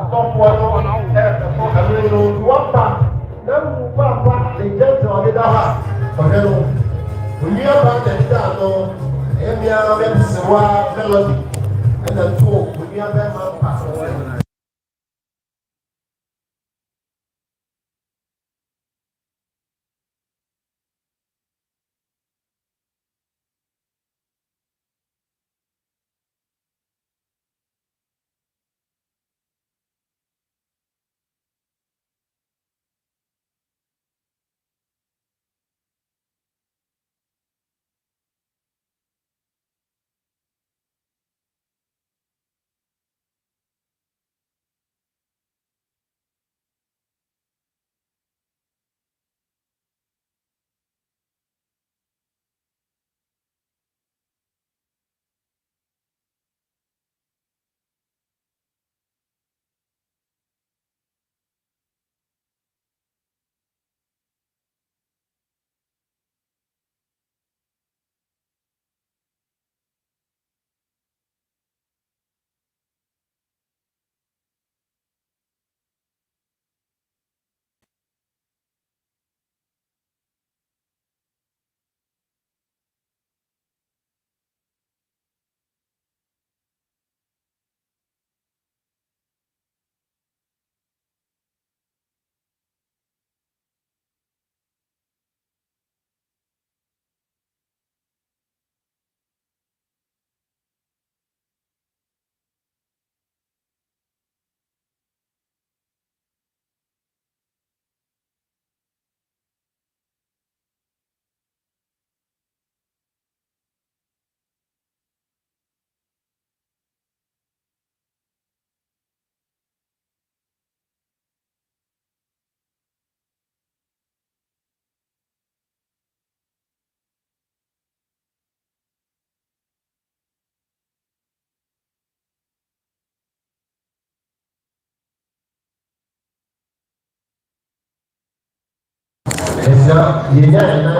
Stop one what no papa the gentle on the daha. Hello. We are back at Dano, Emia Sewa Melody, and the two we are them pass away.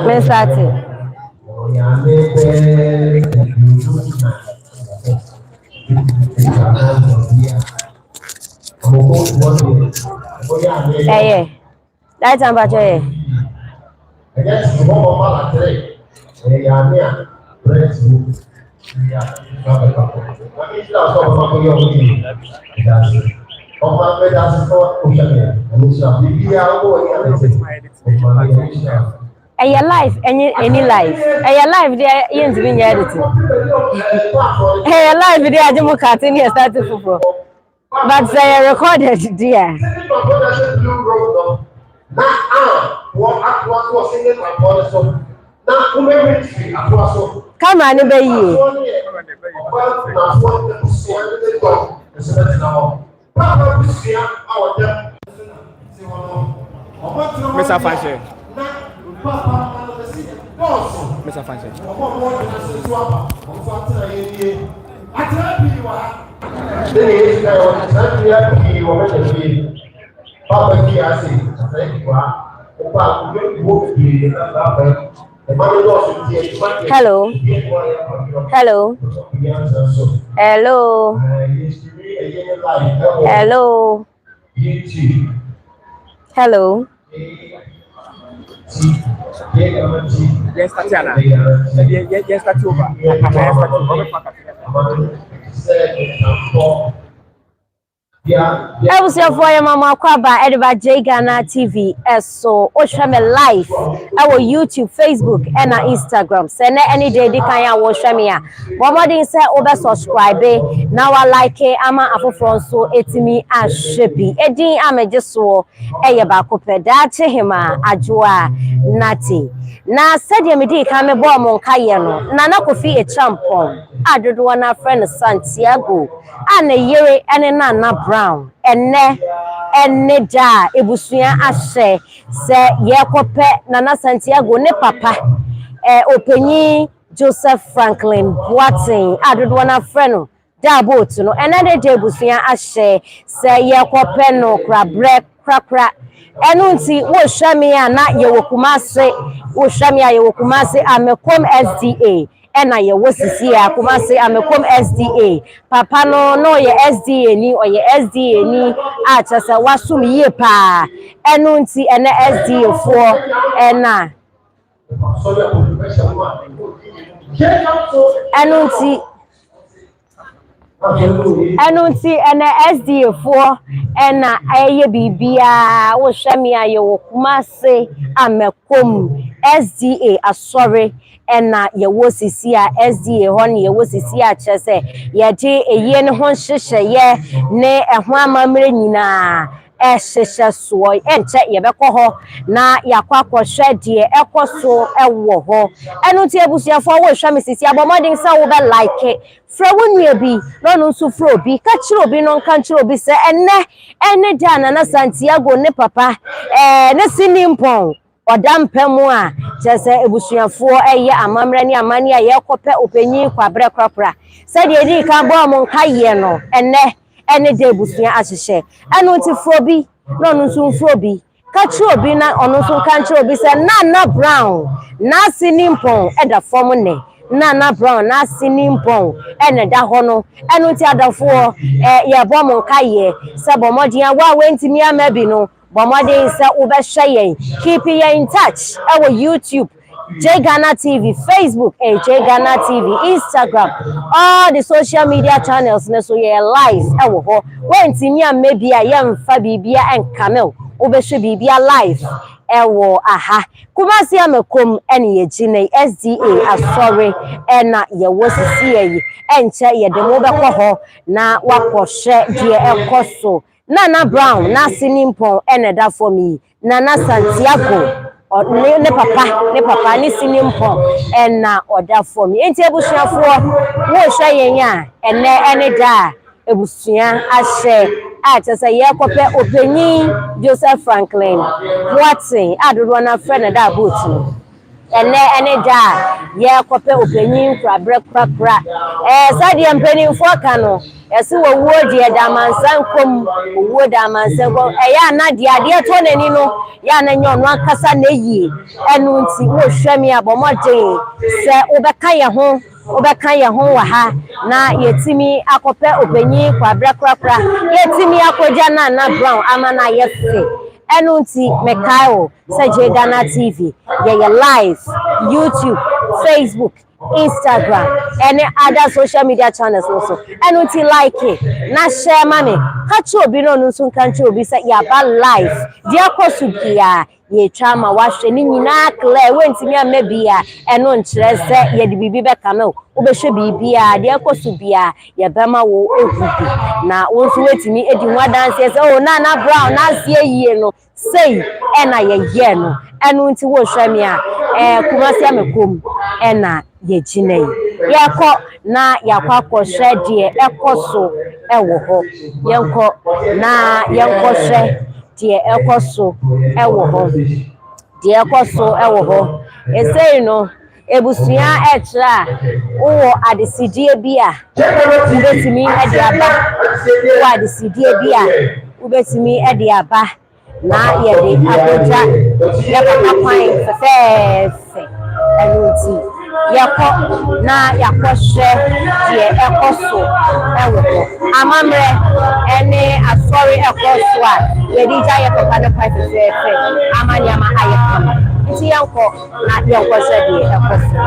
Mensati. Eh, that time bacho eh. Your life, any life. Your life there ain't been editing. Your life there, I just can't here start to football. But they recorded there. Come on, baby. Mr. Fanche. Mr. Fanche. Hello. Hello. Hello. Hello. Hello. Yes, Tatiana. Yes, Tatiana. I was your for mama kwaba ediba J Ghana TV so watch me live our YouTube, Facebook and Instagram. Send any day di kan ya watch me a. Momodin say obe subscribe now I like ama afofro so etimi ahwebi. Edin ameje so eye ba ko peda che hima ajoa nati. Na said ye me di kan me bo mo nkaye no. Na KOFI a champion. Adodo na friend Santiago. Ane yere ene na Brown enne da ebusua ahye se ye kope Nana Santiago ne papa openyi Joseph Franklin Boateng adodo na freno da boat no ene de ebusua ahye se ye kope no kra enu nti wo hwame a na ye wokumase wo hwame a ye wokumase amekom SDA ena ye wo sisi a kuma se amekom SDA papa no ye SDA ni o ye SDA ni a chese wasum yie pa enu nti ene SDA fo ena enu nti ene SDA fo ena eye bibia wo hwemi aye wo kuma se amekom SDA asore ena ye wo sisi a SDA ho ne ye wo sisi a chese ye de eye ne ho hyehye ye ne eho amamre nyina ehyehyɛ so enche ye beko ho na yakwa kwhwɛ de ekoso ewo ho enu nti ebusuafo wo hwɛ me sisi abomodin sa wo be like fra wonua bi no nso fra obi ka kire obi no nka kire obi se ene da na Santiago ne papa ne sinimpon odampemu a jese ebusuafo eye amamre ne amane a ye kope opanyin kwabre kwapra se de edi ka bo mo nka ye no ene de ebusua ahyehye enu nti fra obi no nso fra obi ka kire obi na ono nso nka kire obi se na brown na sinimpon eda form ne Nana Brown na sinimpon ene da ho no enu ti adafo ye bo mo nkaye se bomodin wa wentimi amabi no bomodin se wo be hwe yen keep you in touch our YouTube Ghana TV Facebook Ghana TV Instagram all the social media channels na so ye live wo ho wentimi amabi a ye mfa bibia enkame wo be hwe bibia live ewo aha kumasi amekom ene ye gine SDA asore ena ye wo sisi yi enche ye de mo bekọ ho na wakohye de ekoso Nana Brown na sinimpon ene da for me Nana Santiago ne papa ni sinimpon ena oda for me enti ebusuafo wo hwe yen a ene da ebusua ahye atesa ye kope opanyin Joseph Franklin Boateng adodo na friend da boat ene da ye kope opanyin kwabre kwapra sade mpanimfo ka no ese wo wuo de da mansankom wuo da mansankom ya na de ade to nani no ya na nyono akasa na yie enu nti wo hwemi abomode se obeka ye ho wa ha na yetimi akope opanyin kwabre kwapra yetimi akoja na Brown amana yefe enu nti mekaio se Ghana TV ye live YouTube Facebook Instagram any other social media channels also enu nti like it na share mame kachi obi no nso nkanchi obi se ya ba live dia kosu bia ye twa ma wahwe ni nyina clear wentimi amabia eno nkyere se ye de bibi be kame wo behwe bibia dia kosu bia ye bema wo ehubi na wo nso wetimi edi ho adanse se o Nana Brown na sie yie no sei ena ye no enu nti wo hwemi a kumasi amekom ena ye gine yeko na yakwa kohwe de ekoso ewo ho yenko na yenko hwe de ekoso ewo ho de ekoso ewo ho esei no ebusua etra wo adesidie bia ubetimi ede aba wo adesidie bia ubetimi ede aba na ye de abuja ye papa kwan fefefe enuti yeko na yakohwe de ekoso ewo amamre ene asori ekoso a ye di ja ye papa na kwan fefefe amanyama ayekama nti yanko na yakohwe de ekoso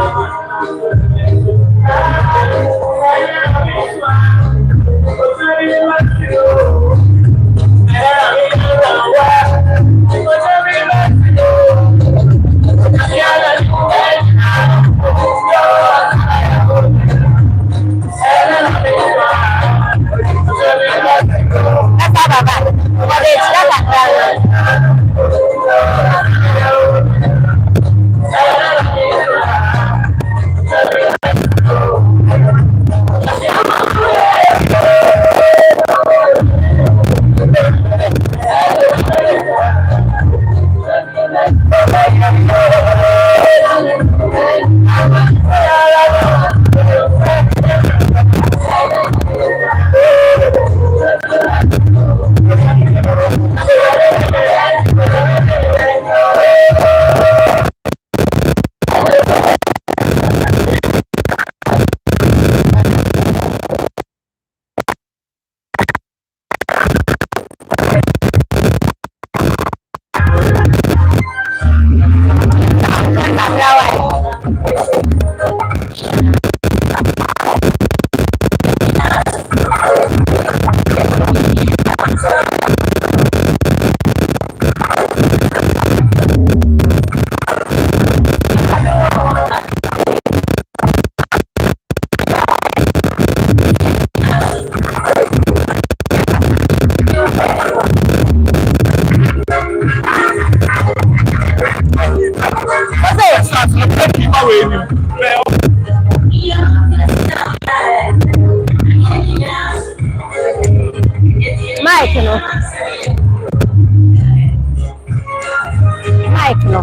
Mike no.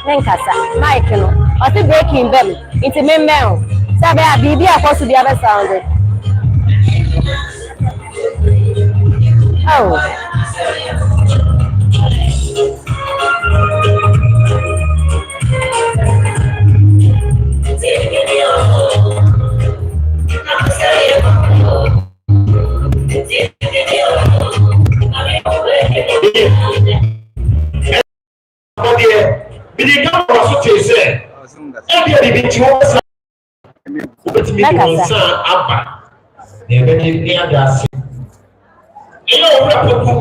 Nenkasa. Mike no. Oti breaking them. Into me mel. Sabe a bibi akosu bia be sound. Oh.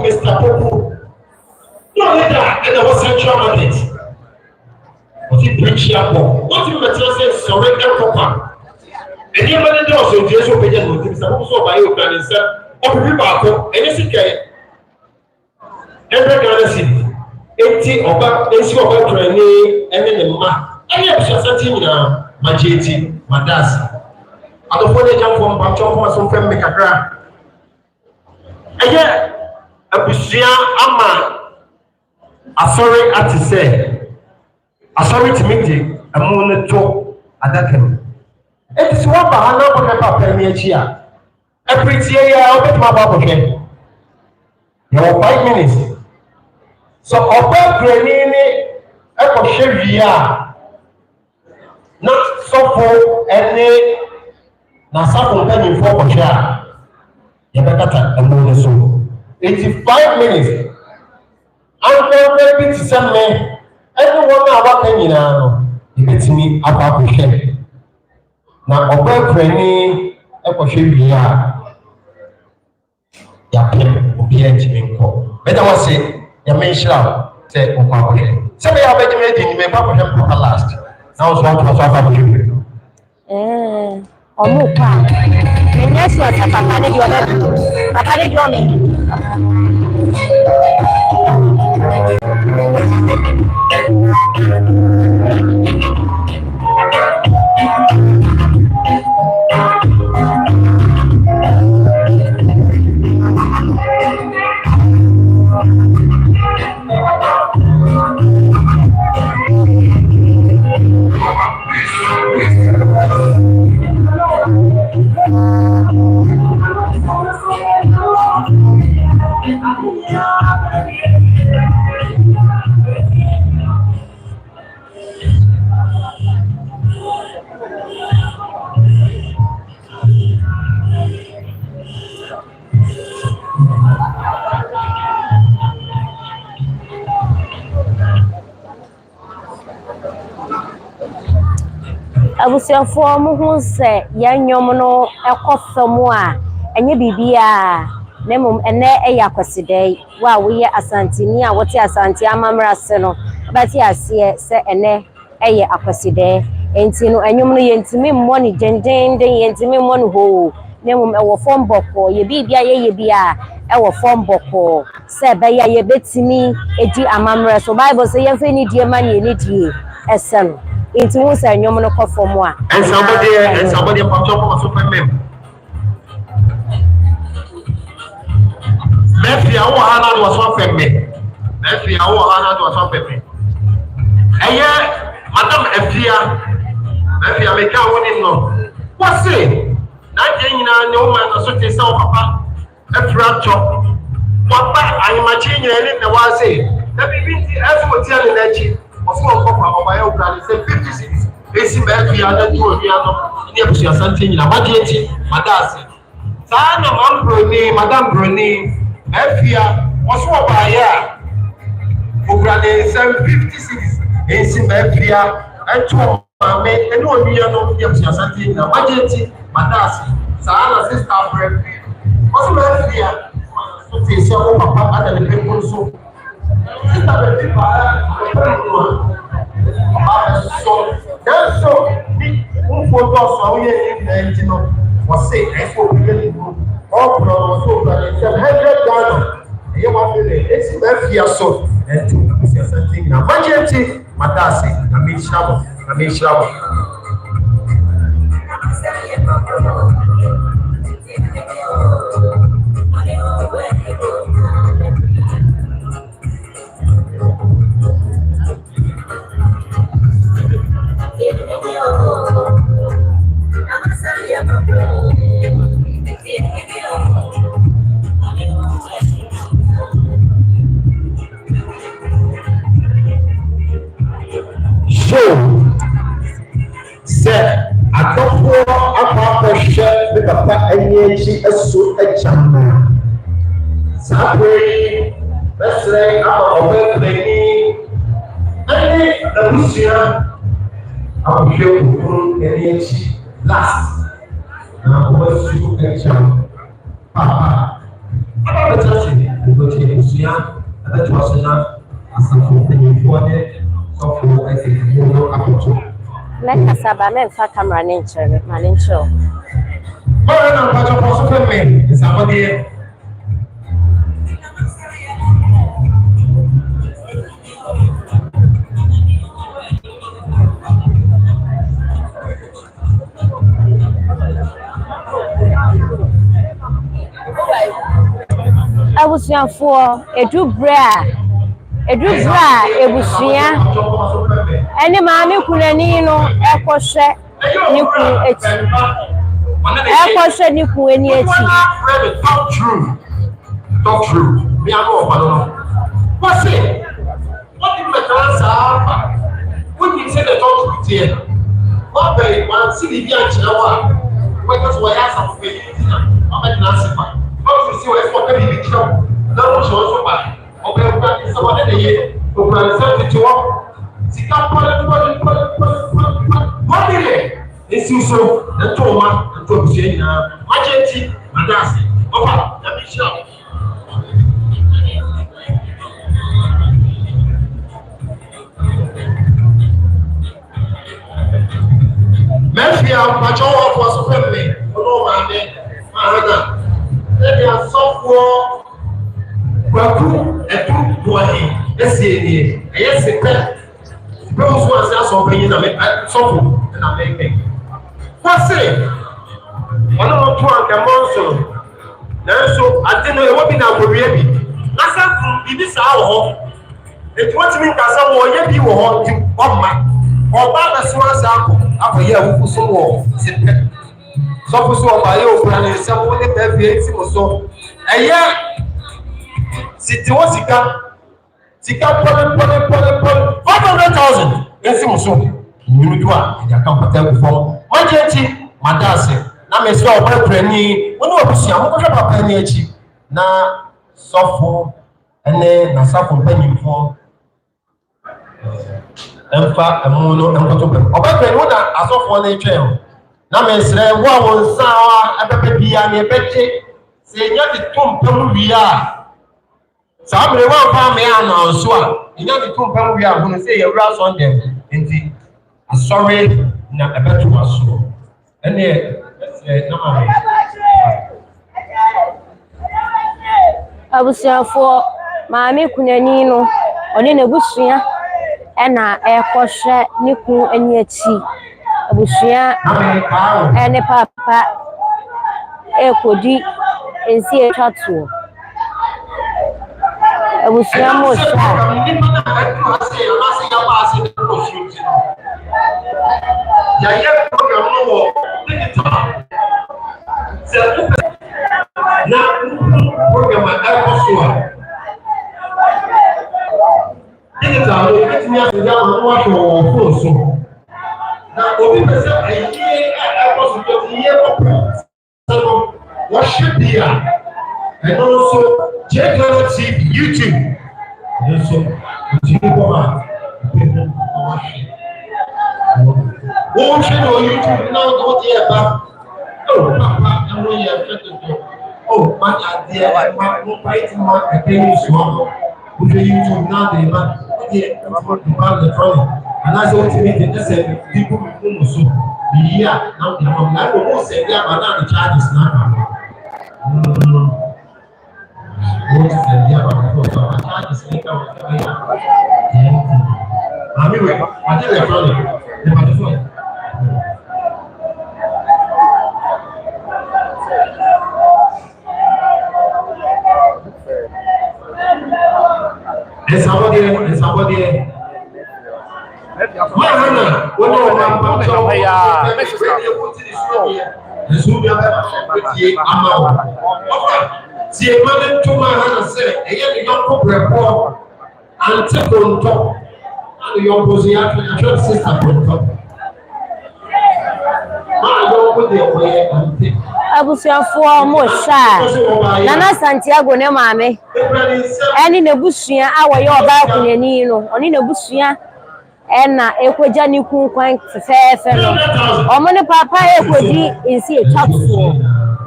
Mr. Popo. No later, and there was central market. What he preached up on? What he was saying, surrender proper. And you made it also, Jesus will be able to do so by your plan and say, oh, people, and it's okay. Every Ghana 80 or back, they see about training and then the man. I have something now, my JT, my das. I don't want to jump from Bachon for some friend make a crack. And yet, Abusia Ama, sorry at to say, sorry to meet you, I'm going to talk at that time. It is one by another papa here. Every year, I'll get my bubble here. You have 5 minutes. So, about training, I can share via not so for any Nasa company for share. You better tell a moon so. 85 minutes. I'm going to send me. Everyone now working in you get me about to share. Now, over training, I can share via. Ya pem obi enjime nko better was say ya mention say o pa ko say me abeg me di me pa ko him last now so to so pa ko omo pa me yes your papa dey your papa dey your me abusiafo mo hu se yanyom no ekofam a enye bibia na mum ene eyakosidai wa wo ye asantini a wote asanti amamra se no bati ase se ene eye akosidai enti no enyom no yentimi mmoni denden yentimi mmoni ho na mum ewo fom boko ye bibia ye bia ewo fom boko se be ya ye betimi edi amamra so bible say ye fe ni die mani ni die esen enti wo say nyom no kofom a and somebody pop up so mem Mefi awo hana do so femme Mefi awo hana do so femme eye madam Efia Mefi ameka woni no what say na je nyina ne o ma no so te se o papa Efra chop papa anyamachi nyina ni na wa say na bibinti efo ti ani na chi of papa obaye ukani say 56 esi Mefi ana to obi ano ni ebusu asante nyina mageti madasi sana mambroni madam broni Efia was what by ya Ukraine 56 esi Efia and to me and no be no ebusu asante nyina mageti madasi sana sister bref was Efia so te se o papa ada le people so sister bref so ni photo so we in no was say expo really all from so that 700 Ghana you want to it's Efia so and to something na mageti madasi na mishabo Energy is so a chamber. Saturday, let's say, I'm a playing. Any Lucia, I'm here to energy last. Now, what's you a chamber? Papa, I'm a touching, you go to Lucia, and that was enough as a company for it. So, for a more approach. Meka saba me mfa camera ne nkyere ma ne nkyere. But I'm not a possible man. Is somebody Abusuafo edubra ebusua ene maame kunani no ekohwe ni ku eti ekohwe ni ku eni eti talk true me am no no what say what did my class are when you say the talk true here what be one see the answer wa because we are some faith I'm not answer how you see what for be kill na mo so so ba obe o so what dey here o plan say to work sika what dey esi so na to ma to bi se na agenti madasi opa na mi sha Mefia macho for so family no ma me ma they are software kwaku etu boahi esi eyesi pe people who are so open na me software na me what say one of two and monso na so ateno e wo bi na kowie bi na sa bibi sa wo etu watimi nkasa wo ye bi wo ho ti omma oba na so asa akọ ye awufu so wo sipe so so oba ye okura na se wo ne be bi ti mo so eye siti wo sika pole 500,000 esi mo so nyinu do a ya kan pata ku fo magenti madase na me so oba krani woni obusia mo ko papa ni achi na sofo ene na safo panyimfo emfa amuno enkoto be obekwe no na asofo na etwen na mesre wo awonsa apepe bia na ebeche se nya di tompam wi a sabre wo fa me ana so a nya di tompam wi a hono se yewura so ndem enti asori na ebeto aso ene na ma abusuafo maame kunani no oni na busua ena ekohwe ni ku eni achi abusua ene papa ekodi ensi etwatu abusua mo sha ya ye program no wo digital na program a digital no betimi asija no wa so phone so na obi pese ayi akoso to ye opera so what should be and also Kinaata TV YouTube and so continue go on watch it on YouTube now go there back oh papa I'm not here oh man there my fighting man again is one with the YouTube now they man there about the trolley and that's what me they say people will so the year now they have like almost say they are now the charges now most they are about the charges make out I mean I tell the trolley the phone There's somebody. Mahana, when you are about to see a man to Mahana say, a young report and take on top, and your position, sister on top. My young with the way and take. abusuafo mo sha Nana Santiago ne maame eni ne busua a wo ye oba kunani no oni ne busua ena ekogya ni kwan fefefe no omo ne papa ekodi nsi etwafo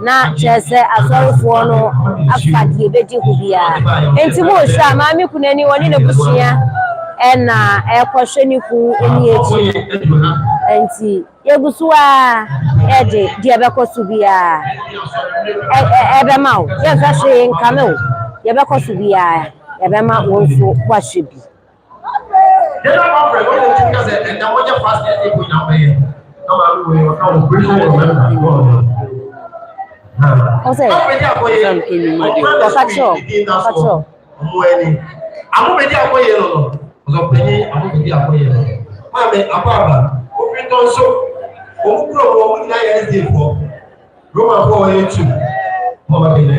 na chese asorofo no afadie bedi hubia enti mo sha maame kunani woni ne busua ena ekohwe ni ku eni echi enti yegusuwa ede die bekosu bia ebe ma o ye fa hwe nkame o ye bekosu bia ebe ma wonso kwahwe bi Ose Okacho amubedi akoye no zo penyi amubedi akoye no mame ababa opiton so omukuro wo ni na yes for Roma for you mama be na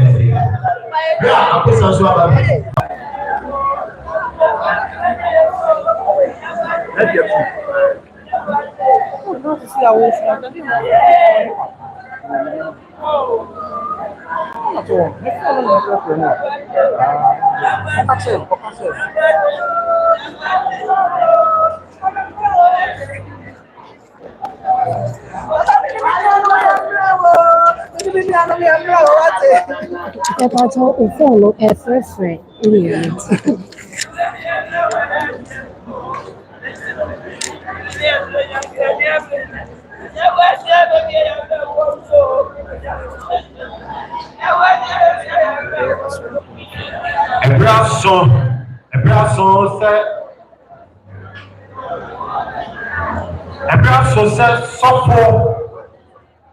ya apesa so ababa follow every friend in Ebraso se sofo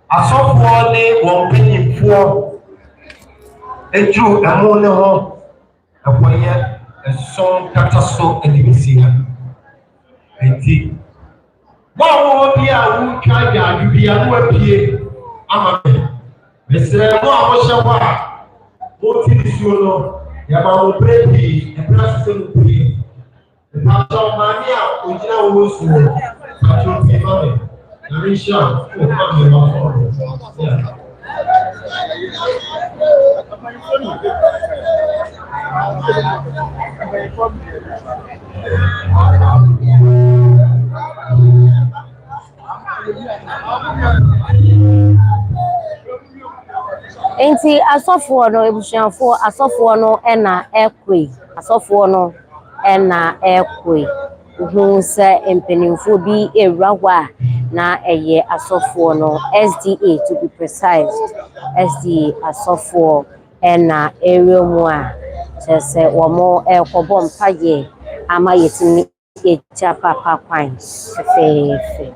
asofo ni won panyimfo eju amo ne ho akoye eson kataso edibisia enti wo bi a wo twa ya bibia no apie ama me mesre mo a wo hye ho a wo ti disuo no ya ma wo brebi ebraso se no pie ebraso mani a ojina wo suo patrol be money Narisha for money yeah enti asofo no ebusuafo asofo no ena ekwe asofo no ena ekwe hu se empenimfo bi ewrawa na eye asofo no SDA to be precise SDA asofo ena eremu a chese womo ekobo mpaye ama yetimi echa papa kwan fefe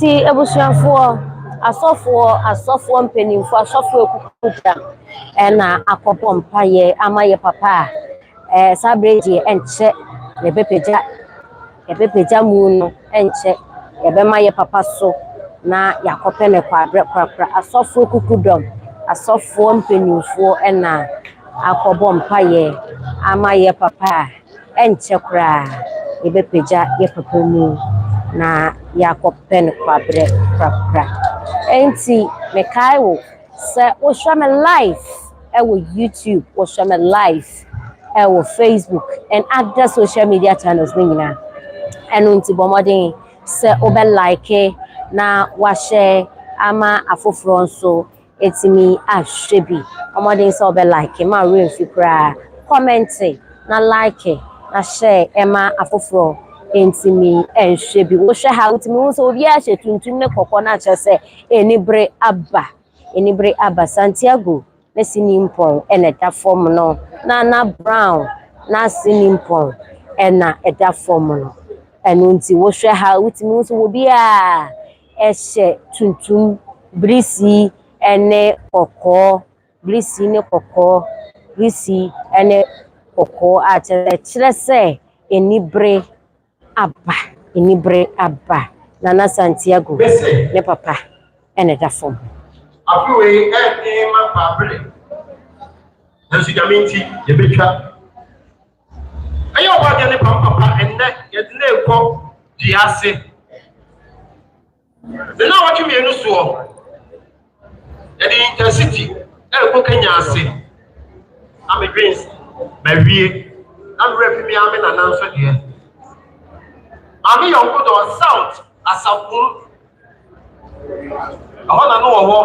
enti ebusuafo asofo mpanimfo asofo ekukuta na akopom paye amaye papa sabreji enche yebepeja mu no enche yebemaye papa so na yakope ne kwabre asofo ekukudom asofo mpanimfo na akobom paye amaye papa enche kra yebepeja ye papa mu na yakope ne kwabre enti mekai wo se wo show me live wo YouTube wo show me live wo Facebook and other social media channels nyina enu nti bomodin se obe like na wa share ama afoforo nso etimi ahwebi omodin se obe like ma remfi kra comment na like na share ema afoforo entimi enhwebi wo hwe ha utimi wo so obi a hye tuntum ne kokko na chese enibre aba Santiago na sinimpon ena da form no na brown na sinimpon ena eda form no enu nti wo hwe ha utimi wo so obi a ehye tuntum brisi ene kokko brisi ne kokko brisi ene kokko a chese se enibre aba nana Santiago ne papa ene da form afiwe ma pabre na sigaminti ye betwa ayo ba de ne papa enne ye de ne ko diase de na wachi mienu so ye de intercity ko Kenya ase am dreams ma wie na refi mi ame na nanso de ami yonko do south asafun ahona no wo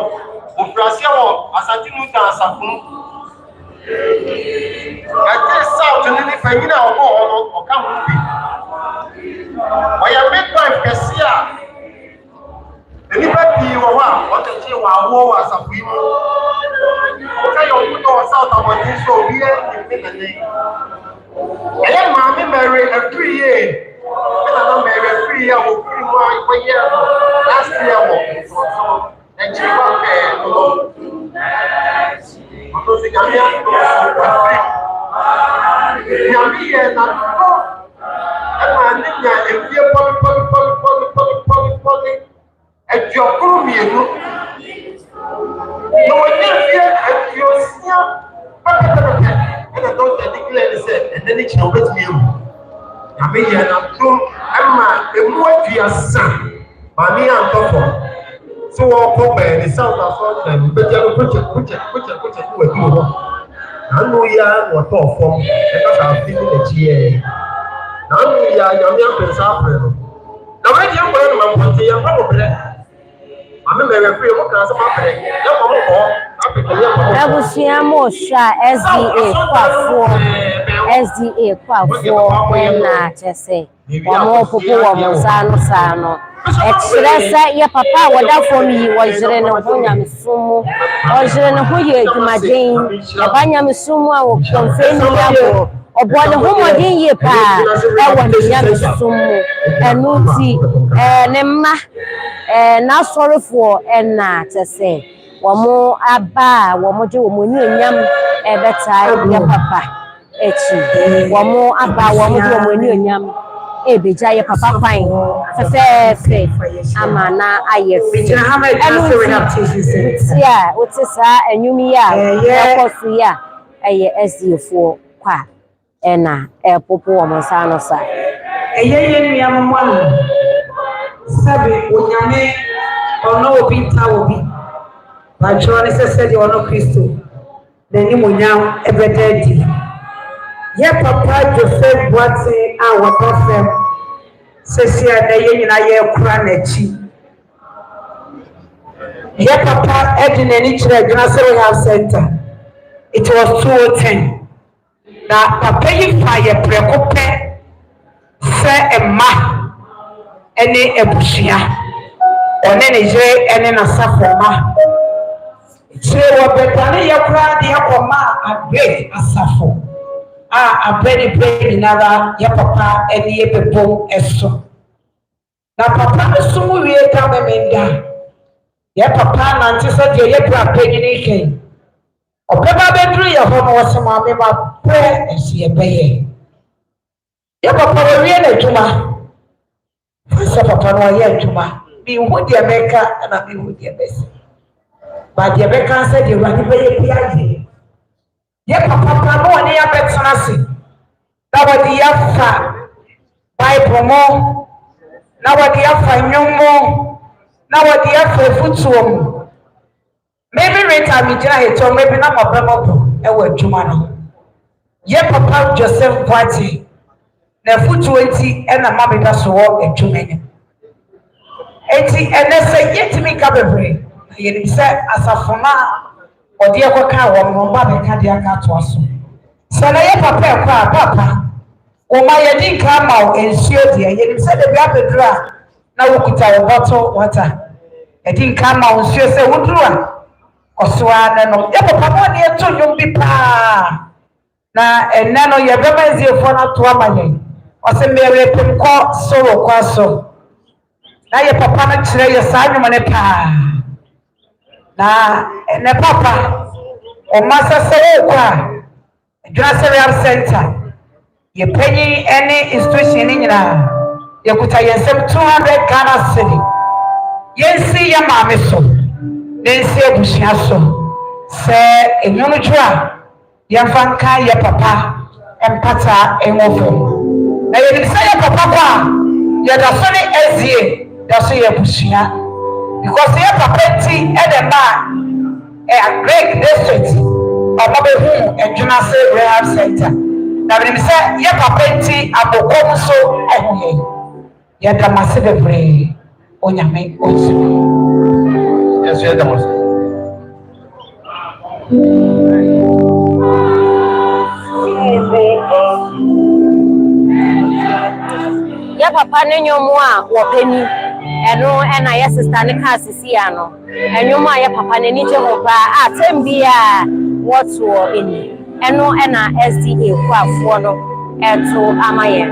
ofrasia wo asante nu ta asafun ate south ni fanyina obo hono oka hu bi oya midwife kesia eni ba bi wo wa o te chi wa wo asafun mu oka yonko do south abodi so bi e ni nene ele ma mi mere every year na mere free ya wo free mo ayi last year wo so and you want no to see gamia free ya na no e ma ni ya e fie poli e jo kuru mi enu no we fie e fie sia and I don't declare say and then it no bet me ami ya na trum ama emu aduasa mami antofo so wo ko be the south of them be jalo kuche we do ho anu ya wo to fo e ka sa fi ni chie anu ya nyame apesa afre no na we je ngoro no mponte ya fa mo bre mami me we free mo ka sa ma bre ya mo ko abusia mo sha SDA kwafo na chese omo popo wo mo sano expressa ye papa woda for me wo jire ne ho nyamsumu wo jire ne ho ye adwumaden e ba nyamsumu a wo konfeni yabo obo ne ho modin ye pa e wo nyamsumu enuti ne ma na sorrowful na chese womo aba womo je womo ni enyam ebeta ye papa echi womo aba womo je womo ni enyam ebeja ye papa fine fefe ama na ayefi ya otisa enyumi ya ekosu ya eye SDFo kwa ena popo womo sano sa eye nuam mo sabe onyame ono obi ta obi Bachoni said you are not Christo. Then you will now ever dead. Ye papa Joseph Boateng our prophet says here the yen I year cranechi. Ye papa Edin and each General Health Center. It was 2010. Now papa you fire precope say a ma any ebushia or any jay and then a safoma. Se wo betani yakura de yakoma abe asafo a abeni be nara ya papa eni ye bebom eso na papa no sumu wie ka memenda ye papa na nti so de ye bra panyini ken obeba bedru ye ho no wosema me ma pre esi ebeye ye papa wie na dwuma so papa no ye dwuma bi hu de meka na bi hu de besi ba de meka se de wani beye piaje ye papa no woni ya betena se da wodi ya fa Bible mo na wodi ya fa nyumo na wodi ya fa futuo maybe rate mi jira heto maybe na mabemo e wa adwuma no ye papa Joseph Boateng na futuo enti e na mabeda so wo adwuma ni enti ene se yetimi ka bebre ye ni se asafona odi e koka wo no ba be ka dia ka to aso se na ye papa e kwa papa o ma ye din ka ma o ensuo dia ye ni se de bia bedra na wokuta wo bottle water e din ka ma o ensuo se woduru a oswa na no ye papa mo ne to nyum bi pa na enne no ye be ma ziefo na to amanye o se mere pemko soro kwaso na ye papa na kire ye sa nyum ne pa na ne papa o masa se kwa Jurassic Center ye penny any institution ni nyina ye kuta ye sem 200 Ghana cedi ye si ye maame so ne si ebusia so se enyonu jua ye fanka ye papa empata enwofo na ye bisa ye papa kwa ye da so ni ezie da so ye busia because ye papa ti e de ma a great district omobehu ejuna se rehab center na bi se ye papa ti abokom so ehuye ye da mase bebre onyame osu Yes, yes, that was. ya papa ne nyomo a wo pani eno na ya sister ne ka sisi ya no enyomo a ya papa ne ni je ho ba a tembia woto eni eno na SDA ku afo no eto amaye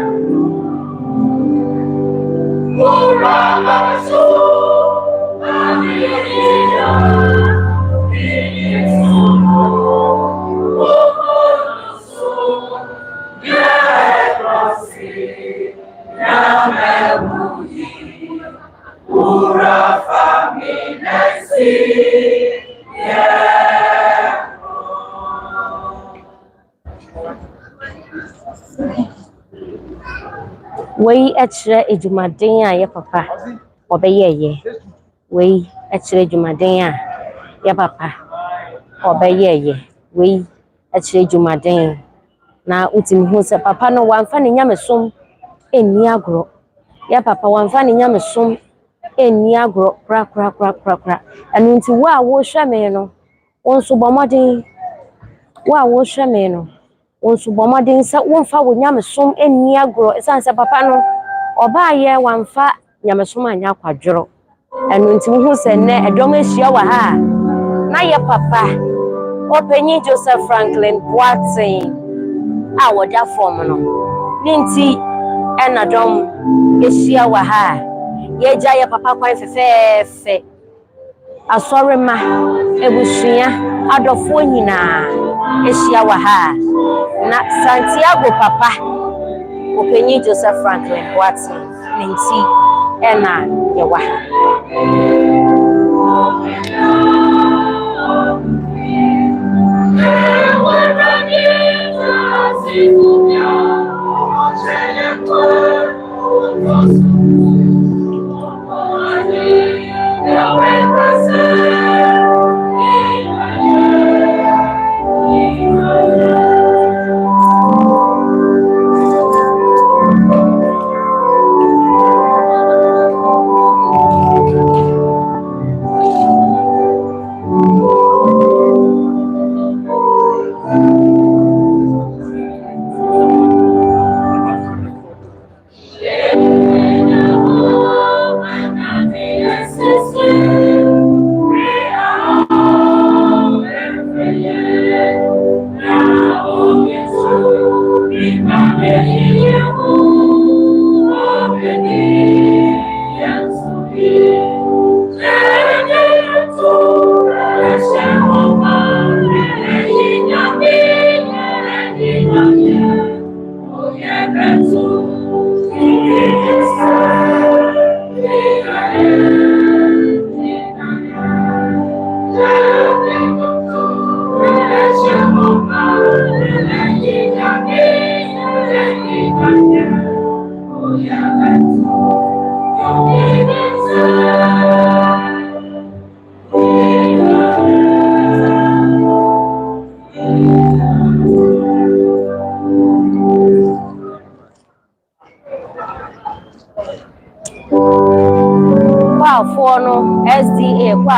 wei echire ejumaden a ye papa obeyeye wei echire ejumaden a ye papa obeyeye wei echire ejumaden na utimi hu se papa no wanfa ne nyamesom eni agro ye papa wanfa ne nyamesom eni agro kra enu nti wa wo hweme no wonso bomodin wa wo hweme no wonso bomodin se wonfa wo nyamesom eni agro esanse papa no oba ye wanfa nyamesom anya kwadworo enu nti hu se ne edom ehia wa ha na ye papa openyi Joseph Franklin Boateng a woda form no ninti enadom ehia wa ha ye ja ye papa kwan fefefe asorema ebusua adofo nyina ehia wa ha na Santiago papa openyi Joseph Franklin Boateng ninti ena ye wa ha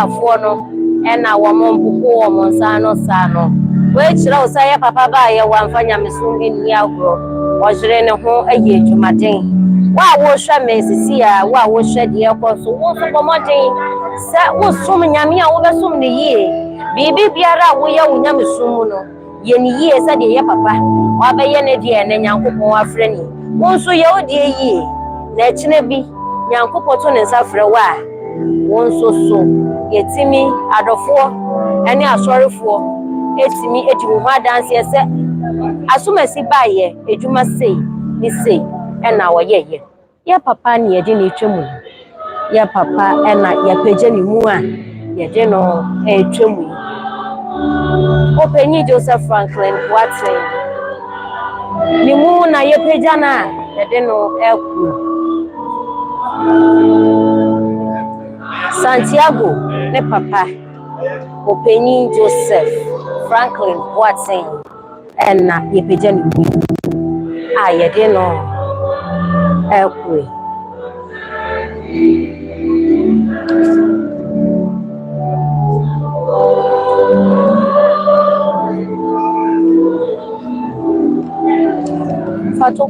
afoɔ no ɛna wɔn mpopo wɔn nsa no saa no wɔakyerɛ wo sɛ yɛ papa ba yɛ wɔamfa nyamesom bi nni agorɔ ɔyere ne ho ayɛ adwumaden wo a wohwɛ me sisi a wo a wohwɛ deɛ ɛkɔ so wo nso bɔ mmɔden sɛ wosom nyame a wobɛsom ne yie biribi biara a woyɛ wo nyamesom mu no yɛ ne yie sɛdeɛ yɛ papa wabɛyɛ ne deɛ ne nyankopɔn afrɛ ne wo nso yɛ wo deɛ yie na akyene bi nyankopɔn to ne nsa frɛ wo a wo nso so yɛtumi adɔfoɔ ɛne asɔrefoɔ ɛtumi ɛdi wo ho adanseɛ sɛ asomasi baayɛ adwuma sei ne sei ɛna wɔyɛyɛ yɛ papa ne yɛde ne twɛ mu yɛ papa ɛna yɛpagya ne mu a yɛde no ɛtwa mu Openyi Joseph Franklin Boateng ni mu na yɛpagya no a yɛde no ɛkɔ Santiago ne papa Openyi Joseph Franklin Boateng ɛna yɛpagya ne mu a yɛde no ɛkɔ Fato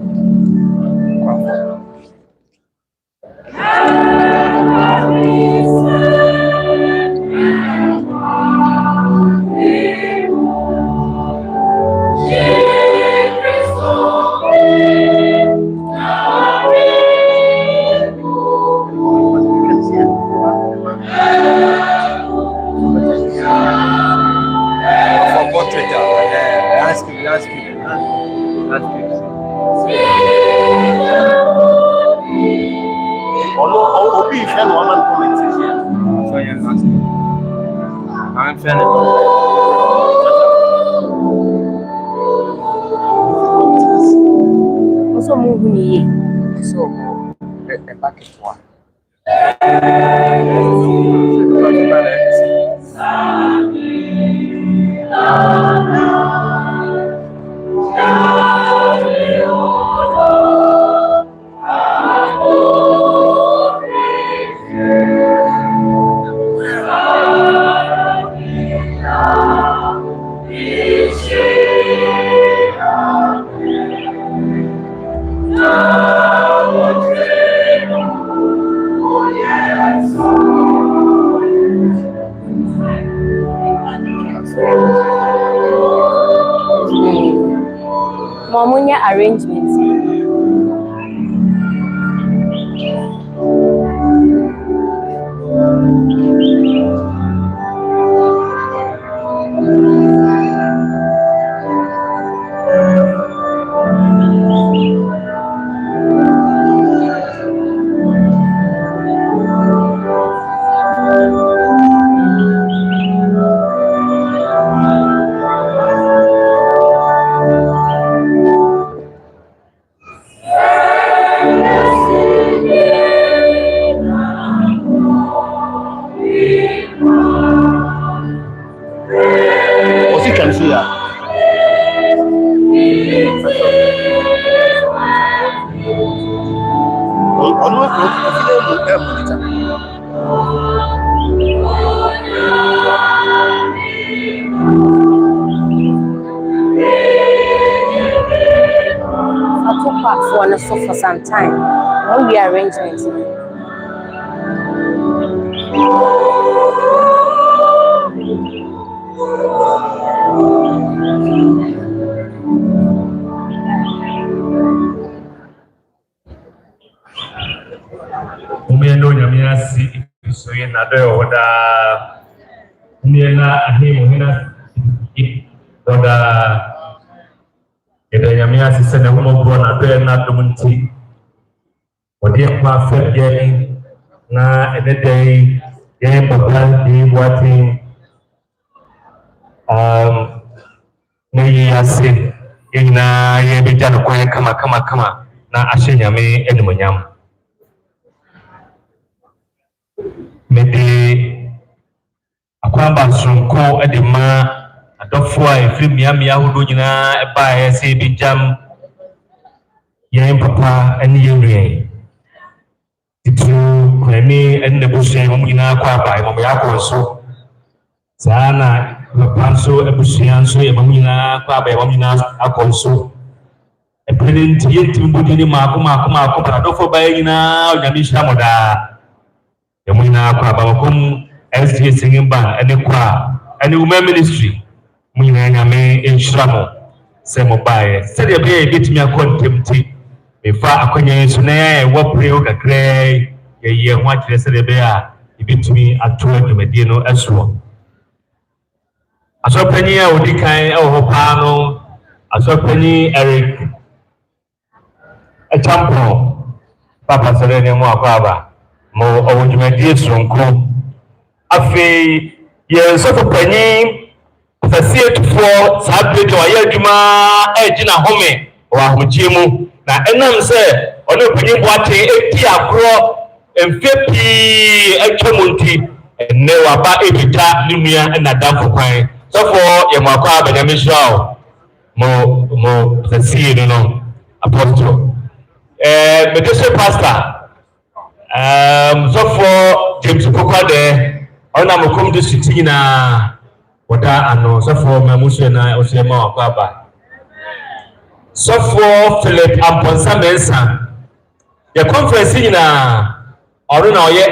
so mungu ni ye So, a package one. Mamunya arrangements. For some time when we arrange it. Umendo nyamiasi isuye na doyo wada umena ahimu hina wada ida nyamiasi sene humo bwana doyo na dumunti wadi kwa febjeni na ededei ye papa di Boateng ne yasi ina ye bijana kwa kama na ashe nyame edumunyam mede akwamba sonko edema adofo a efiri miamia hodo nyina eba ye se bijam ye papa eni ye nue Itu kwani and the bush mumina kwaba mamya konso. Sana panso ebusianso mamina kwaba mamina akonso. A present yet to Budini Makuma, Paradofo Bayina, Yamisha Moda, Yamina Kwabakum, SG singing band, and the choir, and the women ministry, Miname in Shramo, Samobai, said a bay, get me a contempt. If I acquaint Sune, what Prioga Gray, a year what they said a bear, it beat me at 2 Medino as well. I saw Penny Odikai, Hopano, I saw Penny Eric. A champion, Papa Serene Moakaba, Mo Owujumedi Sonko. Afe, yes, of a penny, the theatre for Saturday or Yajuma, Edgina Home, or Hujimu. Now, Enam said, on the penny watching 80 acro and 50 Echamunti, and Newaba Ebita, Lumia, and Adam for Quine. So for Yamakaba, Yamishaw, Mo, the theatre, Apostle. Medical pastor, so for James Kokade, on a Mukum to Sitina, what I know, so for Mamusena, Osema, Baba. So for Philip and Ponsa Mesa, the conference in a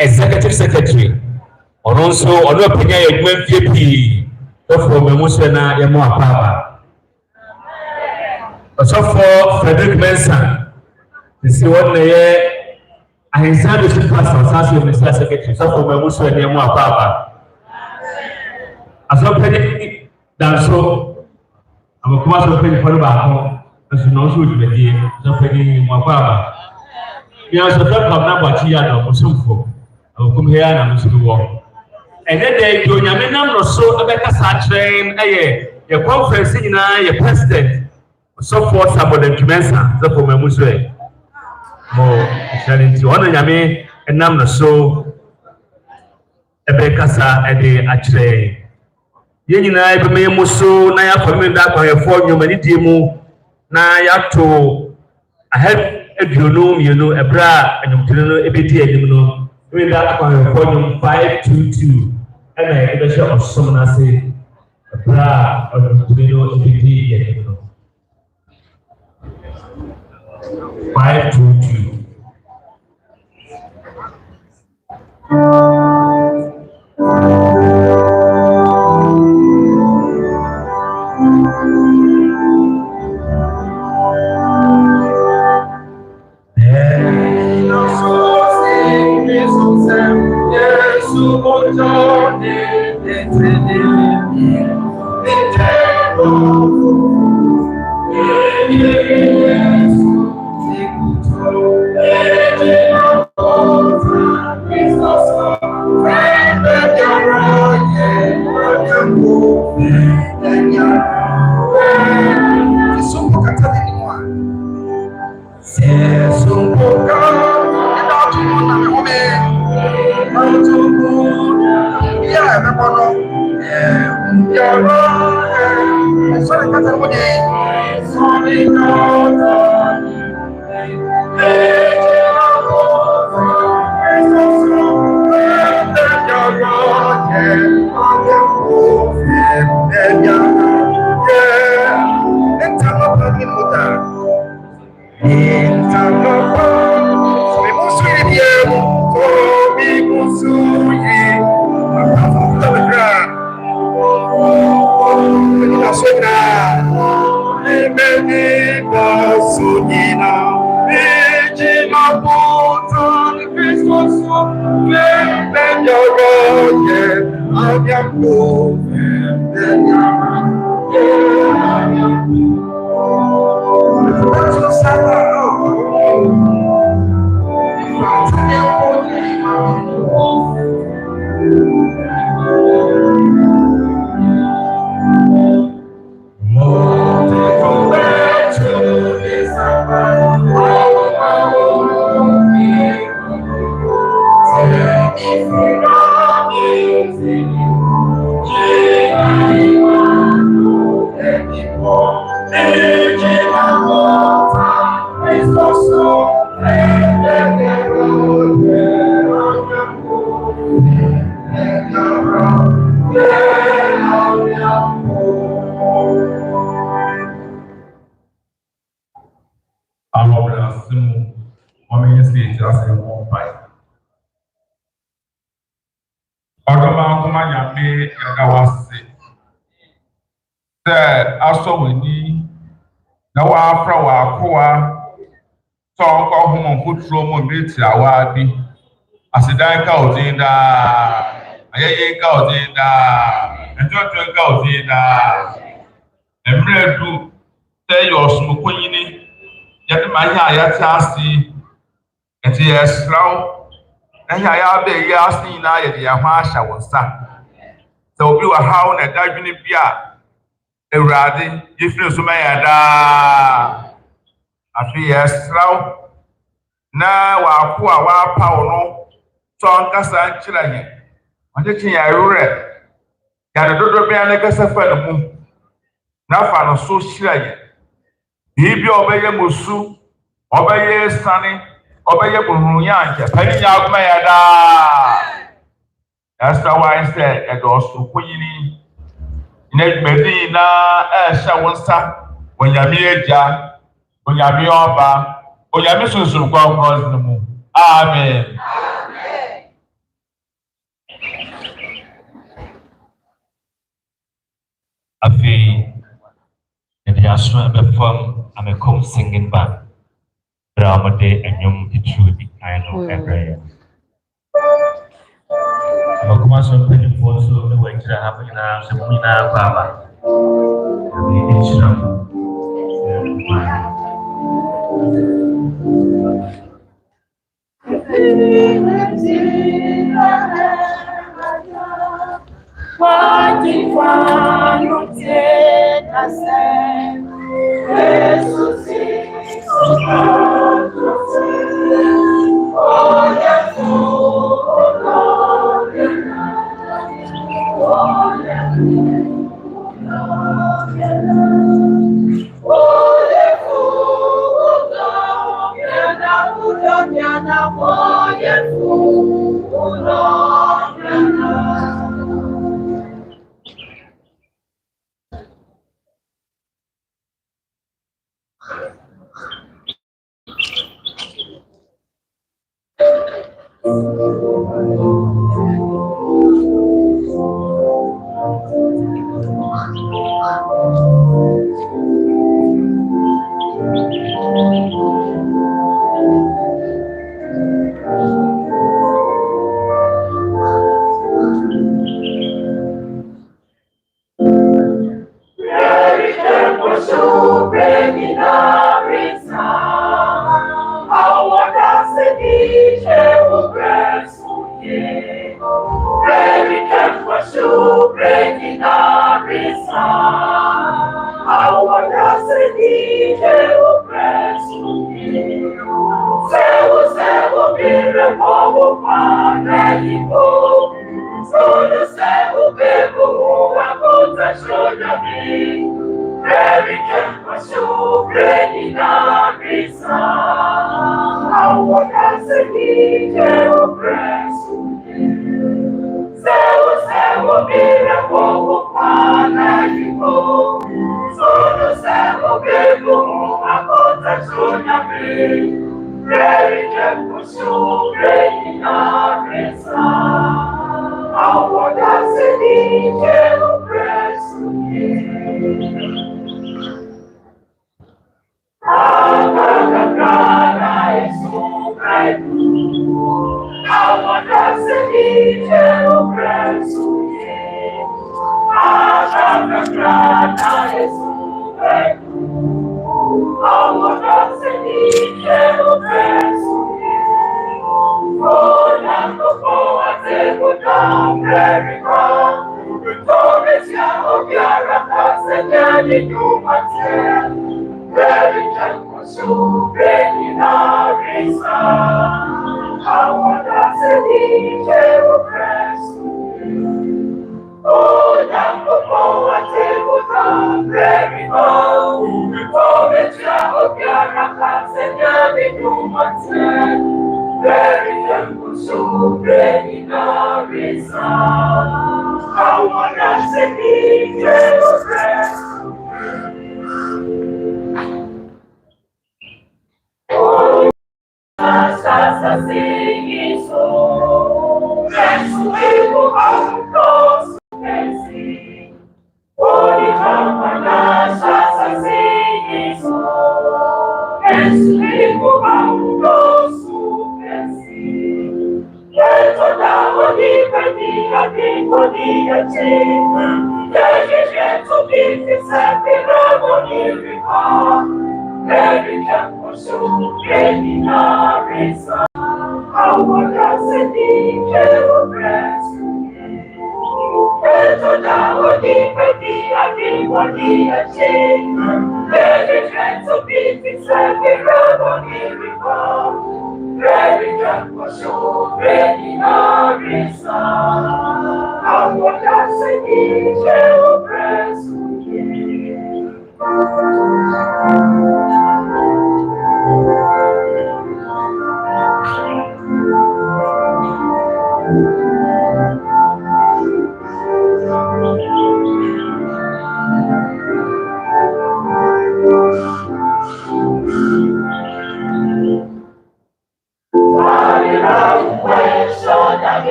executive secretary, or also on your opinion, VP, so for Mamusena, Yama Baba. So for Frederick Mesa. This is what I inside the pastor, Mr. Secretary, so for my Muslim name, Papa. As a penny, that's so. I'm a commercial penny for the back, as you know, should be the penny, my Papa. You are so far from Nabatia, Musumfo. I will come here and I'm to walk. And then they do Yaminam or so about a train, a conference in a president, so for some of the documents, so for my Muslim. More sharing to honor Yame and Namna so Ebekasa at the Atre. Yenina, Muso, Naya Famida for a form, Humanidimu, Naya to I have a you a bra and you ebiti and you know, doing that for a form 522 and I had a shot of someone I say a bra or ebiti and you know. 522. it as a warm pipe. Ọdọma kuma nyame yagawase. Sɛ asɔ w'ani na wafra w'akoa sɛ ɔnkɔ ɔhoma mfoturo mu mmiri awa bi. Asidan ka odin daa, ayɛyɛ ka odin daa, ɛtɔtɔ ka odin daa. Mmerɛ du sɛ yɛ ɔsomokonyini yɛde ma yɛ a yɛte ase nti yɛsrɛw na yɛ a yɛabɛ yɛ ase nyinaa yɛde yɛn ho ahyɛ wo nsa. Sɛ obi wɔ haw na ɛda adwene bi a Awurade yɛfiri nso ma yɛ daa. Afei yɛsrɛw na w'ako a w'apa wo no sɛ ɔnkasa nkyerɛ yɛn. Ɔkyekye yɛn awerɛ. Yɛade dodo bɛn ne kasa fa ne mu. Na fa no so hyira yɛn. Biribi a ɔbɛyɛ musu, ɔbɛyɛ sane, ɔbɛyɛ buhuruyankyɛ. Pani nya agoma yɛ daa. Yɛsrɛ wo ayɛ sɛ yɛde ɔsorokonyini na dwumadi nyinaa ɛhyɛ wo nsa. Onyame Agya, Onyame Ɔba, Onyame Sunsun Kronkron no mu. Amen. Afei, yɛde aso ɛbɛfam Amekom singing band. Bra mode enyum titru di kan no ɛbrɛ. Amekom aso mpanyinfoɔ nso ɛwɔ akyire ha nyinaa sɛ mo nyinaa baaba. Ɛbi ɛkyira mo.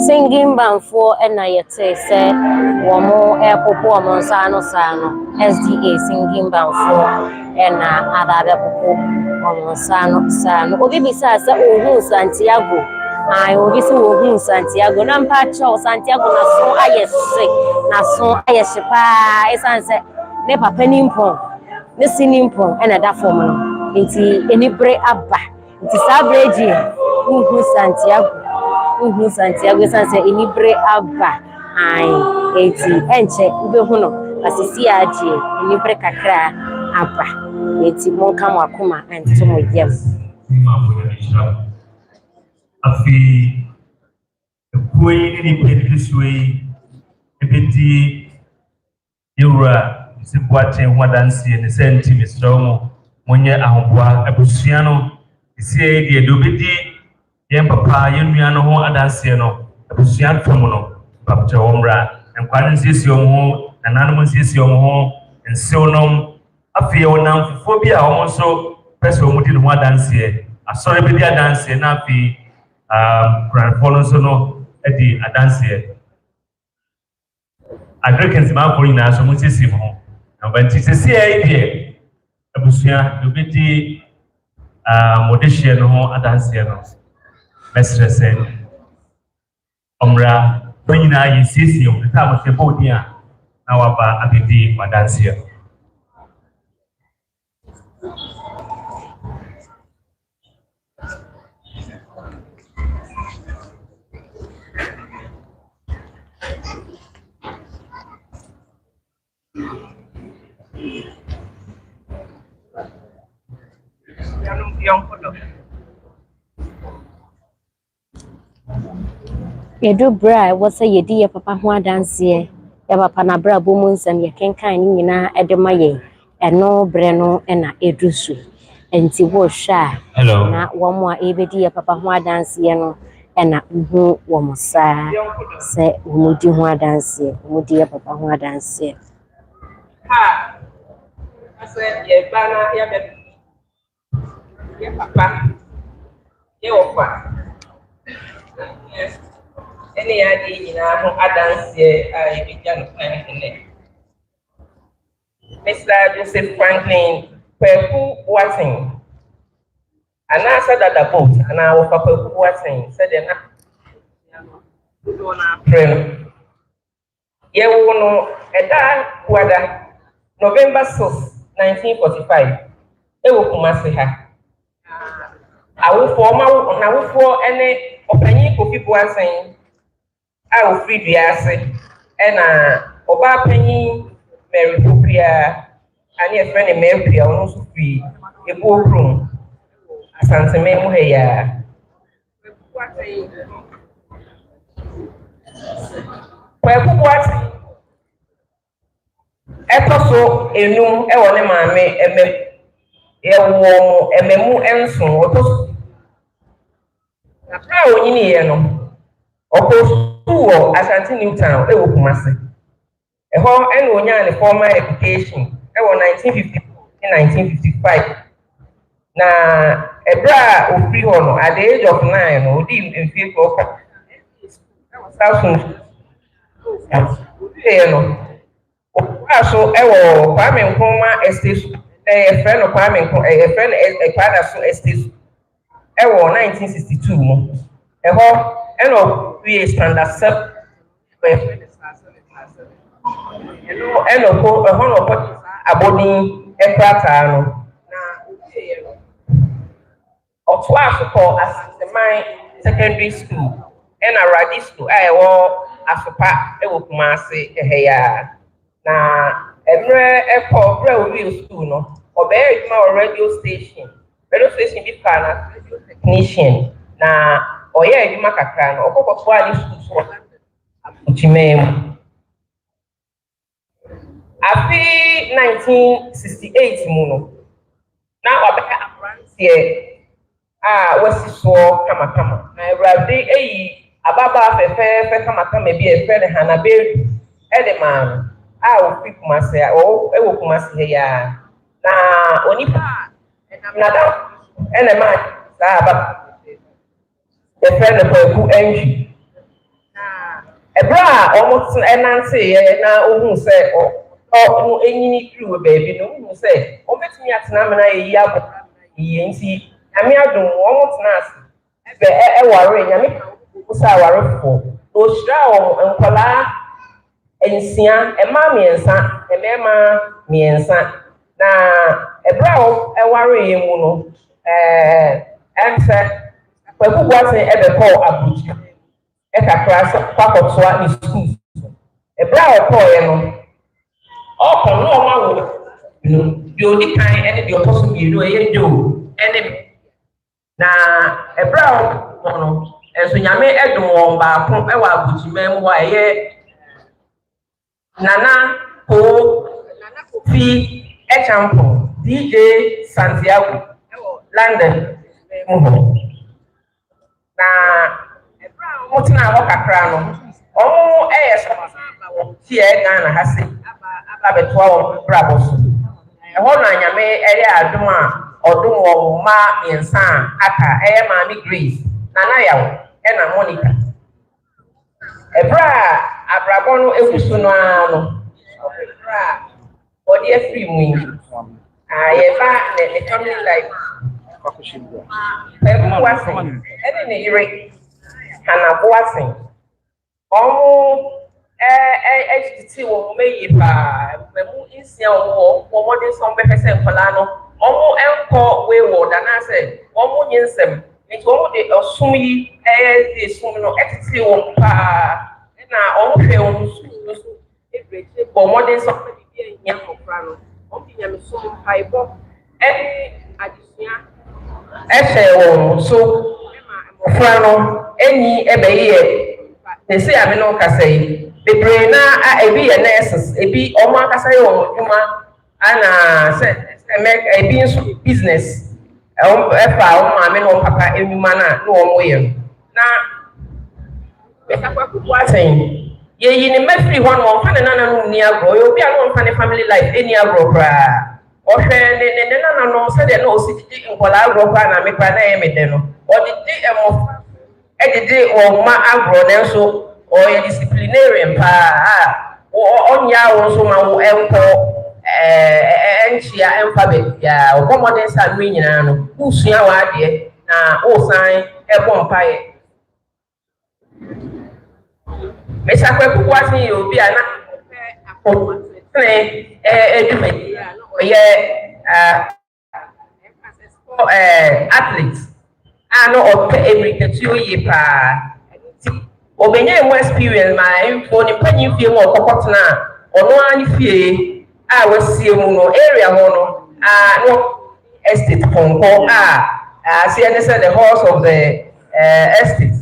Singing band for NIT say Womo Airpopo Monsano Sano SDA singing band for other Popo Monsano Sano. Obi besides Santiago. I will be so Santiago. Nampacho Santiago Nason Nason Ayeshipa Esanse Nepa Penimpon, the Sinimpon, and at that formula. It's any break up. It's Sabraji Santiago. Santiago Sanse inibre aba ai eti enche ubehuno asisi aje inibre kakra aba eti monka mwakuma antomo yem afi kuyi ni pedisui epeti yura si Boateng wadansi ne senti misromo monye ahobwa abusuano isi e de dobedi yen papa yen nua no ho adanse no abusuan fam no papche omra enkwan nsisi ho nananom nsisi ho nseonom afi onam fofo bi a omo so pese omudi no ho adanse asore bi di adanse na afi grandfather so no edi adanse Agrikens ma for ina so mo nsisi ho na banti sisi e die abusuan dobedi modeshie no ho adanse no Mestre said, Omra, Penina, you see, the time of the Bodia, now about Abidi, Madansia. Yedu bra was a yedi papa ho dance ye papa na bra bo mu nsam ye kenkan ni nyina edema ye eno bre no na edusu enti wo hwa na wo mo a ebedi ye papa ho dance ye no na hu wo mo sa se wo di ho dance ye wo di ye papa ho dance ye ha ase ye bana ya be ye papa ye ofa yes any idea now Adams here I began planning. Mr. Joseph Franklin Peku Boateng. And I said that the boat and I was Peku Boateng said friend. You know, a dark weather November 6, 1945. It will come as I will form out, I will for any opinion KOFI Boateng. I will free the assay and Oba Penny Mary Pupia and your friend Mary also free a boardroom. Santa Memoria. What? Eto enum e wone maame ememu enso oto na pra onyini ye no okosu Ashanti New Town e wo Kumasi e ho en onya ne formal education e wo 1950 1955 na ebra ofri ho no at the age of 9 no odi mfie ko South no so ewo Kwame Nkrumah estate friend of Kwame Nkrumah friend Ekwada so estate ewo 1962 mo eho eno we standard set eno ko eho no ko abodin ekrata no na otu asukọ Asaseman secondary school ena Radi school ewo asopa ewo Kumasi eheya na emre ekọ real school no obe eduma radio station bi na radio technician na oye eduma kakra no okokọ ali school so uchimem afi 1968 mu no na obe aprantie wasi so kama na Ewurade eyi ababa fefe kama bi efe ne Hanabe edema ofi Kumasi ewo Kumasi ya na onipa na da enema aba efe ne Peku enji na ebra almost enante ye na ohun se o enyini kru baby no ohun se o betimi atena me na yi abo yi nti ami adum almost na ebe ware nyame usa ware fo o shira o nkola ensia ema miensa emema miensa na ebra o eware yemu no ense Peku Boateng ebe ko Abuja kakra kwakọtwa ni school ebra o ko ye no o ko no ma wo no bi odi kan ene bi otoso bi no ye do ene na ebra o no enso nyame edum won ba ko e wa Abuja mu wa ye Nana KOFI example DJ Santiago London na mutina ho kakra no omo so tie Ghana ha se abetwa wo brabo so e ho na nyame ere adom a odom wo ma miensa aka Mami Grace Nana yawo na Monica ebra abrabo no ekusu no ano ebra odi afri mu ye ba ne family life Peku Boateng ene ne ire Hana Boateng omo titi wo meyi pa memu insia wo modern son be fese nkola no omo enko we wo dana se omo nyinsem nti omo de osum yi de sum no titi wo pa na omo fe omo su ebreche bo modern son be nya kokra no omo nya me sum paibo adisia wo so fra no eni ebeye ese ya me no kasai bebre na ebi ye nurses ebi omo akasa ye omo dwuma ana se make ebi nso business efa omo ame no papa enwuma na omo ye na Peku Boateng ye yi ni mefri ho no fa ne nana no ni agro ye obi a no fa ne family life eni agro bra o hwe ne nana no se de no ositi nkola agro bra na me pa na ye me de no o didi emo edidi o ma agro ne so or a disciplinarian pa on ya also ma enko enchia emfabe ya obomoden sa nwi nyina no usua wa de na o san ebon pae mesa kwa kukwati obi ana akọ edumedi athletes ano ope emirikatu yi pa obenye mo experience ma info ni panyin fie mo okokotena ono ani fie a wasie mu no area ho no no estate ponko see and say the horse of the estate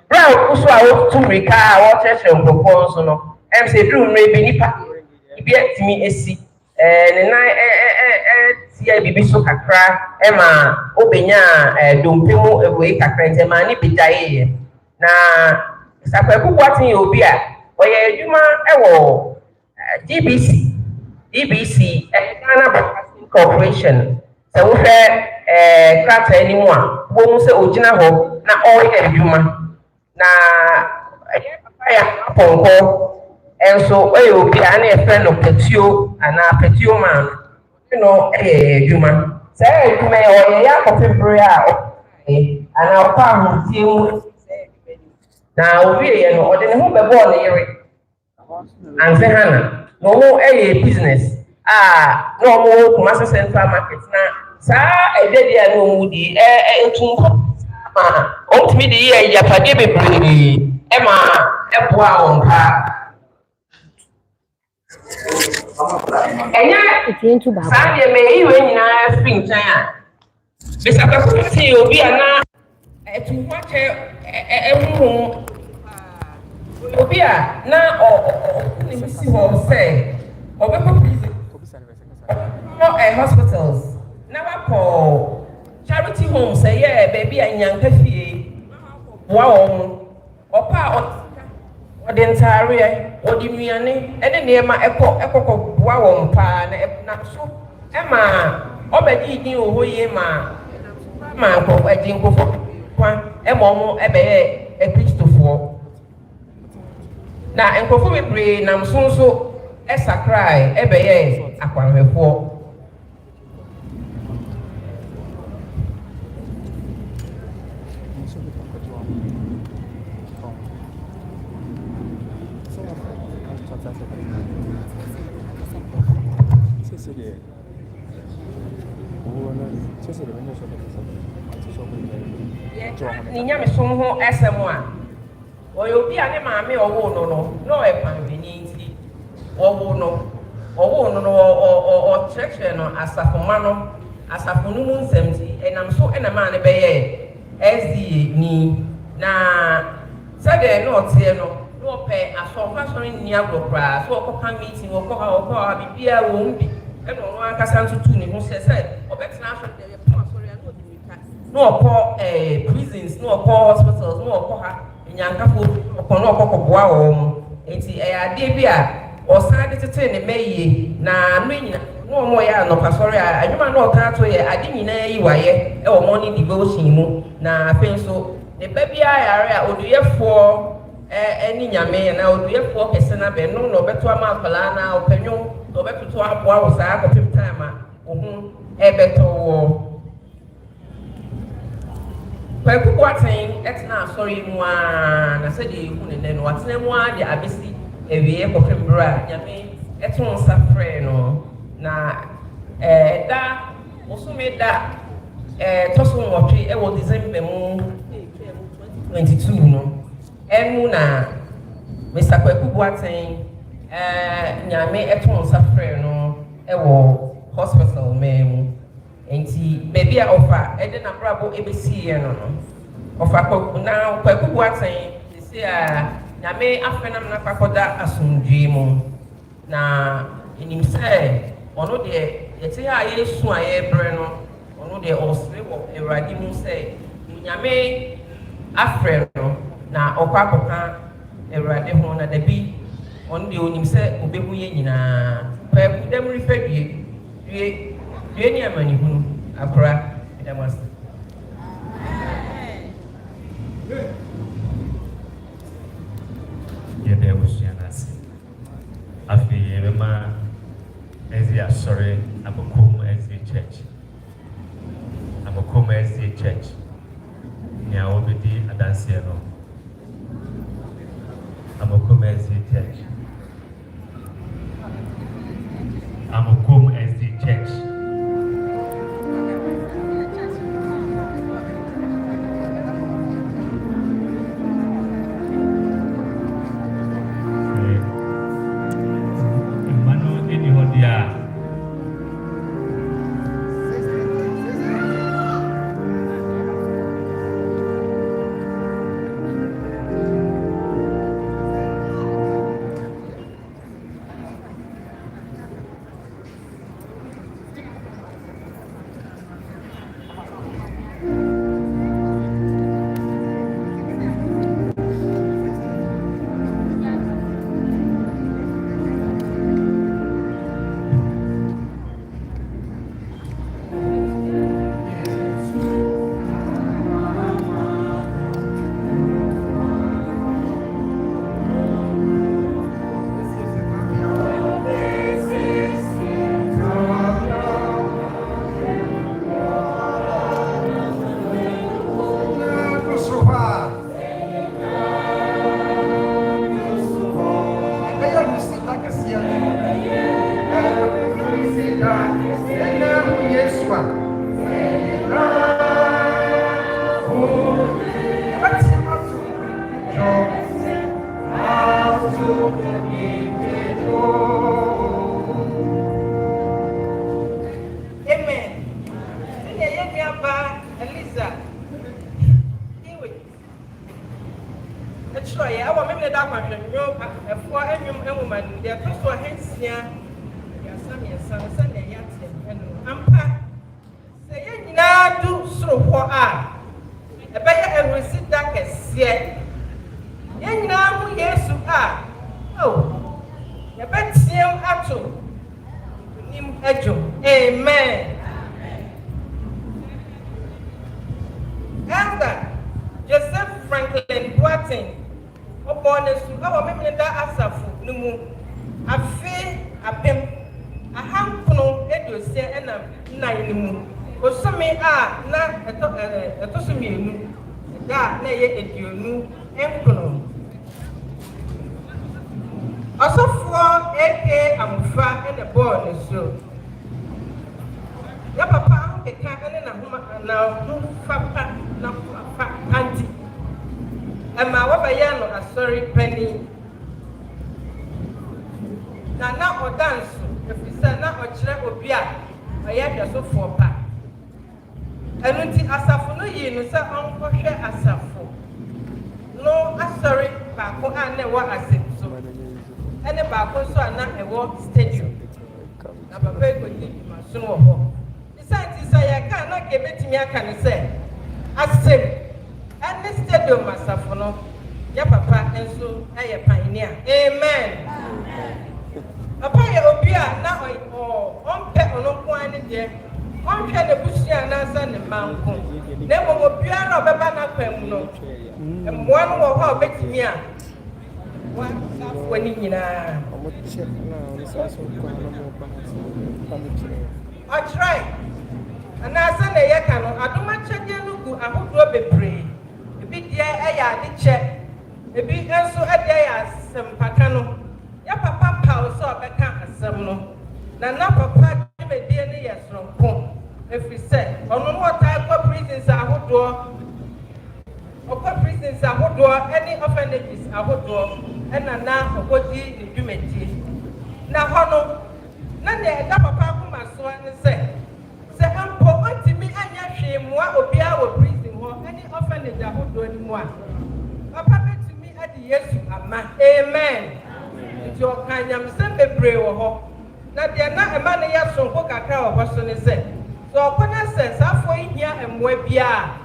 brown uso a wo tumrika a wo treasure nkofo so no em say drum re bi nipa bi atimi esi ne na tia bibi so kakra ma obenya dompemu ewe kakra ntema ni bidaye na sakwaku kwatin obi a oye adwuma ewo DBC Ghana Broadcasting Corporation se wo hwe krata animu a wo mu se ogina ho na oye adwuma na ya ponko enso obi a na efe no petuo ana petuo man no adwuma se adwuma oye ya kopembre a ana opa ahotie mu na obi ye no ode ne ho bebo ne yere anze hana no mo business no mo Kumasi Central Market na sa ededi a no mu di etunko ma o timi di ye yapade bebre ma eboa won pa enya sa de me iwe nyina spring chan a bisa ka so ti obi ana etunko che ewu obi a na ni si ho say obeko prison no hospitals na wa charity homes say baby anyanka fie wa won opa ode ntare ode nuane ene neema ekoko wa won pa na so ema obedi din ohoye ma ko ajinko fo kwa ema omo ebeye ekristofo na enkofo bebre nam sonso esakrai ebeye akwanhefo ninya me som ho esem a obi a ne maame owo no e panveni nti owo no o church no asafoma no asafonu mu nsemti enam so enama ne beye SDA ni na sade no tie no pe asonfa so ni agrokra so okopa meeting okoha bibia wo mbi eno no akasa ntutu ni ho se obetena so de no opo prisons no opo hospitals no opo ha nyankafo opo no opo koboa wo enti ade bi a osade tete ne meye na no nyina no mo ya no pasori a adwuma no ka to ye ade nyina yi waye wo morning devotion mu na afenso ne babia yare a oduyefo eni nyame na oduyefo kese na be no obeto ama akala na opanyo obeto aboa wo saa kopim time a ohun ebeto wo Kwaku Boateng etna sorry mu na se de hu ne no atena mu a de abesi ewie kopembra nyame eton safre no na da osume da toso nwotwe e wo December mu 22 no enu na Mr. Kwaku Boateng nyame eton safre no e wo hospital memu enti baby a offer ede na brabo ebesi ye no offer ko na Kwaku Boateng se a nyame afenam na pakoda asundwe mu na enim se ono de yete a yesu a ye bre no ono de osre wo ewradi mu se nyame afre no na okwakoka ewrade ho na dabi ono de onim se obehu ye nyina Kwaku dem rifedie ni amani hunu akora edamas Afi Rema Ezia sorry, Amokum Ezia Church. Amokum Ezia Church. Nya obedi adanse no. Amokum Ezia Church. Amokum Ezia Church. Amen. Elder Joseph Franklin Boateng, born in our Memenda Asafu, Numu, Afe, Apem, a handful of and a nine, or some may are not a tosumi, that nay a dunu, emperor. Also, for AK Amufa and a born is so. Ya papa e ka ene na homa na hu papa na papa anti ema wa ba ya no asori pani na o dance efisa na o kire obi a oya hwe so fo pa enu ti asafo no yi no se onko hwe asafo no asori ba ko ane wa asemso ene ba ko so ana e wo stadium na papa e ko ni ma so wo ho Santi say can not give it to me. I can say, I say, and this stadium masafono, ya papa, and so I a pioneer. Amen. Papa, you will be now or on pet or no point there. On pet the bush and answer the mountain. Never will be out of a banana pemuno. And one will hold it to me. When you I try. And I said, I don't want to check you. I hope you'll be free. A bit dear, I check. A bit also a day as some patano. Ya papa power so I can't assume no. Now, papa, you may be any yes from home. If we say, or no more type of prisons I would do, or prisons I would do, any orphanages I would do, and now what you do me. Now, Hono, none of papa come as one and say. I'm poor to me and Yashim, what will be our breathing or any orphanage I would do anymore. Papa to me at the yes, amen. It's your kind of simple brave or that they are not a man yet so book a crowd of person said. So upon us says, I for in here and where be are.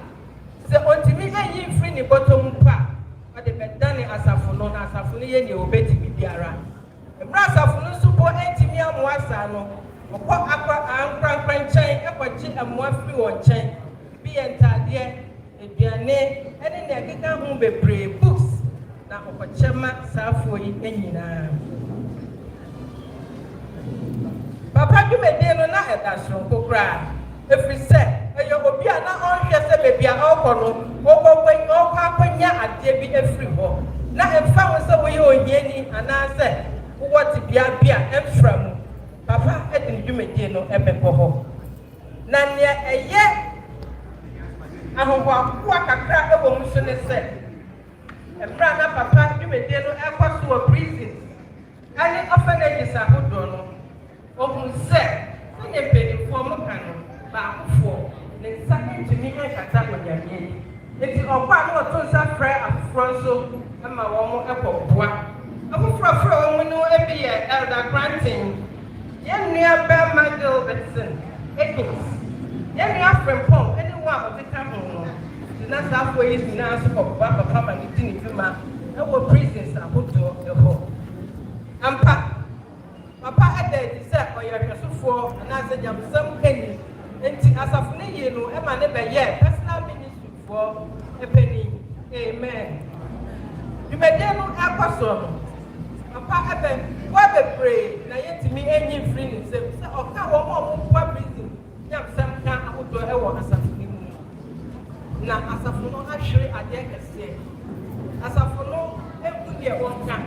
So unto me and you free the bottom part, but the bedani as a phone as a fully and you obey to be around. The brass of no support 80 million wasano. What aqua and chain, a chin and one free one chain. Be entirely a name, and in the giga whom be brave books. Now, what chema, Safu, Papa you may deal na edasron kokra. Every say, you will be an on just a baby, all corner, over all papa ade bi every ho. Na emfa wo say we oyeni and I say, what bia emfra mu. Papa e din dwumedie no ebekọ ho. Na ne eye ahụhụ kakra ewo mu so ne se. Emra na papa dwumedie no ekọ so prison. Ani orphanages ahodo no. Ohun se, ne mpedifo mu kan no. Baafo ne nsa ntumi nkata onyame enti ọkwa no to nsa frɛ afro so ama wɔn ɛkɔboa afoforo wɔn no ebi yɛ elder granting yɛnua bɛma Gilbertson Ekins yɛnua frempɔn ɛne wɔn a ɔbɛka ho no na saafo yi nyinaa so kɔboa papa ma ne ti ne dwuma ɛwɔ prisons ahodoɔ ɛhɔ ampa papa ɛda edi sɛ ɔyɛ hwɛsofoɔ anaasɛ gyamsɛm kani enti asafo ne yie no ema ne bɛyɛ personal ministry for epeni amen dwumadie no akɔsɔ no papa ebe wa bebree na yɛtumi enyi mfiri ne nsɛm sɛ ɔka wɔn a wɔboa prison nyamsɛm ka ahodoɔ ɛwɔ asafo ne mu na asafo no ahwere adeɛ kɛseɛ asafo no ebu deɛ wɔn ka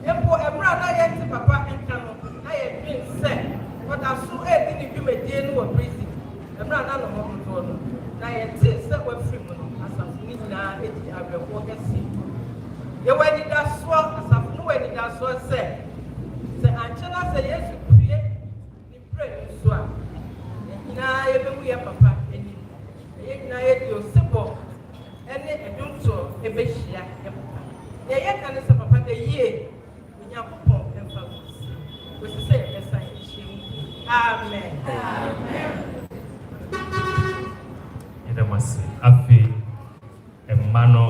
epo emra na yɛte papa nka no na yɛdwen sɛ ɔda so edi ne dwumadie no wɔ prison emra na no mo nto no na yɛte sɛ wafiri mu no asafo ne nyinaa edi abrɛwɔ kɛseɛ yɛwɔ anidasoɔ asafo no wɔ anidasoɔ sɛ ankyɛn sɛ Yesu pue ne brɛ ne so a nyinaa yɛbɛwu yɛ papa anim yɛ nyinaa yɛde osebɔ ɛne ɛdontoɔ ɛbɛhyia yɛ papa yɛyɛ ka ne sɛ papa da yie Onyankopɔn ɛmfa wɔsi sɛ yɛbɛsa yɛhyia mu amen Yedamase afi emano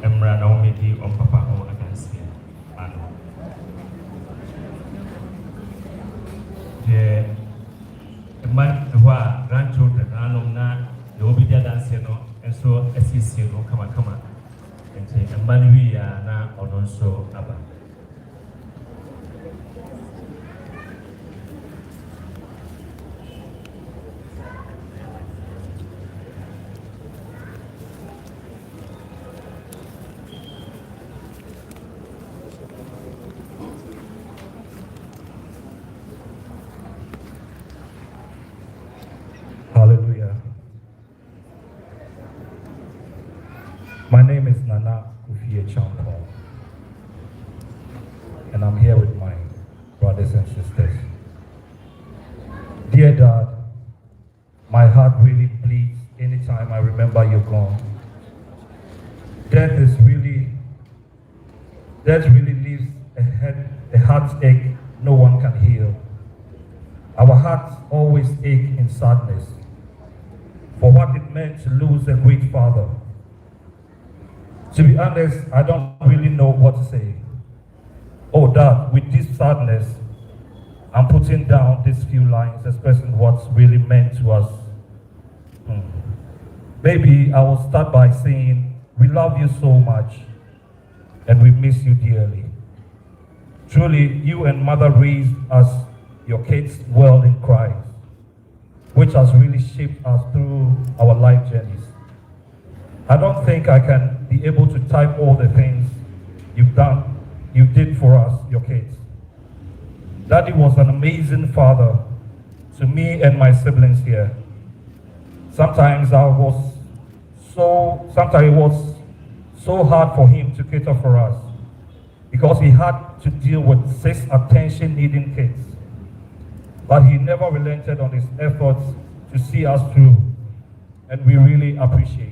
emra na omedi on papa ho adansi ano je emman wa grandchildren anom na de obi dia danse no enso asisi no kama ente emman wi ya na ono nso aba My name is Nana KOFI, and I'm here with my brothers and sisters. Dear Dad, my heart really bleeds anytime I remember you're gone. Death really leaves a heartache no one can heal. Our hearts always ache in sadness for what it meant to lose a great father. To be honest, I don't really know what to say. Oh, Dad, with this sadness, I'm putting down these few lines expressing what's really meant to us. Maybe I will start by saying, we love you so much, and we miss you dearly. Truly, you and Mother raised us, your kids, well in Christ, which has really shaped us through our life journeys. I don't think I can be able to type all the things you did for us, your kids. Daddy was an amazing father to me and my siblings here. Sometimes it was so hard for him to cater for us because he had to deal with 6 attention-needing kids. But he never relented on his efforts to see us through, and we really appreciate.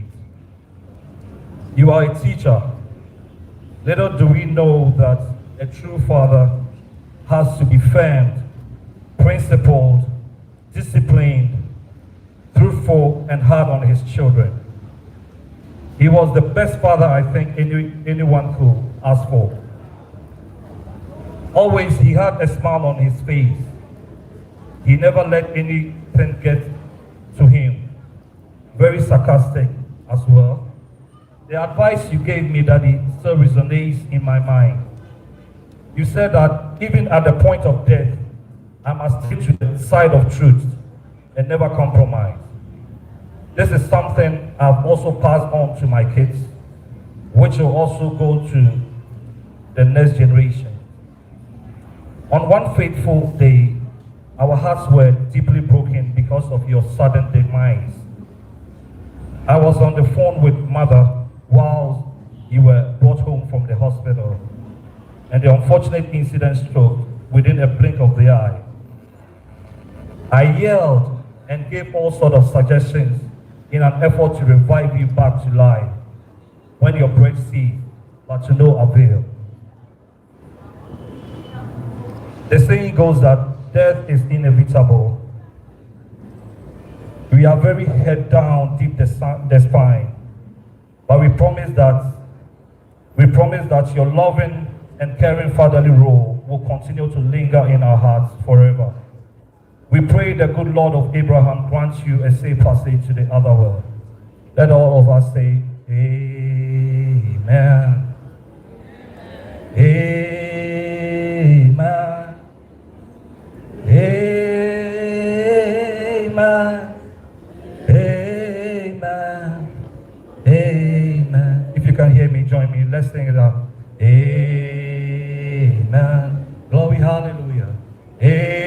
You are a teacher. Little do we know that a true father has to be firm, principled, disciplined, truthful, and hard on his children. He was the best father I think anyone could ask for. Always he had a smile on his face. He never let anything get to him. Very sarcastic as well. The advice you gave me, Daddy, still resonates in my mind. You said that even at the point of death, I must stick to the side of truth and never compromise. This is something I've also passed on to my kids, which will also go to the next generation. On one fateful day, our hearts were deeply broken because of your sudden demise. I was on the phone with mother while you were brought home from the hospital, and the unfortunate incident struck within a blink of the eye. I yelled and gave all sorts of suggestions in an effort to revive you back to life when your breath ceased, but to no avail. The saying goes that death is inevitable. We are very head down, deep the spine, but we promise that your loving and caring fatherly role will continue to linger in our hearts forever. We pray the good Lord of Abraham grant you a safe passage to the other world. Let all of us say, Amen. Amen. Amen. Amen. Amen. If you can hear me, join me. Let's sing it out. Amen. Glory, hallelujah. Amen.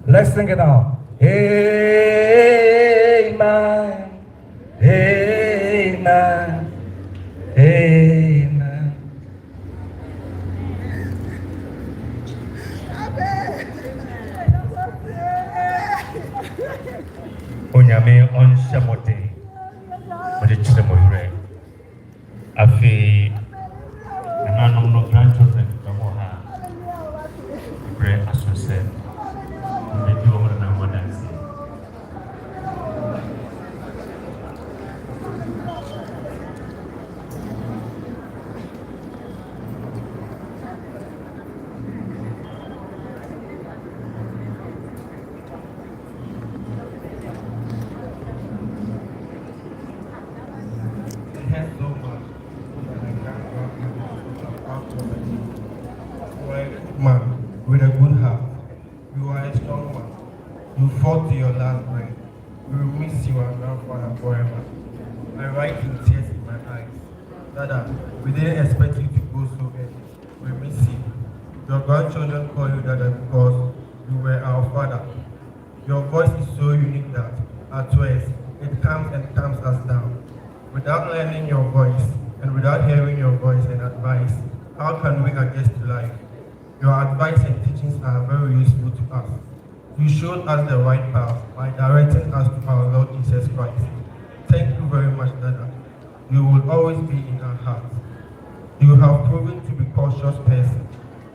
Let's sing it out. Amen. Amen. Amen. Onyame onhyɛ mmɔden wɔde kyerɛ mo werɛ afei nananom no grandchildren bɛmɔ ha berɛ aso sɛ mbɛdi wɔ mo nana mmɔ danse Man with a good heart. You are a strong one. You fought to your last breath. We will miss you and grandfather forever. I write in tears in my eyes. Dada, we didn't expect you to go so early. We miss you. Your grandchildren call you Dada because you were our father. Your voice is so unique that, at times, it calms us down. Without learning your voice and without hearing your voice and advice, how can we adjust to life? Your advice and teachings are very useful to us. You showed us the right path by directing us to our Lord Jesus Christ. Thank you very much, Dada. You will always be in our hearts. You have proven to be a cautious person.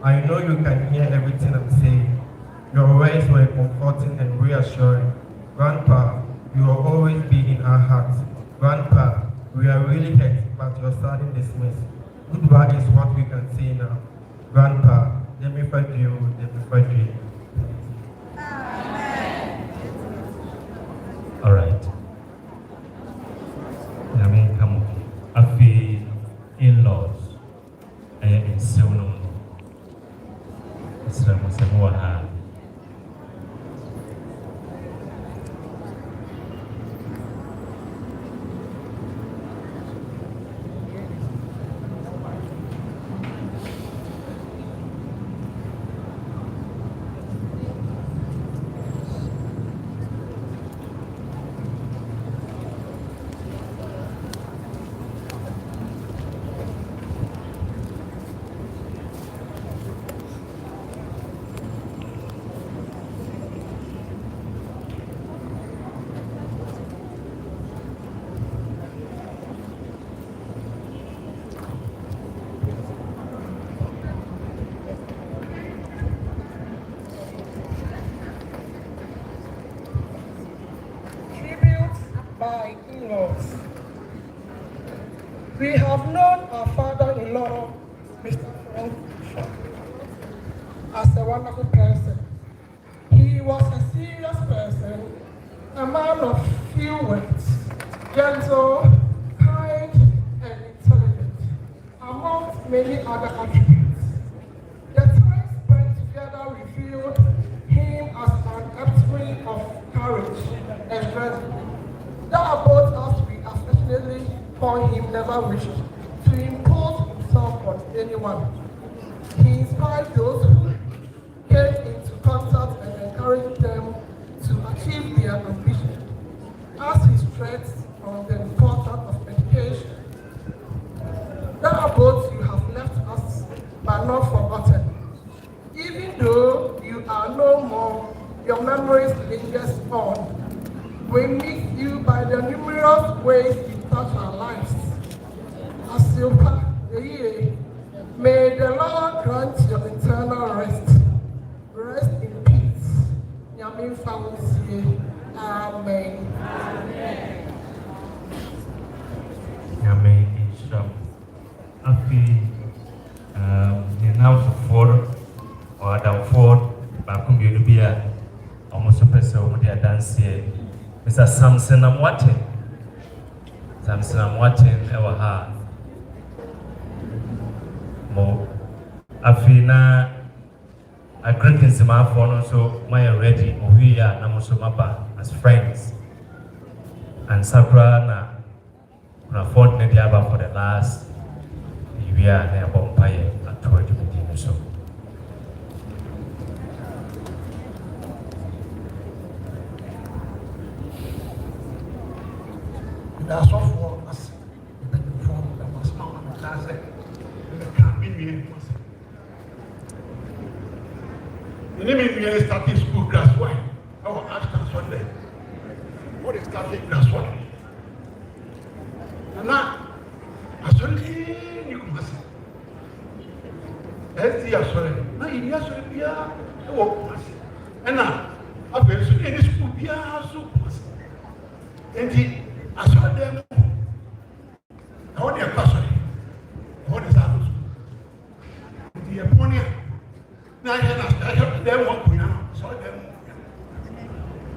I know you can hear everything I'm saying. Your words were comforting and reassuring. Grandpa, you will always be in our hearts. Grandpa, we are really hurt, but you're sadly dismissed. Goodbye is what we can say now. Grandpa, let me fight you, let me fight you. All right. Nami kamu afi in-laws in Seoul. Islam semua ha. By in-laws. We have known our father-in-law, Mr. Frank, as a wonderful person. He was a serious person, a man of few words, gentle, kind, and intelligent, among many other attributes. The time spent friend. That about us we affectionately call him never wished to impose himself on anyone. He inspired those who came into contact and encouraged them to achieve their ambition, as he stressed on the importance of education. That about you have left us but not forgotten. Even though you are no more, your memories lingers on. We miss you by the numerous ways you touch our lives. As you pass the year, may the Lord grant your eternal rest. Rest in peace. Yamin Fawusie. Amen. Yamin Isham. Afi, now to four or down four, Bakum Yudubia, almost a person with their dance here. Mr. Samson, I'm watching. Samson, I'm watching our heart. Mo, Afina, I greet in my phone, so my ready, we are Namusumapa as friends. And Sakra, na fought Nediaba for the last year, near Bompire at 20 minutes. So. That's all for us. From the Masma, that's it. Can't be me. The name is starting school class 1. Our Ashton Sunday. What is starting class 1? And now, I saw you must. As the Assorry, now you are so dear, the walk must. And now, I've been so in school, be a soup. And I saw them. I want their question. I want his house. The Aponia. Now I heard them one piano. Saw them.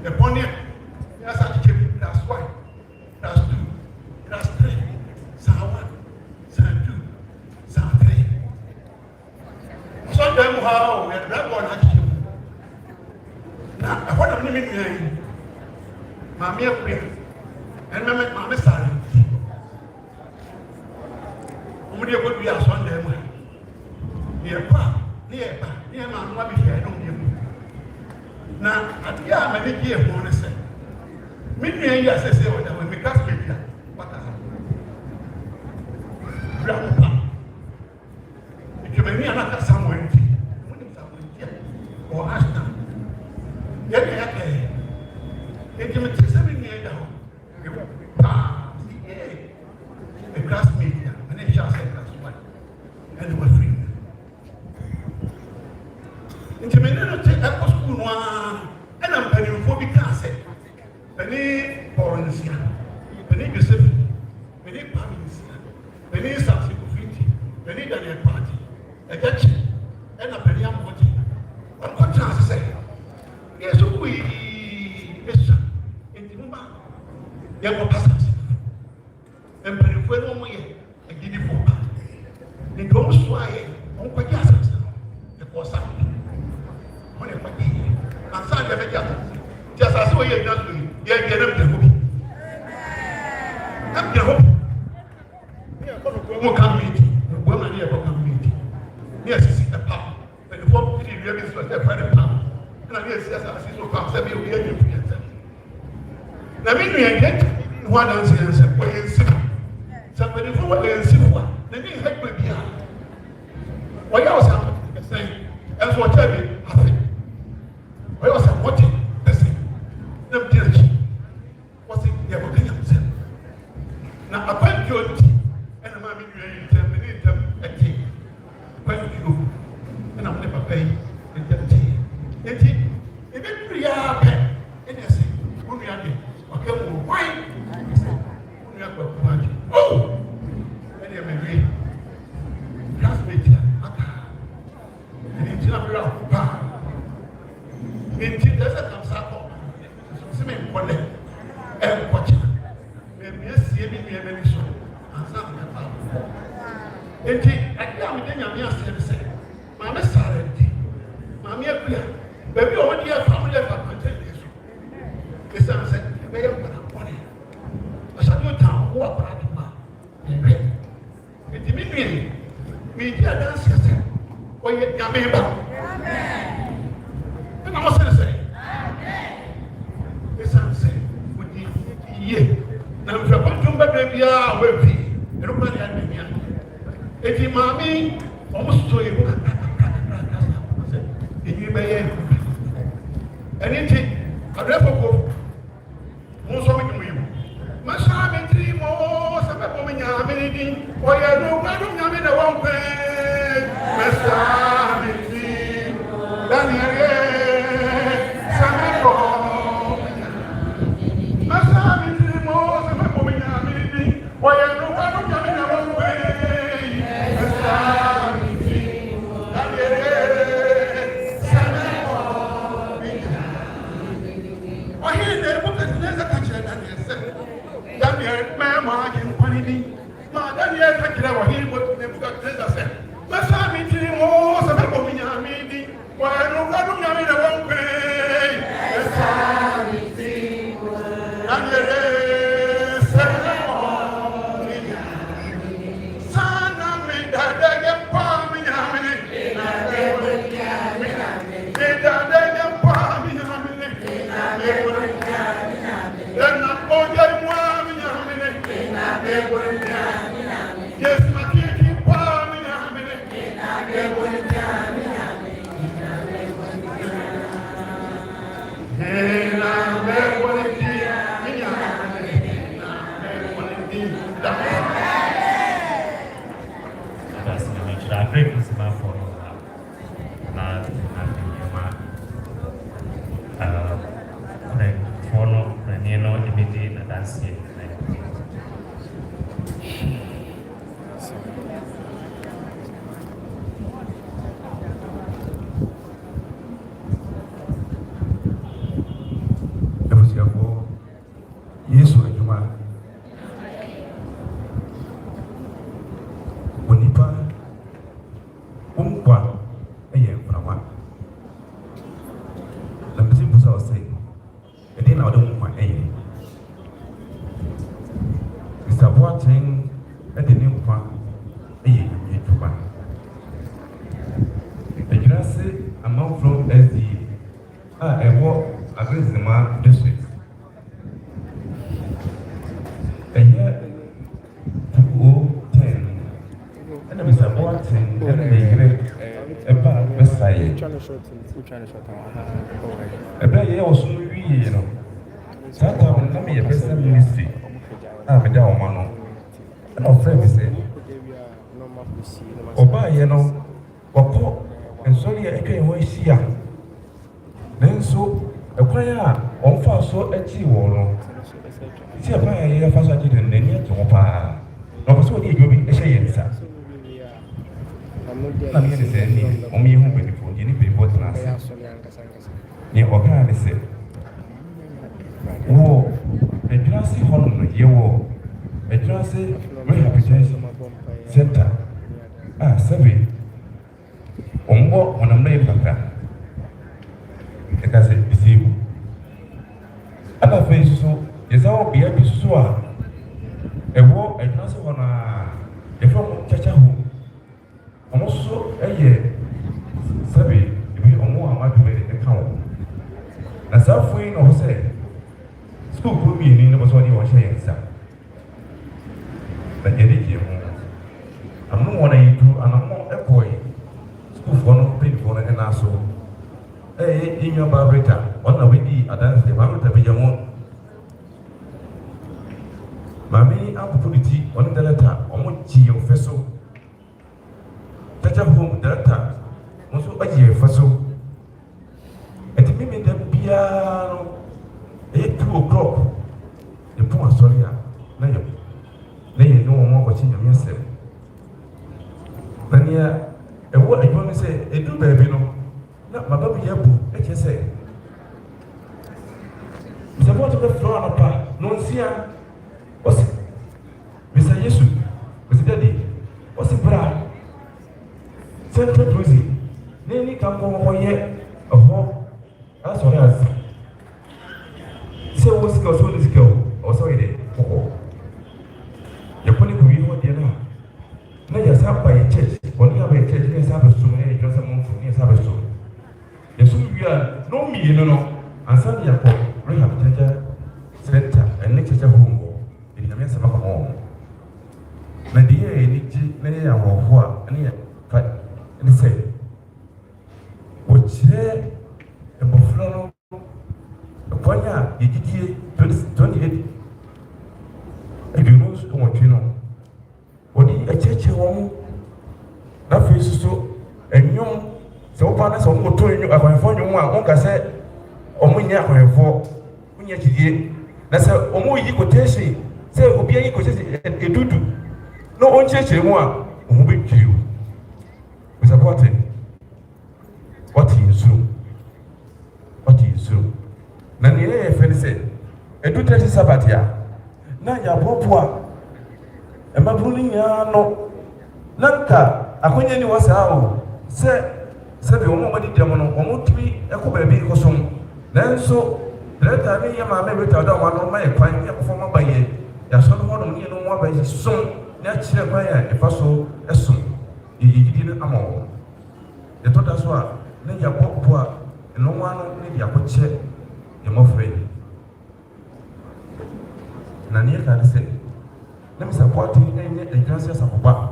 The Aponia. Yes, I came. That's why. That's 2. That's 3. Sound 1. Sound 2. Sound 3. I saw them how we had that one actually. Now I want to meet me. Mammy up here. And Mamma started. Only what we are Sunday. Near Mamma be here. Now, at the hour, many years, one is said. Midnight, yes, I say, when we cast me, what Grandpa. If you may not have somewhere, or Ashton, yet, it will take 7 years down. A classmate, and then just said class 1, and they were free. Into my little take school one, and I'm penny for big cancer. Penny Poransia, Penny Giuseppe, Penny Paminsia, Penny Sassy Fiti, Penny Daniel Party, a Dutch, and a penny am watching. What chance to say? Yes, we listen in the moment. There were pastors. And when one way, I did it for the don't sway on Pagas. The poor son. On a party. And son never just as we are not doing, you get up the hope. Up the hope. Who can meet? Woman here come meet. Yes, it's the power. But the 4 50 years was the private power. And I guess I see so come 7 years. Now, me, I get one answer and say, well, it's somebody who was in Sifa, they didn't help me here. Why else am I saying? As what I did, why was I watching? I say, them church. What's it? They were getting upset. Now, I went to it, and I'm having a tea. Went to you, and I'm never paying in tea. And tea, even 3 hours, and I say, who we are there? Okay, well, why? Oh! And you're married. Classmate here. And it's not around. It's a comes up. Swimming for them. And watching. Maybe a CB, maybe a show. And some of them. And I can't be doing a say, Mamma Sarah, Mamma, baby, over here, family of a content. Yes, I said, meba. And I'm also say, it's something with the year. Now, if you're going to baby, we'll be. Everybody had me. If you mammy, almost so you may anything, I never go. Most of it, my son, and 3 more, some people in your ability, or you know, I don't have in the one way. My son, and 3, Daniel, Santiago, my son, and 3 more, some people in your ability, or you know, I don't have in the one way. My son, and 3, Daniel, Santiago. I hear the book that never catch it. Daniel, Mamma, and Panini, Daniel, I can have him what Nebuchadnezzar said. My family, most of the women meeting, why I don't have in the wrong way. Daniel, son of me, that they get palm in your minute. Then not all day one in your minute. Yes, my kid, palm in your minute. Yesu adwuma onipa onkwa ɛyɛ mframa na mpɛsɛ mbusa wɔ sɛ ɛdeɛ na wɔde nkwa ɛyɛ Mr. Boateng ɛde ne nkwa ɛyɛ nyame adwuma adwira se amanfo SDA a ɛwɔ Agrizima district ɛyɛ 2010 ɛna Mr. Boateng ɛna ne yere ɛba bɛsaeɛ ɛbɛ yɛ wɔ so no wie no saa ta na meyɛ bɛsa ministry a meda ɔma no ɛna ɔfrɛ me sɛ ɔbaeɛ no ɔkɔ nsɔre a atwa yɛn ho ahyia nanso ɛkwan a ɔmfa so akyi wɔ no si apa ya fasa jadi neni to pa no so di jobi e se yensa na mi se ni o mi hu be fo ni be fo trans ni o ka ni se wo e trans hono no ye wo e trans rehabilitation center sabe ongo onamna impaka e ka se bisibu aba fe so Yesao be a bisua. A war a transfer on a from Chachahu. Also a year. Sabi, we are more much made account. As South Wayne or say, school could be in was what you were saying, sir. But you did I'm not one you do, and I'm not a boy. School for no paid for an asshole. Eh, in your barretta, on the witty, a dance the barretta be your own. Mami opportunity on the letter, Omochi of Fesso. Tata home director, also a year Fesso. At the minute that piano 2:00, the poor Soria, Nayo. They no more watching them yourself. Then, yeah, a word I want to say, a do baby no, not my baby yabu, let you say. Mr. Water the floor on a part, no see. What's it? Mr. Yesu, Mr. Daddy, what's it, brah? Central Prison. Nanny come over here, a home. That's what I say. So, what's it? So, let's go. Oh, sorry, there. You're putting me what you know. Now, you're sat by a church. When you have a church, you have a soon, you just a month from here. me, and Sunday I call rehabilitation center and nature home in the mess of home. My dear, any of what, and say, which there a buffalo, a poignard, 28. If you know what you know, what a church home that feels so, and young. So partners of motor you are going for you one can say Omunya for Munya. That's a Omu quotation. Say Obia quotation and do. No one church anymore who will kill you. Mr. Boateng, what is so? What is so? Nani friend said, a do 30 Sabbatia. Now ya Bopua, a Mabunia no Nanka, a Queen was out. Say, Sabi omobadi demono omotwi ekoba bi kosom nanso leta me yema me beta da wano ma ekwan e kofo mabaye ya so no hono ni no mo abaye som na kire kwa ya e faso esom yigidi ne amo e to da so a ne ya popo a no wano ne ya koche e mofre na ni ka se na mi support ni enye e janse sapoba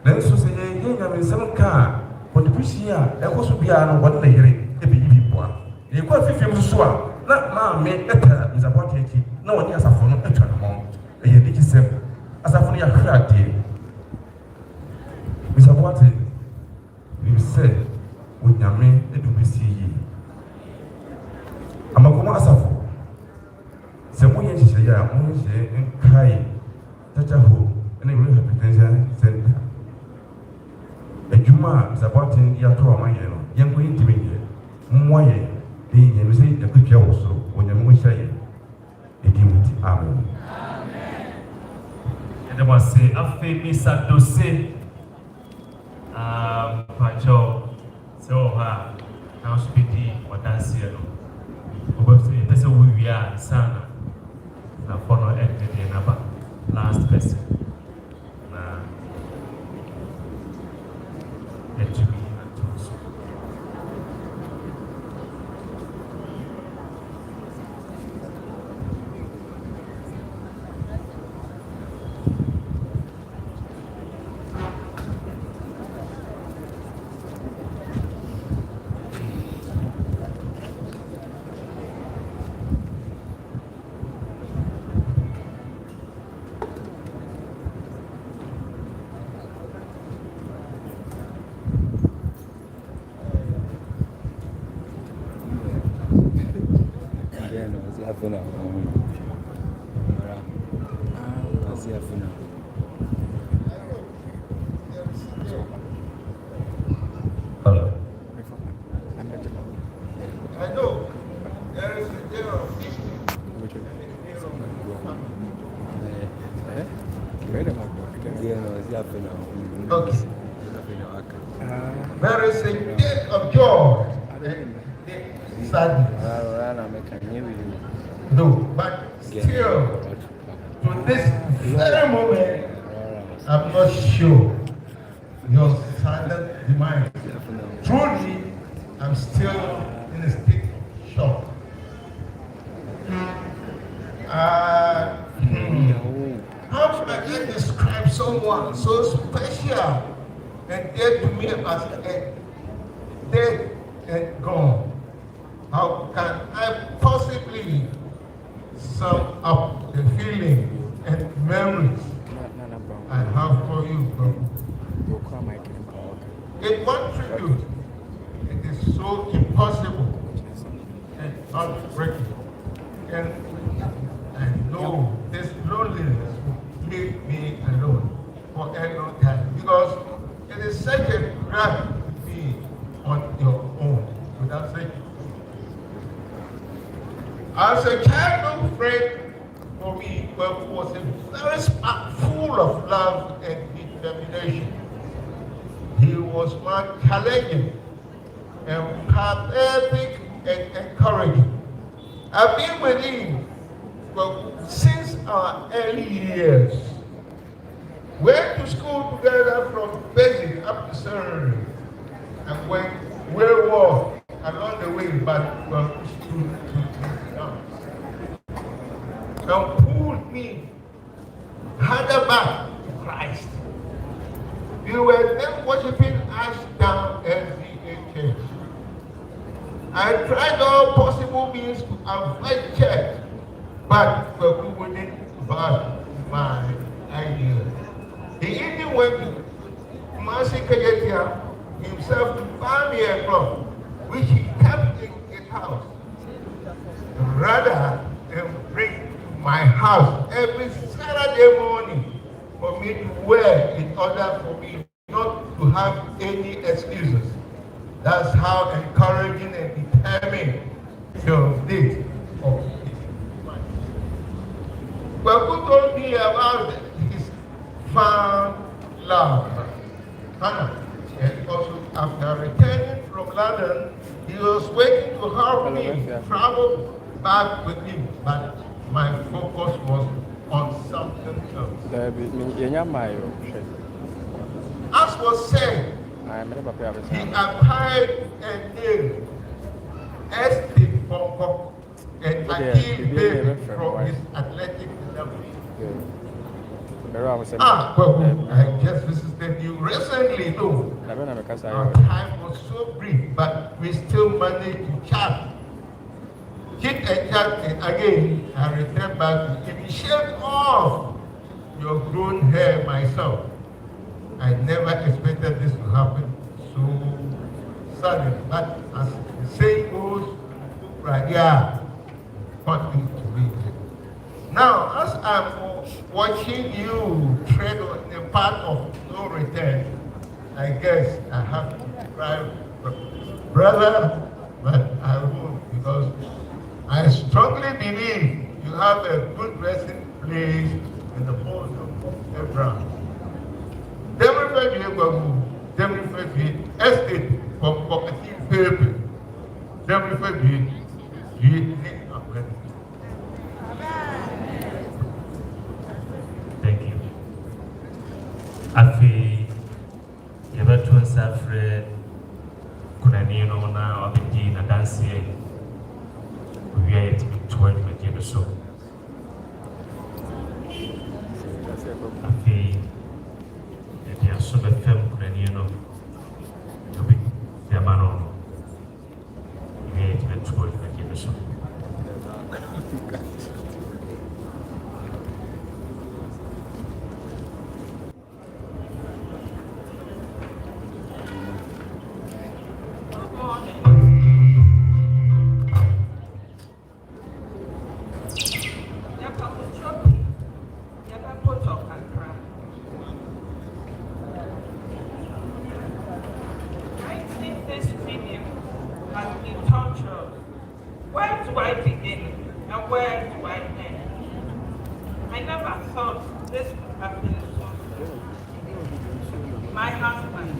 nanso se ye nya me sem ka contribution a ekoso bia no won na yire e bi boa e kwa fifim so a na ma me eta nzapoti eki na woni asafo no etwa no mo e ye diki sem asafo no ya hwra de mi support we say onyame edubisi yi amakoma asafo se mo ye hye ya mo hye enkai tata ho ene rehabilitation center Juma is about in Yato Mayeno, young going to be here. Moye, the Yemisi, the picture also, when you wish I Amen. And I must say, I feel Mr. Dose, Pacho, so, now speaking what I see. That's who we are, son. The follow and last person. Okay. There is a day of joy and sadness. No, but still, to this very moment, I'm not sure your silent demise. Truly, I'm still in a state of shock. How can I describe someone so special and dear to me as dead and gone? How can I possibly sum up the feeling and memories I have for you, bro? In one tribute, it is so impossible and unbreakable. And I know this loneliness will leave me alone for a long time because it is such a drag to be on your own without saying. As a child of friend for me was a very spark full of love and determination. He was more challenging, empathetic, and encouraging. I've been with him since our early years. Went to school together from basic up to secondary, and when World War along the way, but were pushed to down. And pulled me harder back to Christ. You were then worshiping Ashdown SDA. I tried all possible means to avoid church, but we wouldn't budge my idea. He even went to Mercy Kayetia himself to buy me a cloth, which he kept in his house, rather than bring to my house every Saturday morning for me to wear in order for me not to have any excuses. That's how encouraging and determined your date of his mind. Well, who told me about his found love? Hannah. And also, after returning from London, he was waiting to help me travel back with him, but my focus was on something else. As was said, he acquired a name, Estate Bongo, and achieved David from his athletic development. I just visited you recently, though. Our time was so brief, but we still managed to chat. Chit and chat, and again, I returned back to even shave off your grown hair myself. I never expected this to happen so suddenly, but as the saying goes, right here, continue to read it. Now, as I'm watching you tread on the path of no return, I guess I have to cry, brother, but I won't, because I strongly believe you have a good resting place in the bosom of Abraham. Demifed estate from property paper. Demifed you Thank you. Afi yebetu nsafre kuna nino na wabidi na dansi we are to 12 minutes so. Afi ya sobe fem kuna nino yobi ya mano we are to 12 minutes so. Where do I begin and where do I end? I never thought this would happen so soon. My husband,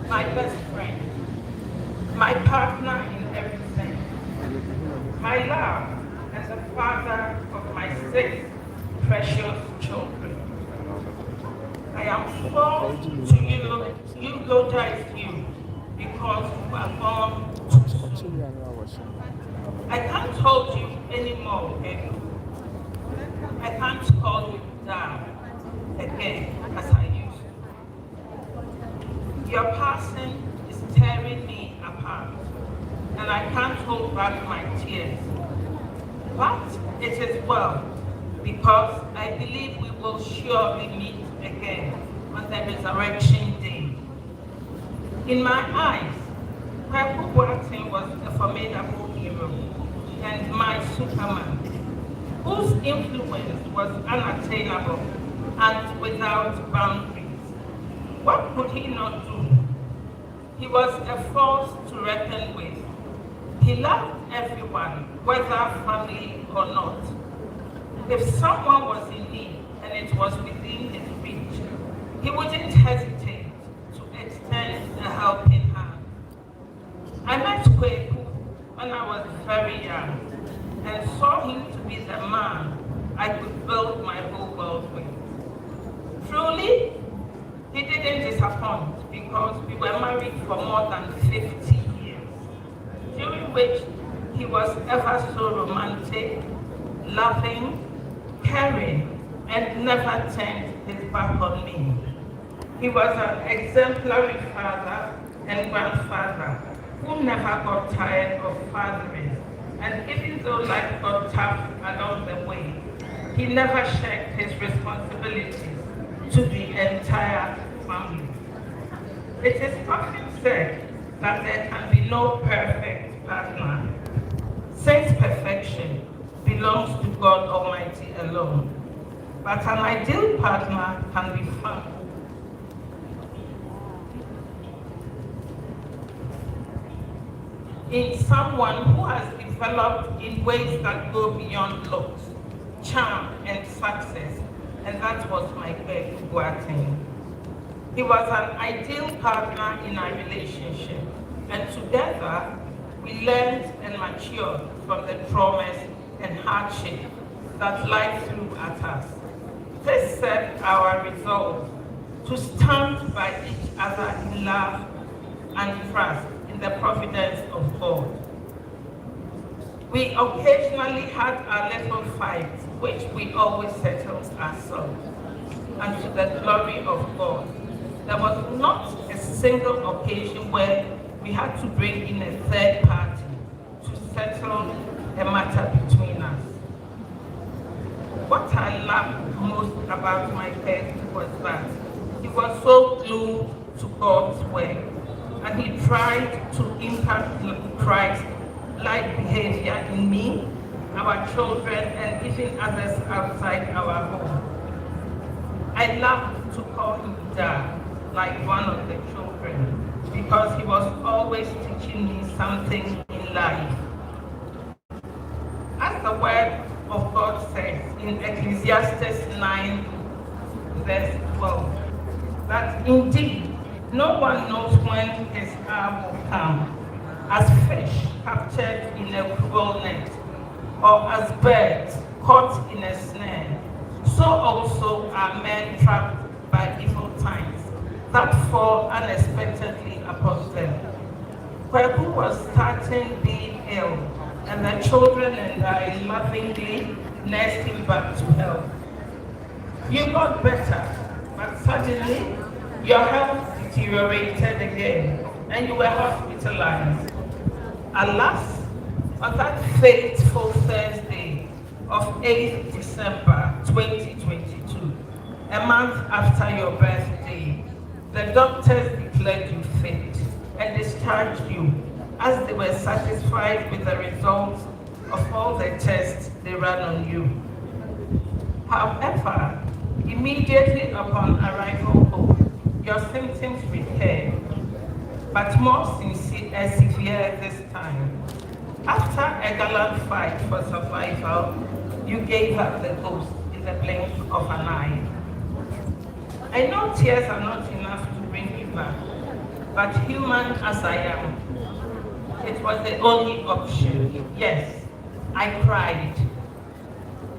my best friend, my partner in everything, my love, and the father of my 6 precious children. I am forced to eulogize you because you are born too soon. I can't hold you anymore, okay? I can't call you down again as I used to. Your passing is tearing me apart, and I can't hold back my tears. But it is well, because I believe we will surely meet again on the resurrection day. In my eyes, Boateng was a formidable hero and my Superman, whose influence was unattainable and without boundaries. What could he not do? He was a force to reckon with. He loved everyone, whether family or not. If someone was in need and it was within his reach, he wouldn't hesitate to extend a helping hand. I met Kweku when I was very young and saw him to be the man I could build my whole world with. Truly, he didn't disappoint because we were married for more than 50 years. during which he was ever so romantic, loving, caring, and never turned his back on me. He was an exemplary father and grandfather who never got tired of fathering. And even though life got tough along the way, he never shirked his responsibilities to the entire family. It is often said that there can be no perfect partner, since perfection belongs to God Almighty alone. But an ideal partner can be found in someone who has developed in ways that go beyond looks, charm, and success, and that was my Boateng. He was an ideal partner in our relationship, and together we learned and matured from the traumas and hardship that life threw at us. This set our resolve to stand by each other in love and trust in the providence of God. We occasionally had our little fights, which we always settled ourselves. And to the glory of God, there was not a single occasion where we had to bring in a third party to settle a matter between us. What I loved most about my pet was that he was so glued to God's word, and he tried to impact Christ-like behavior in me, our children, and even others outside our home. I loved to call him Dad, like one of the children, because he was always teaching me something in life. As the word of God says in Ecclesiastes 9, verse 12, that indeed no one knows when his hour will come, as fish captured in a cruel net, or as birds caught in a snare, so also are men trapped by evil times that fall unexpectedly upon them. Kweku was starting being ill, and the children and I lovingly nursed him back to health. You got better, but suddenly your health deteriorated again, and you were hospitalized. Alas, on that fateful Thursday of 8th December 2022, a month after your birthday, the doctors declared you fit and discharged you, as they were satisfied with the results of all the tests they ran on you. However, immediately upon arrival home, your symptoms returned, but more severe this time. After a gallant fight for survival, you gave up the ghost in the blink of an eye. I know tears are not enough to bring you back, but human as I am, it was the only option. Yes, I cried,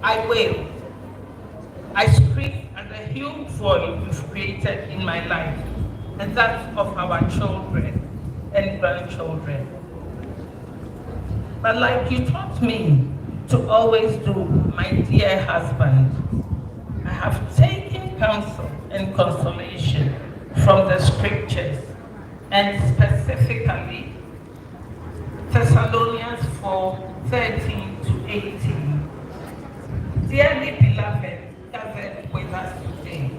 I wailed, I screamed at the huge void you've created in my life, and that of our children and grandchildren. But like you taught me to always do, my dear husband, I have taken counsel and consolation from the scriptures, and specifically Thessalonians 4:13 to 18. Dearly beloved, gathered with us today,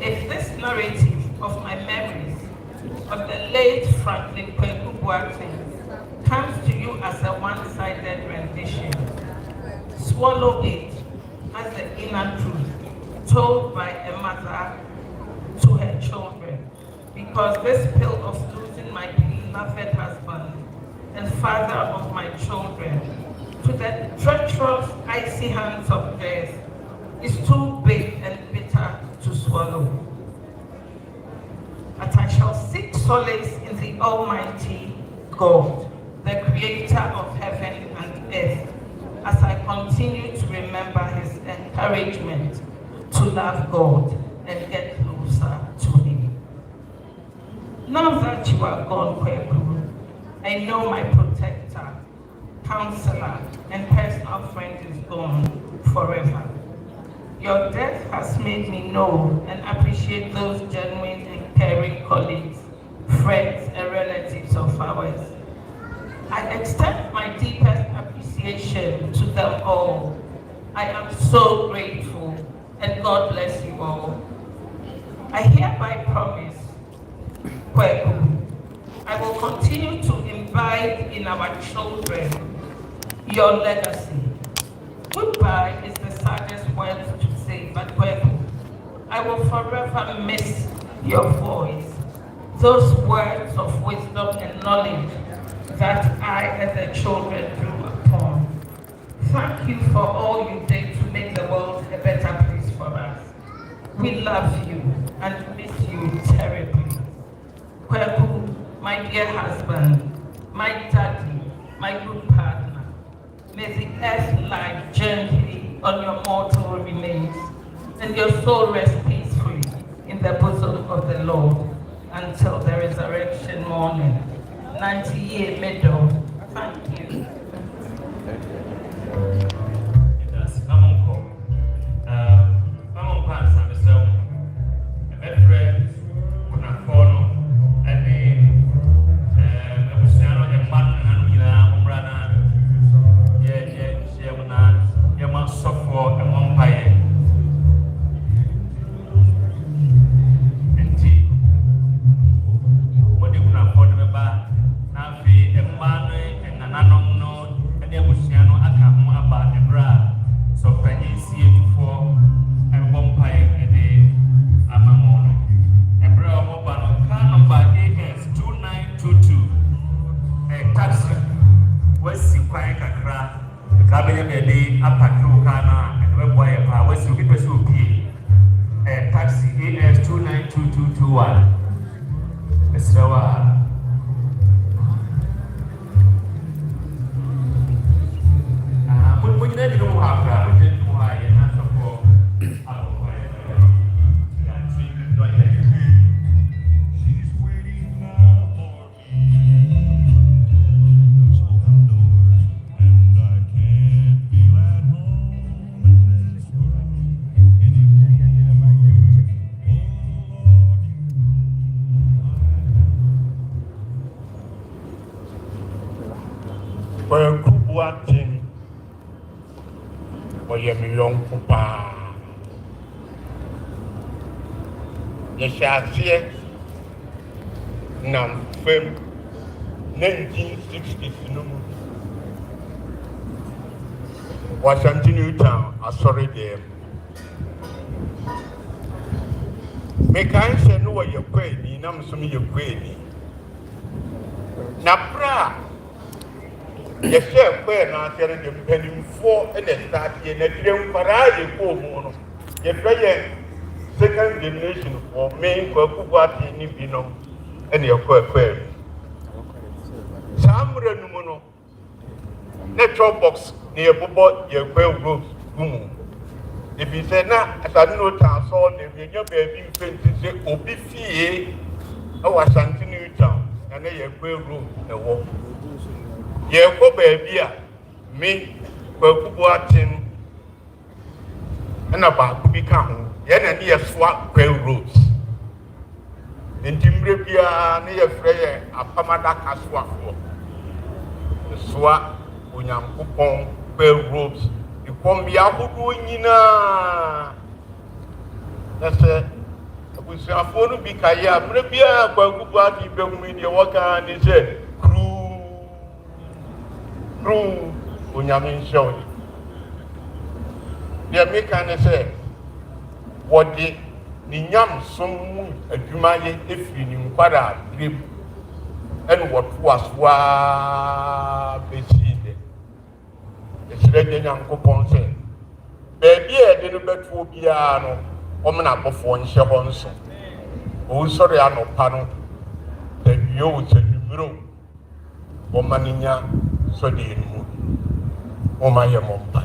if this narrative of my memories of the late Franklin Kweku Boateng comes to you as a one-sided rendition, swallow it as the inner truth told by a mother to her children, because this pill of losing my beloved husband and father of my children to the treacherous, icy hands of death is too big and bitter to swallow. But I shall seek solace in the Almighty God, the creator of heaven and earth, as I continue to remember his encouragement to love God and get closer to him. Now that you are gone, Kweku, I know my protector, counselor, and personal friend is gone forever. Your death has made me know and appreciate those genuine and caring colleagues, friends, and relatives of ours. I extend my deepest appreciation to them all. I am so grateful, and God bless you all. I hereby promise, Kweku, I will continue to imbibe in our children your legacy. Goodbye is the saddest word to say, but Kweku, I will forever miss your voice, those words of wisdom and knowledge that I and the children drew upon. Thank you for all you did to make the world a better place for us. We love you and miss you terribly. Kweku, my dear husband, my daddy, my good partner, may the earth lie gently on your mortal remains, and your soul rest peacefully in the bosom of the Lord until the resurrection morning. 90-year middle. Thank you. Taxi AS 292221. Mr. Boateng, Boyemilong Pupa. Yeshasie, Nam Fem, 1960s, Washington, Newtown, I sorry them. Make I say no what you're quaking, I'm assuming you're quaking. Napra. Yes, sir, where now telling them penny 4 and a start in a dream parade for mono. Yes, second generation for main Kwakuati in Pino and your query. Some Renumono. Natural box near Bobo, your quail group. If you say now, as I know, town saw the baby say, Obifi, I was Santiago Newtown, and they are quail group, the walk. Ye ko baby me Kweku Boateng na ba ku bi ka ho ye na ne ye soa Kweku roads ntimbre bia ne ye frɛ ye apamada kasoa fo soa onyankopɔn Kweku roads ikom bia hodo nyina na se abusuafo no bi ka ya mre bia Kweku Boateng be hu ne waka ne se Room, Unyamin show. The American say, what the Ninyam some a Jumaye if you knew what a drip and what was beside. It's ready young coupon say, baby, I didn't bet for piano, Omana before and Shabonson. Oh, sorry, I know panel. The you said you Omaninya. So the moon, oh my Mumbai,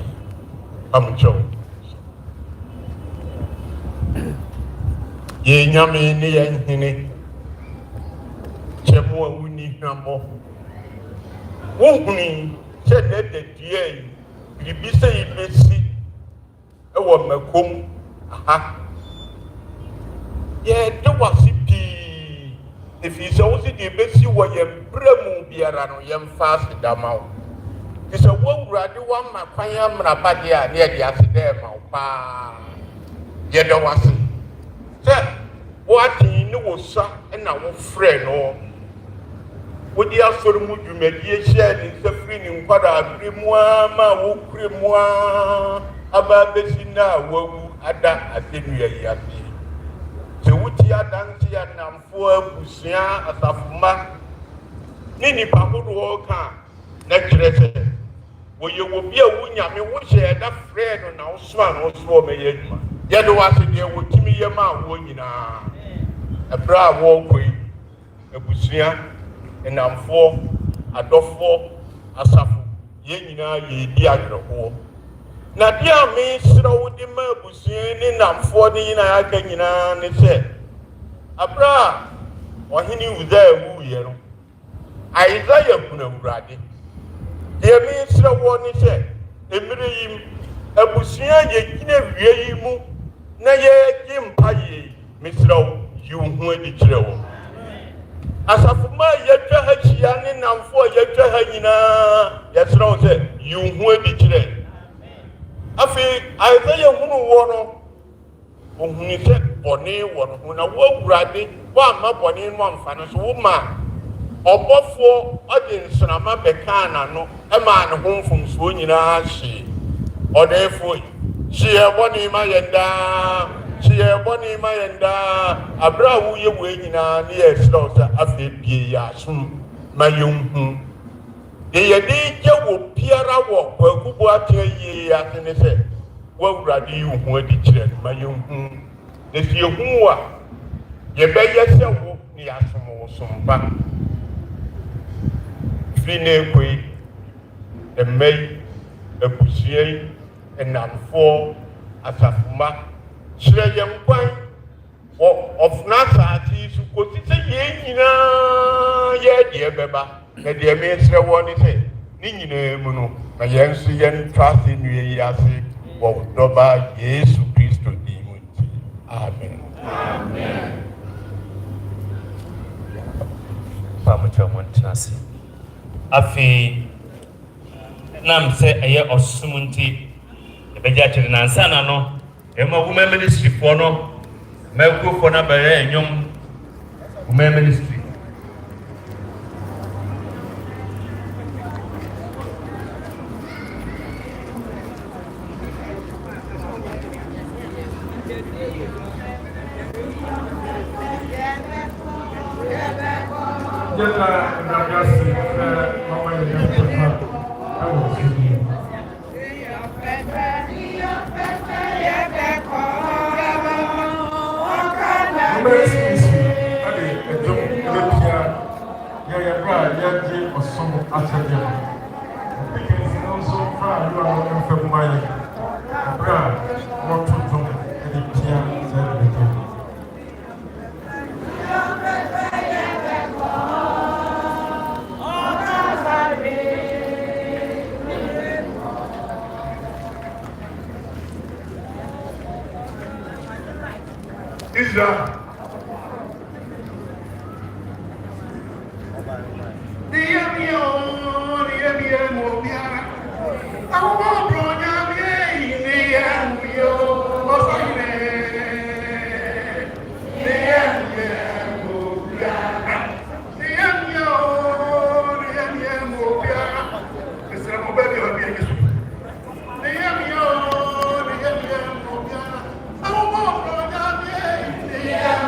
I'm Joe. Ye Yami Nian Hine Chemo Uni Namo, Wohuni said that the DA, you say it see a woman come. Aha. Yeah, there was it. If you saw the Bessie, where you bremu biarano, yam fast damau. It's a one rather one, my payam rabadia near the accident, pa. Yet there was it. Sir, what in the was and our friend or what the answer would you make ye share in the free in Pada, Grimoire, ma wo grimoire, about Bessina, wo ada at the New Year. The Wutia Dantia Namfua Busia Asafuma Nini Papu Walker, Necklace. Will you be a wunya, me would share that friend on our swan or swam a yedma. Yet was it there with Timmy Yama Wunina, a bra walkway, a Busia, and Namfor, a Dofo, a Safu, Yenina, ye dear hole. Na dia me sro di ma busie ni namfo ni na aka nyina ne se abra ohini uza ewu ye no Isaiah kuna urade dia me sro wo ni se emire yim abusia ye kina wie yi mu na ye gimpa ye me sro yu hu adi kire wo asafuma ye twa ha chia ni namfo ye twa ha nyina ye sro se yu hu adi kire afi Isaiah hunu wono ohuni se boni wono na wo wurade wa ma boni no amfa no so wo ma obofo odi nsrama beka na no e ma ne ho mfomso nyina hye odefo hye boni ma yenda abra wo ye we nyina ne ye slow sa afi bie ya sum ma yunhu ye di je wo piara wo kwakubo ateye atene se wo wurade yu hu adi kire ma yunhu ne sie hu a ye be ye se wo ni asom wo somba fine koi emei ebusie enamfo asafuma kire ye nkwan of nasa ati su ko ti se ye nyina ye de beba na de me sre woni se ni nyina mu no na ye nsu ye trust in ye ase wo doba Yesu Kristo di mu ti amen amen Pamu chamon trasi afi nam se eye osumunti e beja chiri na nsana no e ma women ministry for no me go for na bare enyom women ministry Israel. Yeah.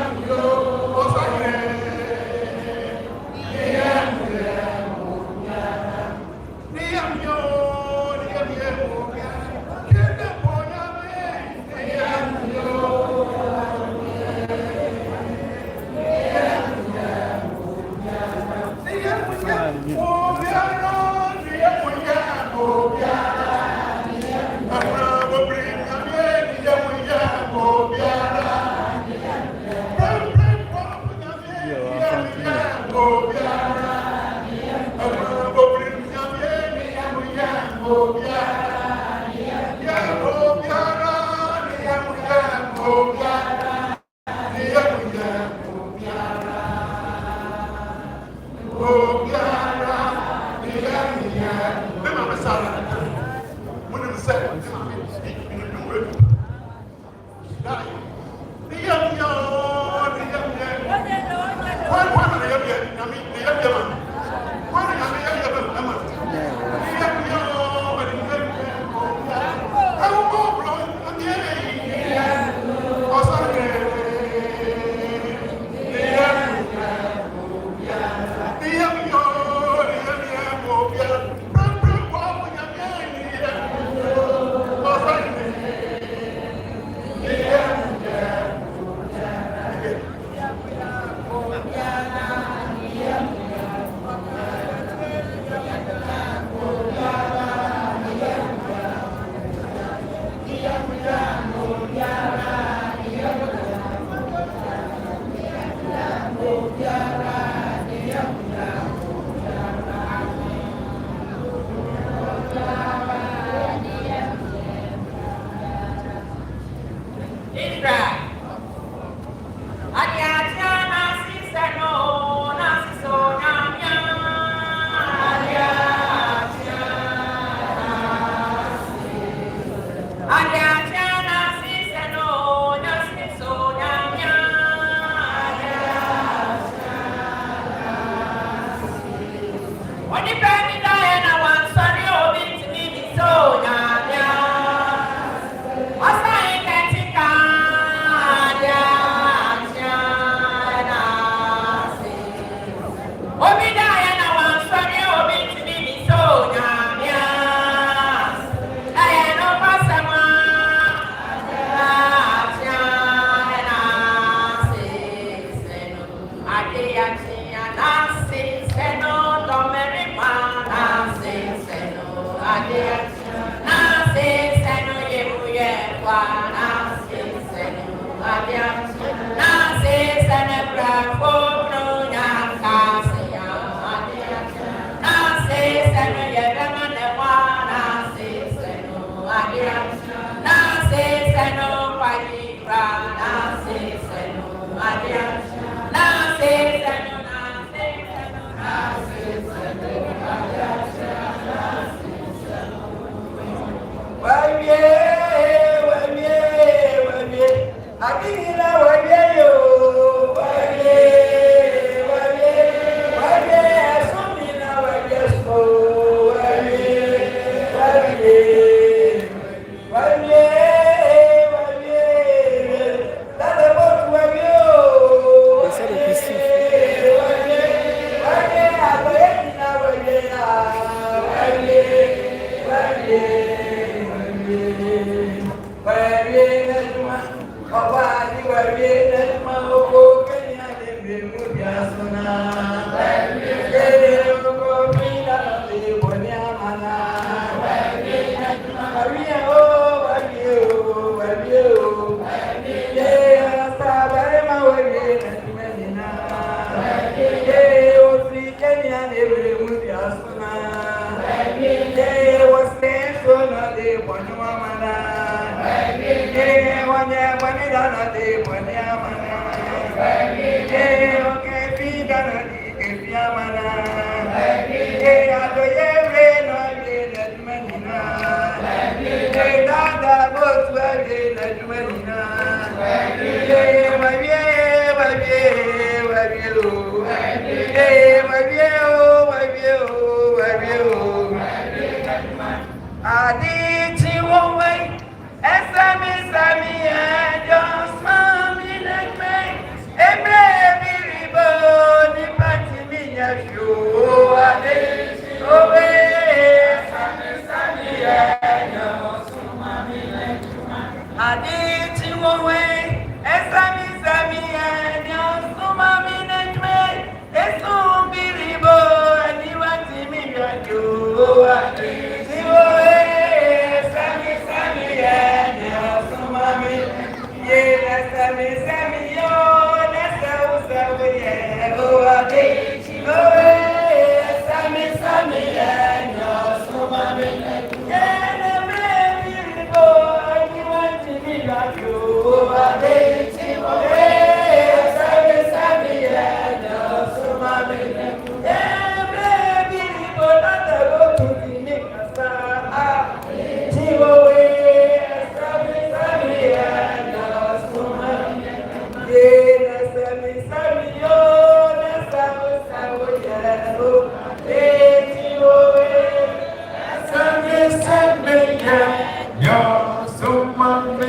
Yo, so man,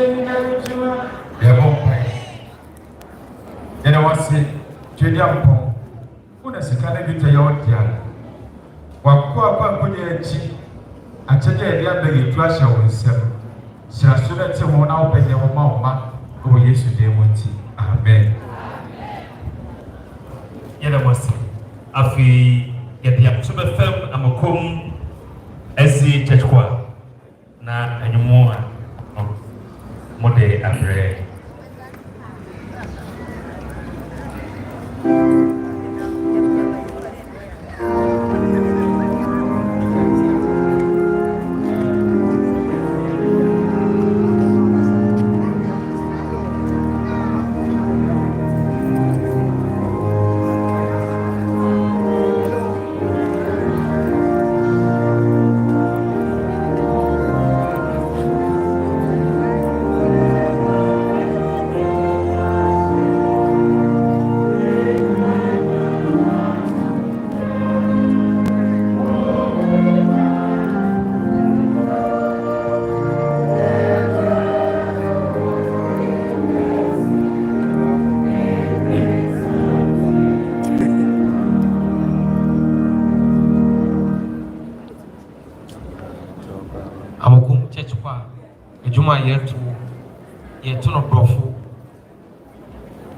and I was saying, Julian, who does a kind of your dear? What quite put your cheek? I tell you, the other flash of himself. Shall I should have one open your mouth? Oh, yes, you did want it. Amen. Yet I was saying, get the October film, I'm a comb as the church choir. Na anymore, Monday and Amokum church kwa ejuma yetu no brofo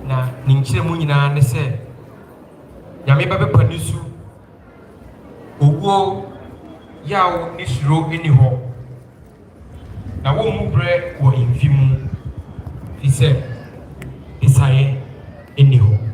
na ninkyire mu nyina ne se nyame ba bepa nisu owo yawo ni suro eni ho na wo mu bre wo imfimu fi se isaye eni ho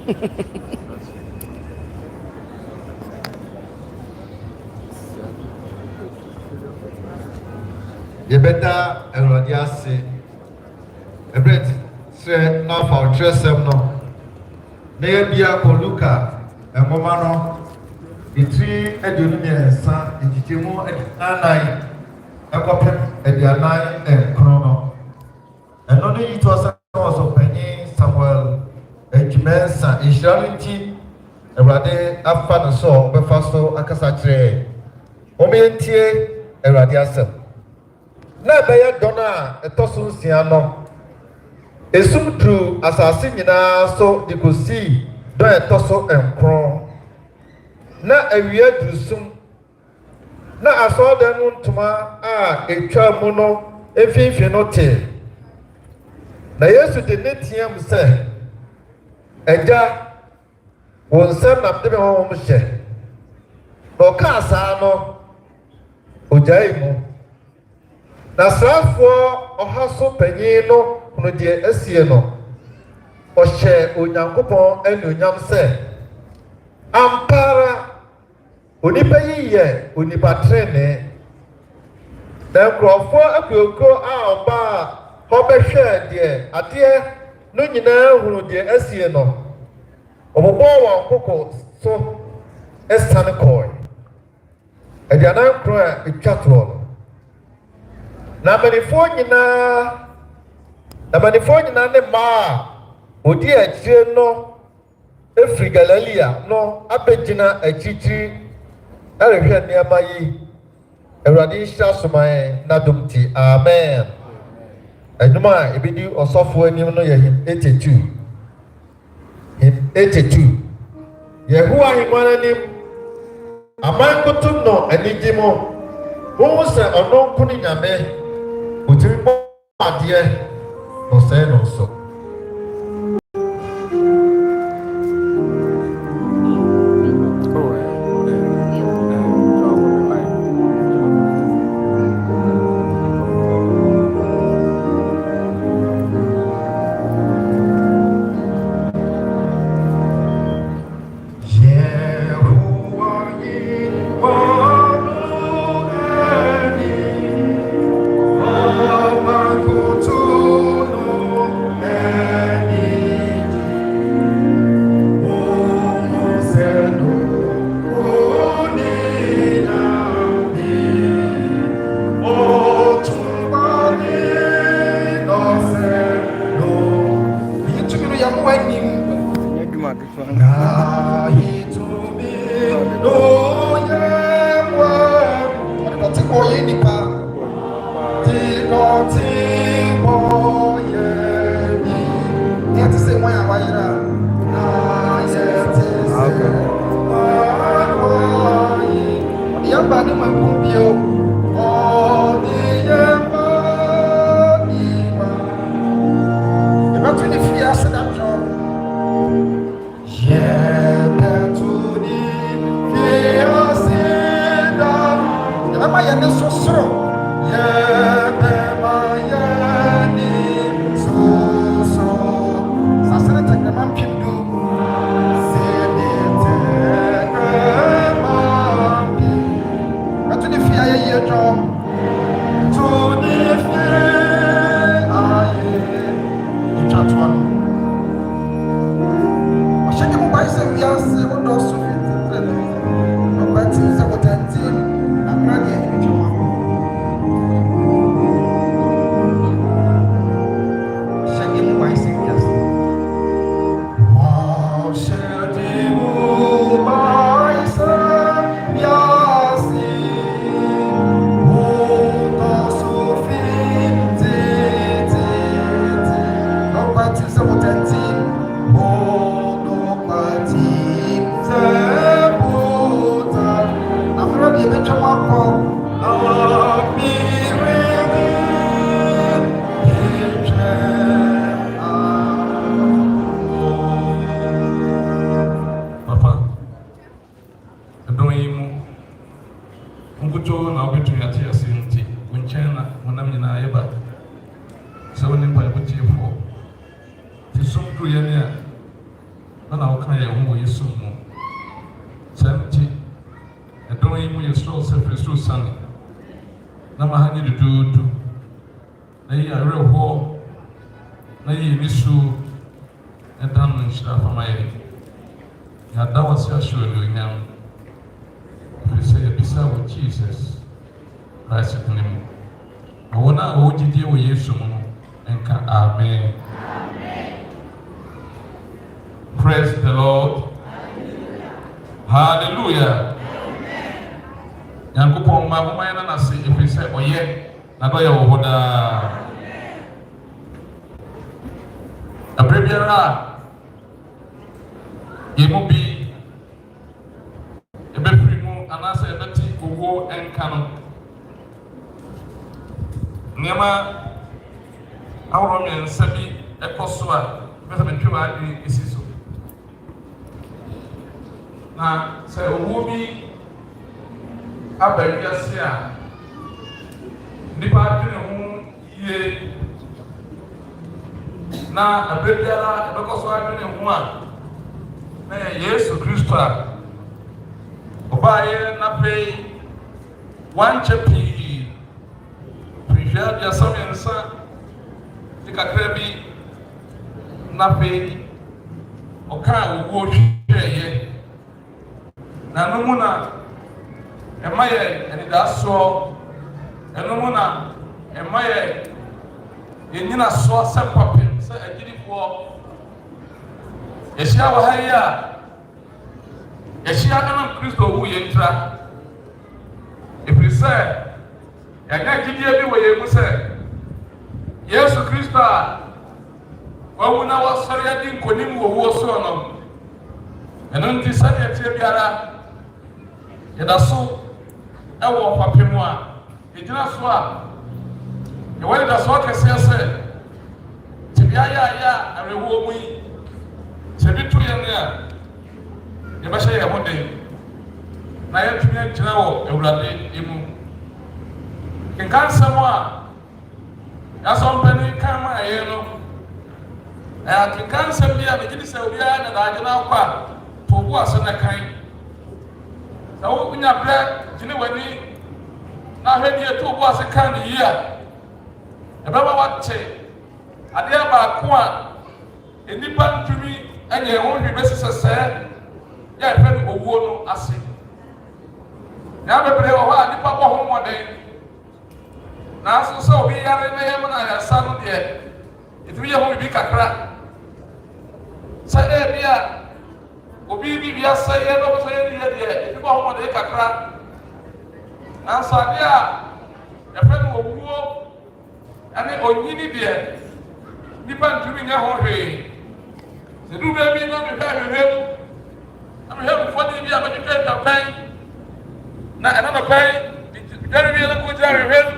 You better and just say a bit say now for dress them no. Maybe a Luka and Momano. The tree at the Union San, the Timo at Anai, a copy at the Anai and Chrono. And only it was also Penny Samuel, a Jimensa, a Charity, a Rade, a fan so, Befaso, a Casatre, Omientie, a Radiasel. Nabaya Donna, a Tosun Siano. A soon true assassin so you could see, don't a tosso and crown. Na a weird to soon. Na I saw them to my a charmono, if you not. Na yes, with the netium say, a jar won't send up the home share. No casano, Ojaimu. Na Safo or Hasso Penino, no dear Esieno, or share Unyankupon and Unyam say, Ampara. Unipaye, Unipatrene. Then Crawford, will go out bar, Hobber share, dear, a dear, no, you know, who dear Esiano. Over one cocoa, so Estanacoy. And the other cry, a catwall. Now, Manifornia, the ma, O dear Geno, a frigalalia, no, Abegina, a chichi. I repeat near my Eradisha Sumai Nadumti. Amen. And no man, if you or software, you know, him 82. Him 82. Yehua him one him. A man could to know and need him more. Who was a no putting a man? Would you more, dear? No, say no so. wɔ Yesu mu. Sɛmti ɛdɔn yi mu yɛ soro sɛ firi soro sane. Na ma ha nyɛ duduudu. Na yi awerɛhoɔ. Na yi nisu ɛdan no nhyira fama yɛ. Yɛada wase ahyɛ onyam. Firi sɛ yɛbisa wɔ Jesus Christ ne mu. Na wɔn a wɔwɔ gyidie wɔ Yesu mu no nka amen. Praise the Lord. Hallelujah. Nyankopɔn ma moma yɛn na se ɛfiri sɛ ɔyɛ na dɔyɛ wɔ hɔ daa. Abere biara yɛn mu bi ɛbɛfiri mu anaasɛ ɛbɛte owuo ɛnka no. Nneɛma ahorow mmiɛnsa bi ɛkɔ so a bɛsɛ metwe w'adwene esi so. Na sɛ owuo bi aba wiase a nnipa adwene ho yie na abere biara ɛbɛkɔ so adwene ho a na yɛ Yesu Kristo a ɔbaayɛ n'afei wankyɛ pii firihwɛ aduasa mmiɛnsa de kakra bi n'afei ɔkaa owuo hwehwɛeɛ na no mu na ɛma yɛ anidasoɔ ɛno mu na ɛma yɛ yɛnyinasoɔ sɛ mpapem sɛ agyinifoɔ yɛhyia wɔ ha yi a yɛhyia ɛnam Kristo wu yɛn ntira ɛfiri sɛ yɛnyɛ gyidie bi wɔ yɛn mu sɛ Yesu Kristo a wawu na wasɔre adi nkonim wɔ wuo soɔ no ɛno nti sɛdeɛ ɛteɛ biara yɛda so ɛwɔ fapem a yɛgyina so a yɛwɔ nidasoɔ kɛseɛ sɛ tibia yɛ a awerɛhoɔ mu yi sɛ bi to yɛn a yɛbɛhyɛ yɛn ho den na yɛntumi agyina wɔ Awurade mu. Kenka nsɛm a yɛasɔmpani kan ma ɛyɛ no kenka nsɛm bi a megye di sɛ obiara na daagye no akɔ a to wo ase na kan. Sɛ wonya berɛ gyene w'ani na ahwɛ deɛ to wo ase kan ne yie a ɛbɛma wate adeɛ baako a nnipa ntumi ɛnyɛ ho hwee bɛsi sɛ sɛɛ yɛhwɛ no owuo no ase. Na bebree wɔ hɔ a nnipa bɔ ho mmɔden nanso sɛ obi yare na yɛm na yɛsa no deɛ ɛtumi yɛ ho bibi kakra sɛ ɛbi a obi bi asɛ yɛ no sɛ yɛ deɛ ɛtumi bɔ ho mmɔden kakra nanso adeɛ a yɛfɛ no owuo ɛne onyini deɛ nnipa ntumi nyɛ ho hwee. Sɛ du baabi na mehwɛ ahwehwɛ mu na mehwɛ mfɔde bi a mɛtwitwa ntwapɛn na ɛna nɔpɛn dware bi na kɔgyina ahwehwɛ mu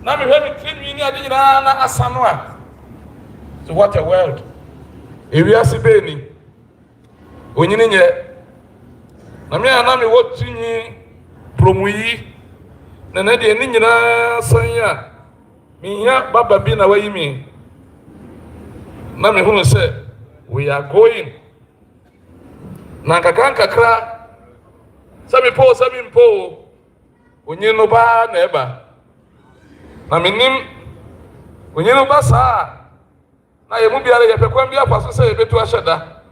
na mehwɛ me tirinwi ne ade nyinaa na asa no a so what a world. Ewiase bɛni onyini nyɛ na me a na mewɔ tirinwi promu yi na na deɛ ne nyinaa san a mehia baba bi na wayi me na mehunu sɛ we are going na nkakra sɛ mepɔ onye no ba na ɛba na menim onye no ba saa na yɛ mu biara yɛpɛ kwan bi afa so sɛ yɛbɛtu ahyɛ da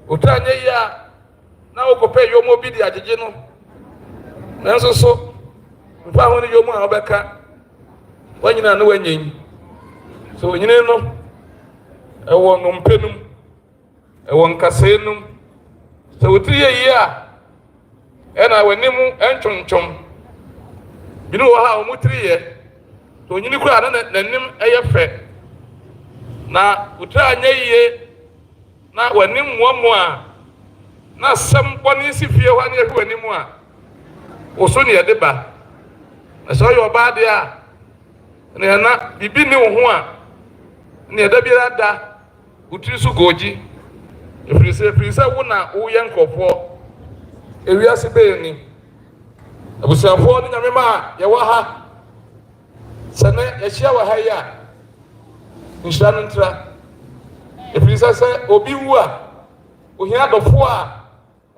otu anyɛ yi a na wokɔpɛ yɔmɔ bi de agyegye no nanso so mfa ho ne yɔmɔ a wobɛka wanyina na wanyin so onyine no ɛwɔ nompenum ɛwɔ nkasɛnum sɛ wotiri yɛ yi a ɛna w'anim ɛntwontwom bino wɔ ha a wɔn tiri yɛ so onyini kura na n'anim ɛyɛ fɛ na wotiri anyɛ yie na w'anim mmoamoa na asɛm bɔne si fie hɔ ne ɛhwɛ w'anim a woso ne yɛde ba na sɛ ɔyɛ ɔbaa deɛ a ne yɛna bibi ne wo ho a ne yɛda biara da wotiri so googyi ɛfiri sɛ wo na woyɛ nkɔfoɔ ewiase bɛyɛ ni abusuafoɔ ne nyame ma a yɛwɔ ha sɛ ne yɛhyia wɔ ha yi a nhyira no ntra ɛfiri sɛ obi wu a ohia dofo a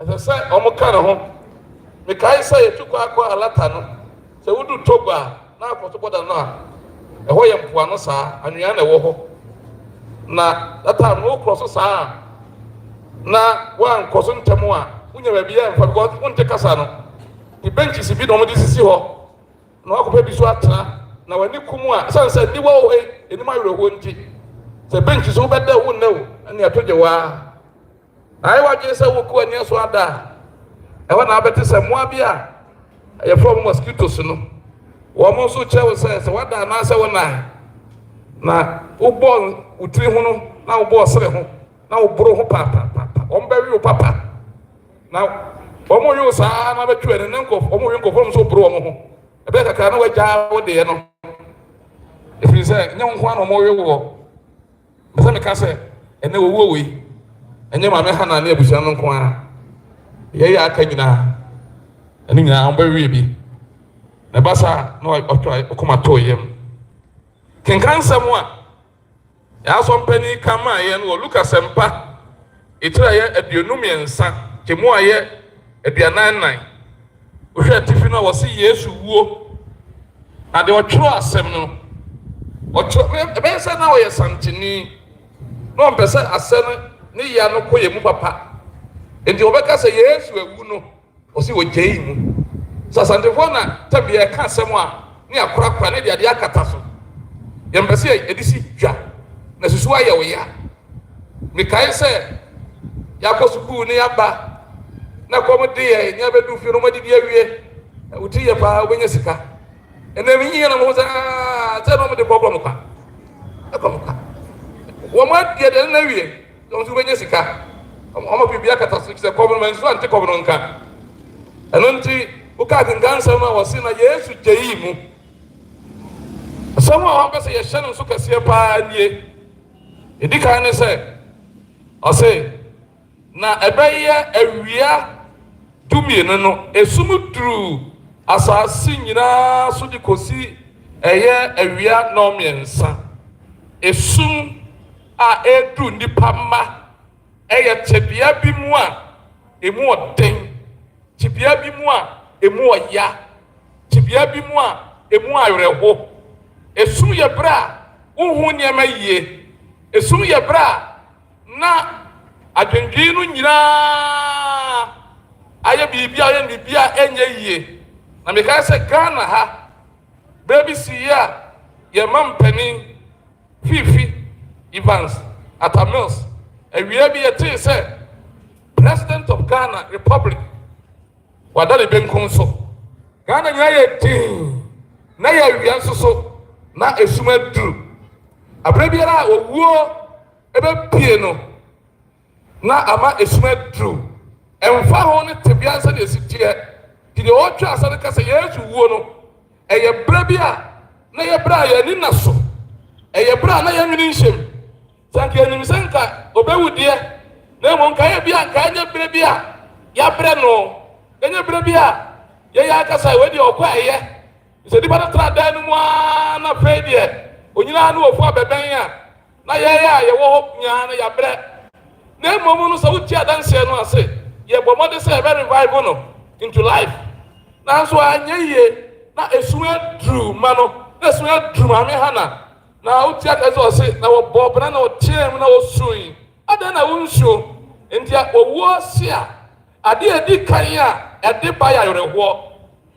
ɛsɛ sɛ ɔmo ka ne ho mekae sɛ yɛtukɔ akɔ alata no sɛ wodu Togo a na akɔto bɔda no a ɛhɔ yɛ mpoano saa anwea na ɛwɔ hɔ na data no wokɔ so saa na woankɔ so ntɛm a wonya baabi yɛ mfa because wonte kasa no the benches bi na ɔmo de sisi hɔ na wakɔpɛ bi so atena na w'ani kum a sɛn sɛ niwa wɔ hɔ anim awerɛhoɔ nti sɛ benches wo bɛda wo nna wo ɛne ɛto gye waa ayɛ wadwene sɛ woku ani so ada a ɛhɔ na abɛte sɛ mmoa bi a ɛyɛfrɛ ɔmo mosquitoes no wɔn nso kyerɛ wo sɛ wada anaasɛ wo nan na wobɔ wo tiri ho no na wobɔ ɔsere ho na woboro ho paapaapaapa wɔn bɛwe wo papa na wɔn yɛ wo saa na bɛtwe ani ne nkɔfo wɔn yɛ nkɔfo nso boro wɔn ho ɛbɛyɛ kakra na wɔagya wo deɛ no ɛfiri sɛ nyɛ nko ara na wɔn yɛ wɔ bɛsɛ meka sɛ ɛnɛ wɔwuo wɔ yi ɛnyɛ maame ha na ne abusua no nko ara yɛyɛ aka nyinaa ɛne nyinaa wɔn bɛwe bi na basa na ɔtɔ ɔkɔma tɔ yɛm kenkan nsɛm a yɛasɔ mpani kama yɛ no wɔ Luka sɛmpa ɛtiri a yɛ 23 kyɛmu a yɛ 49 wohwɛ atifi no a wɔse Yesu wuo na deɛ ɔtwerɛ asɛm no ɔtwerɛ ɛbɛyɛ sɛ na wɔyɛ santini na ɔmpɛ sɛ asɛ no ne yia no kɔ yɛ mu papa enti wɔbɛka sɛ Yesu awu no ɔse wɔgya yi mu sasantefoɔ na tabi ɛka asɛm a ne akorakora ne deade akata so yɛmpɛ sɛ yɛde si dwa na susu ayɛ wo ya mekae sɛ yɛakɔ sukuu ne yɛaba na kɔm de yɛ ne abɛdu fie no madidi awie woti yɛ paa wobɛnya sika ɛnɛ menyiyɛ no mo ho sɛ sɛ na ɔmde kɔkɔ mo kwa ɛkɔ mo kwa wɔn adeɛ deɛ no awie ɔmo nso wobɛnya sika ɔmo biribi akata so sɛ kɔm no ma nso ante kɔm no nka ɛno nti woka kenkan nsɛm no a wɔse na Yesu gya yi mu asɛm a wɔmpɛ sɛ yɛhyɛ no nso kɛseɛ paa nie ɛdi kan ne sɛ ɔse na ɛbɛyɛ awia 12 no esum duru asase nyinaa so de kosi ɛyɛ awia 9 esum a edu nipa mma ɛyɛ tebea bi mu a emu ɔden tebea bi mu a emu ɔya tebea bi mu a emu awerɛho esum yɛ bere a wohu nneɛma yie esum yɛ bere a na adwendwee no nyinaa ayɛ biribi a ɛnyɛ yie na mekae sɛ Ghana ha bere bi si yɛ a yɛma mpanin Fifi Evans Atamils awia bi yɛtee sɛ President of Ghana Republic wada ne benkum so Ghana nyinaa yɛ din na yɛ awia nso so na esum aduru abere biara a owuo ɛbɛpie no na ama esum aduru ɛmfa ho ne tebea nsa de esi teɛ ti deɛ ɔtwa asa no kasa Yesu wuo no ɛyɛ bere bi a na yɛ bere a yɛni na so ɛyɛ bere a na yɛ nwini nhyɛm sanka yɛnim sɛ nka ɔbɛwu deɛ na mmom nka yɛ bi a nka nyɛ bere bi a yɛabrɛ no ɛnyɛ bere bi a yɛyɛ akasa wɔde ɔkɔ ɛyɛ sɛ nipa no tra dan no mu a na afei deɛ onyinaa no wɔfu abɛbɛn a na yɛyɛ a yɛwɔ hɔ nyaa no yɛabrɛ na mmom no sɛ wotie adanseɛ no ase yɛbɔ mmɔde sɛ yɛbɛ revive no into life nanso anyɛ yie na esum aduru ma no na esum aduru maame Hana na wotie akasɛ ɔse na wɔbɔ bena na wɔteɛ mu na wɔsui adan na wonsuo nti owuo si a ade edi kan a ɛde ba yɛ awerɛhoɔ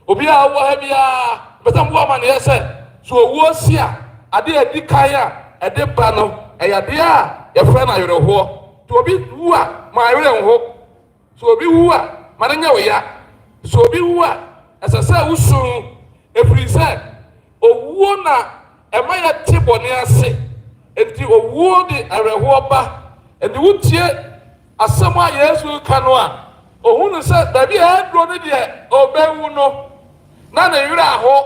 obi a wɔ ha biara bɛsɛ mboa ma ne yɛ sɛ so owuo si a ade edi kan a ɛde ba no ɛyɛ ade a yɛfrɛ no awerɛhoɔ to obi wu a ma awerɛ nho so obi wu a ma ne nyɛ wo ya so obi wu a ɛsɛ sɛ wosu efiri sɛ owuo na ɛma yɛ te bɔne ase enti owuo de awerɛhoɔ ba ɛde wotie asɛm a Yesu ka no a ohunu sɛ baabi a ɛduro ne deɛ ɔbɛwu no na ne werɛ aho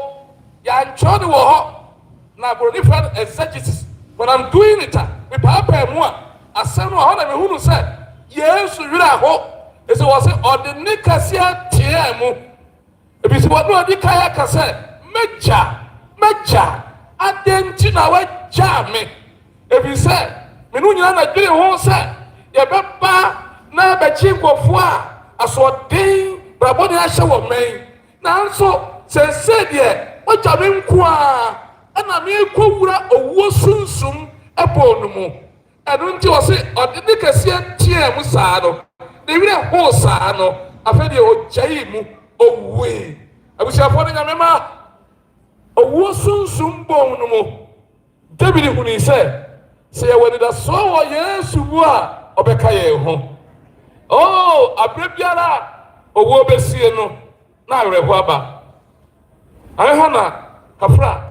yɛantwerɛ ne wɔ hɔ na aborɔnifa no exegesis when I'm doing it a mepaapaa mu a asɛm no a hɔ na mehunu sɛ Yesu werɛ aho ɛsɛ wɔ sɛ ɔde ne kɛseɛ teɛ mu ebisi wɔ ne ɔde kae aka sɛ mɛgya adɛn nti na wagyaa me ebisɛ me no nyinaa na dwene ho sɛ yɛbɛba na bɛkyi nkɔfoɔ a asoɔden brabɔne ahyɛ wɔ mɛn nanso sɛnsɛ deɛ ɔgya me nko a ɛna meekɔ wura owuo sunsum ɛbɔ no mu ɛno nti wɔ se ɔde ne kɛseɛ teɛ mu saa no ne werɛ hoo saa no afei deɛ ɔgyae mu owue abusuafoɔ no nyame ma owuo sunsum bɔn no mu David huni sɛ yɛwɔ anidasoɔ wɔ Yesu mu a ɔbɛka yɛn ho aberɛ biara owuo bɛsie no na awerɛho aba ayɛ na kafra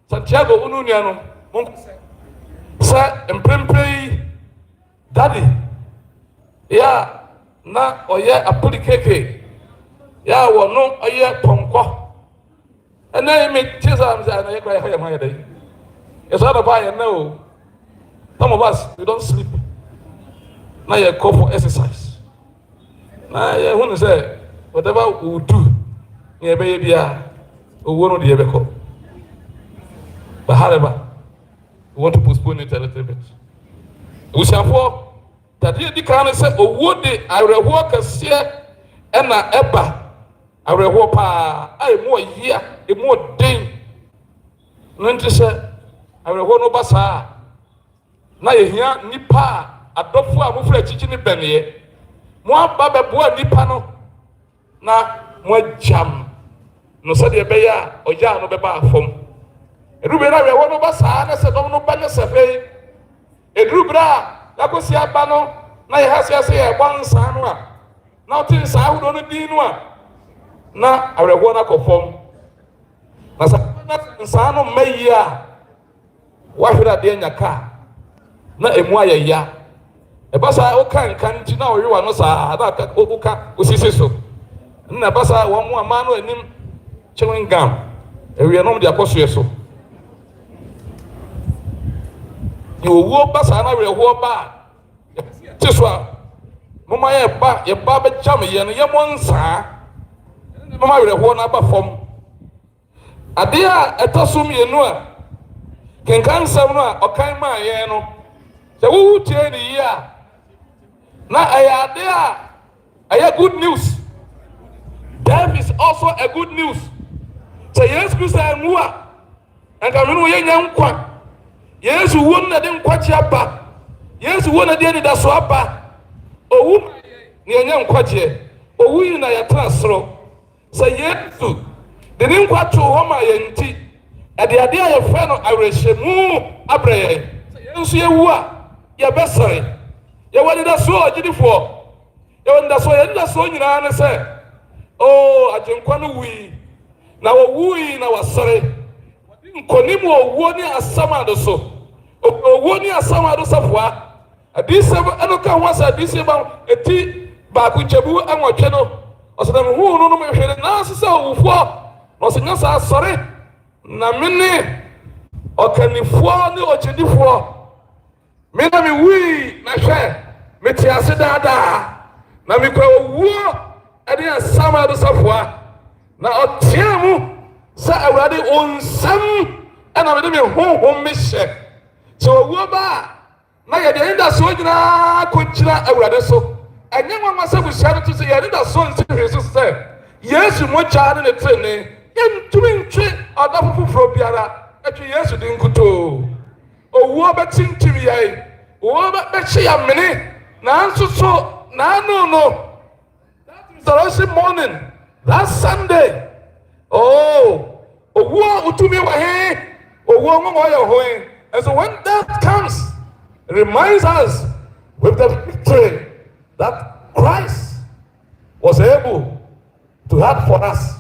Santiago unu nua no sɛ mprempren yi daddy ya na ɔyɛ apoli keke ya wɔ no ɔyɛ pɔnkɔ ɛnɛ me tisa am sɛ na yɛ kra yɛ ma yɛ dɛ it's not about you know some of us we don't sleep now you go for exercise now you want to say whatever we do you be no the ebe but however we want to postpone it a little bit we shall for that you can say owo de arewo kase e na eba arewo pa ai mo yia e mo den no nti say arewo no basa na yehia nipa adofo a mofra chichi ne bɛneyɛ mo aba bɛboa nipa no na mo jam no sɛ de bɛyɛ a ɔgya no bɛba afom edurubere na arewo no basa na sɛ dɔm no ba ne sɛfɛ edurubere a yakosi aba no na yɛ hasia sɛ yɛ bɔ nsa no a na ɔte nsa ahodoɔ no din no a na arewo no akɔfom na sɛ nsa no mma yi a wahwera de nyaka na emu ayɛ ya ɛbasa woka nka nti na ɔyewa no saa na woka osisi so na ɛbasa wɔn mu ama no anim chewing gum ewie nom de akɔsoɛ so ne owuo basa na werɛhoɔ ba te so a moma yɛba bɛgyam yɛ no yɛmmɔ nsaa moma werɛhoɔ no aba fam adeɛ a ɛtɔ so mmienu a kenkan nsɛm no a ɔkan maa yɛn no sɛ wowu tie ne yi a na ɛyɛ ade a ɛyɛ good news death is also a good news sɛ Yesu Kristo anwu a anka mene yɛnya nkwa Yesu wo no na de nkwagye aba Yesu wo na de anidaso aba owu ne yɛnya nkwagye owu yi na yɛtena soro sɛ Yesu de ne nkwa to hɔ ma yɛn nti ɛde ade a yɛfɛ no awerɛhyɛmu abrɛ yɛn sɛ yɛnso yɛwu a yɛbɛsɛre yɛwɔ anidasoɔ agyidifoɔ yɛwɔ anidasoɔ nyinaa ne sɛ agyenkwa no wui na wɔwui na wɔsɛre nkonim wɔ owuo ne asɛm ado so owuo ne asɛm ado sɛfoa adisɛm ɛno ka ho asɛ adisɛm ba eti baako kyɛbu ɛnwɔtwe no ɔsɛ na mehu no no mehwere naase sɛ owufoɔ na ɔsɛ nya saa asɔre na mene ɔkanifoɔ ne ɔgyedifoɔ mena mewui na hwɛ mete ase daadaa na mekɔ owuo ɛne asɛm ado sɛfoa na ɔteɛ mu sɛ awurade onsɛm ɛna mede me honhom mehyɛ sɛ owuo ba a na yɛde anidasoɔ nyinaa kɔgyina awurade so ɛnyɛ nwanwa sɛ busua no to sɛ yɛde anidasoɔ nsi hwee so sɛ Yesu mogyaa ne ne tenee yɛntumi ntwe ɔdɔfo foforɔ biara atwe Yesu de nkutoo owuo bɛtintim yɛn owuo bɛhye yɛ mene nanso so naano no that resurrection morning that Sunday owuo utumi wɔ he owuo ngɔngɔ yɛ hɔ and so when that comes it reminds us with the victory that Christ was able to have for us.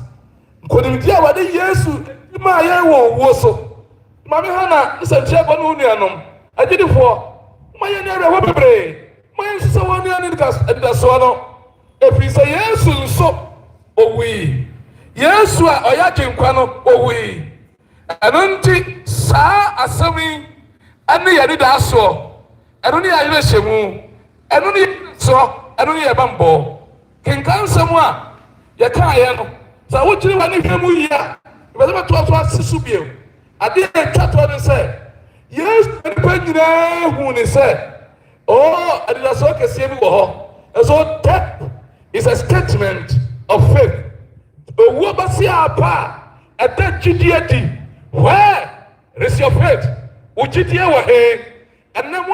Nkonimdi a wade Yesu ma yɛ wɔ owuo so mame ha na Santiago no nuanom agyidifoɔ ma yɛ ne awerɛhɔ bebree ma yɛ nsesɛ wɔ ne anidasoɔ no ɛfiri sɛ Yesu nso owui Yesu a ɔyɛ agyenkwa no owui ɛno nti saa asɛm yi ɛne yɛ anidasoɔ ɛno ne yɛ awerɛhyɛmu ɛno ne yɛ soɔ ɛno ne yɛ bambɔ kenka nsɛm a yɛkaeɛ no sɛ wokyiri wa ne hwɛ mu yi a bɛsɛ bɛtoa so ase so bio adeɛ a ɛtwa toɔ ne sɛ Yesu nipa nyinaa hu ne sɛ anidasoɔ kɛseɛ bi wɔ hɔ And so death is a statement of faith. Where is your faith? And then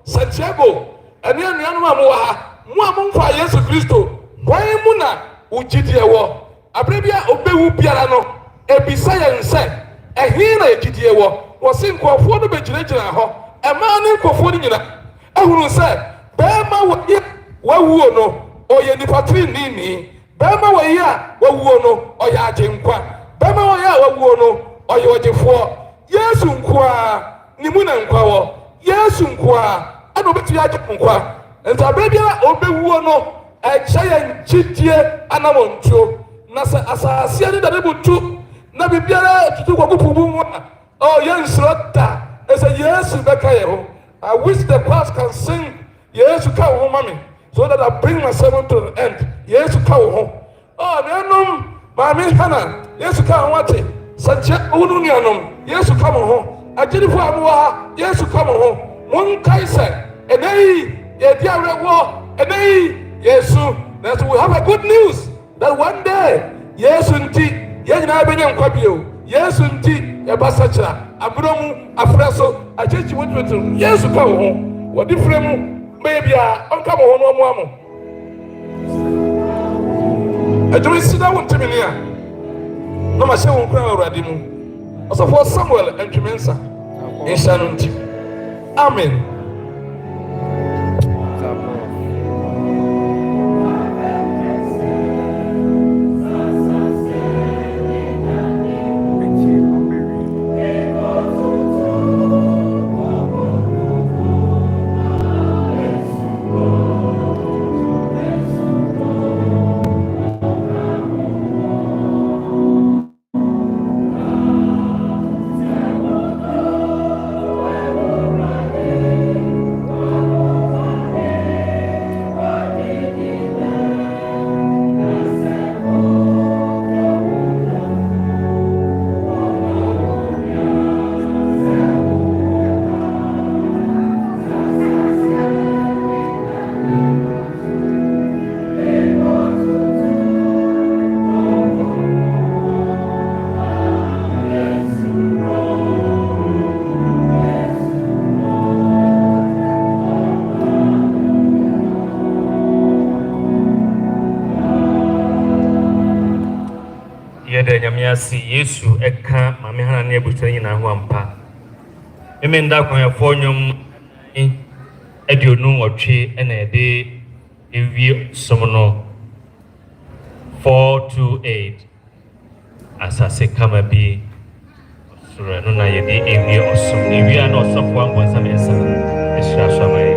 Santiago, and then Muamfa Yesu Christo, why Muna, Uchidiawo, Abrabia Obewu Piano, Ebisaya said, a hina Chidiawo, was in Quafford of Bejinaho, a man in Quaffordina. I will say, Bama Wawuno, or Yenipatri Nini, Bama Waya, Wawuno, or Yajinkwa, Bama Waya, Wawuno, or Yajifo, Yesunkwa, Nimuna Nkwawo, Yesunkwa, and Obetia, and Tababia Obewuno, a giant chitie anamonto, Nasa Asasiani that able to Nabibia to Wabubu. Oh, yes, Rota, as a yes, Bekayo. I wish the class can sing, yes, to come home, mommy, so that I bring myself to the end. Yes, to come home. Oh, Nanum, Mammy Hannah, yes, to come watch it. Santiago Unianum, yes, to come home. I did it for Amua, yes, to come home. One Kaiser, and they, yeah, war, and they, yes, that we have a good news that one day, yes, indeed, yes, I been on Quabio, yes, indeed, a Basacha, a Bromu, a Fresso, a church went with him, yes, to come home. What different baby are on come home, I don't see that one to me here. No, my son will cry already. Also for Samuel and Jimensa in Shannon. Amen. Si Yesu eka mame hana ne butere nyina ho ampa emenda kwan afonyum edionu otwe ena ede ewie somno 428 asase kama bi sura no na yede ewie osom ewie na osofo angonsa mensa esra shamaye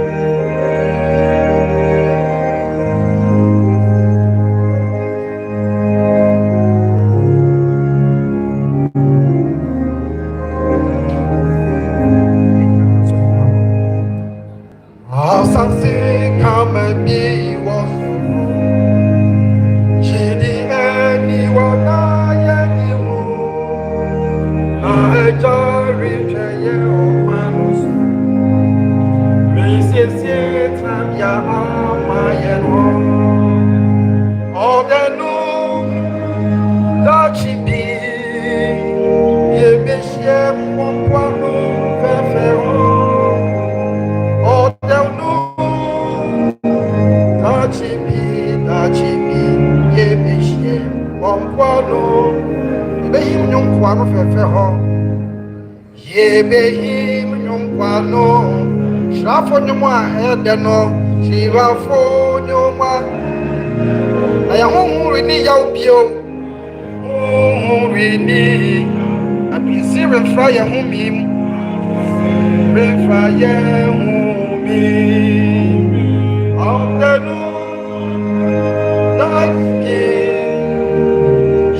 no shiva fo nyoma aya huru ni ya ubio huru ni apisi refra ya humi refra ya humi ondenu daki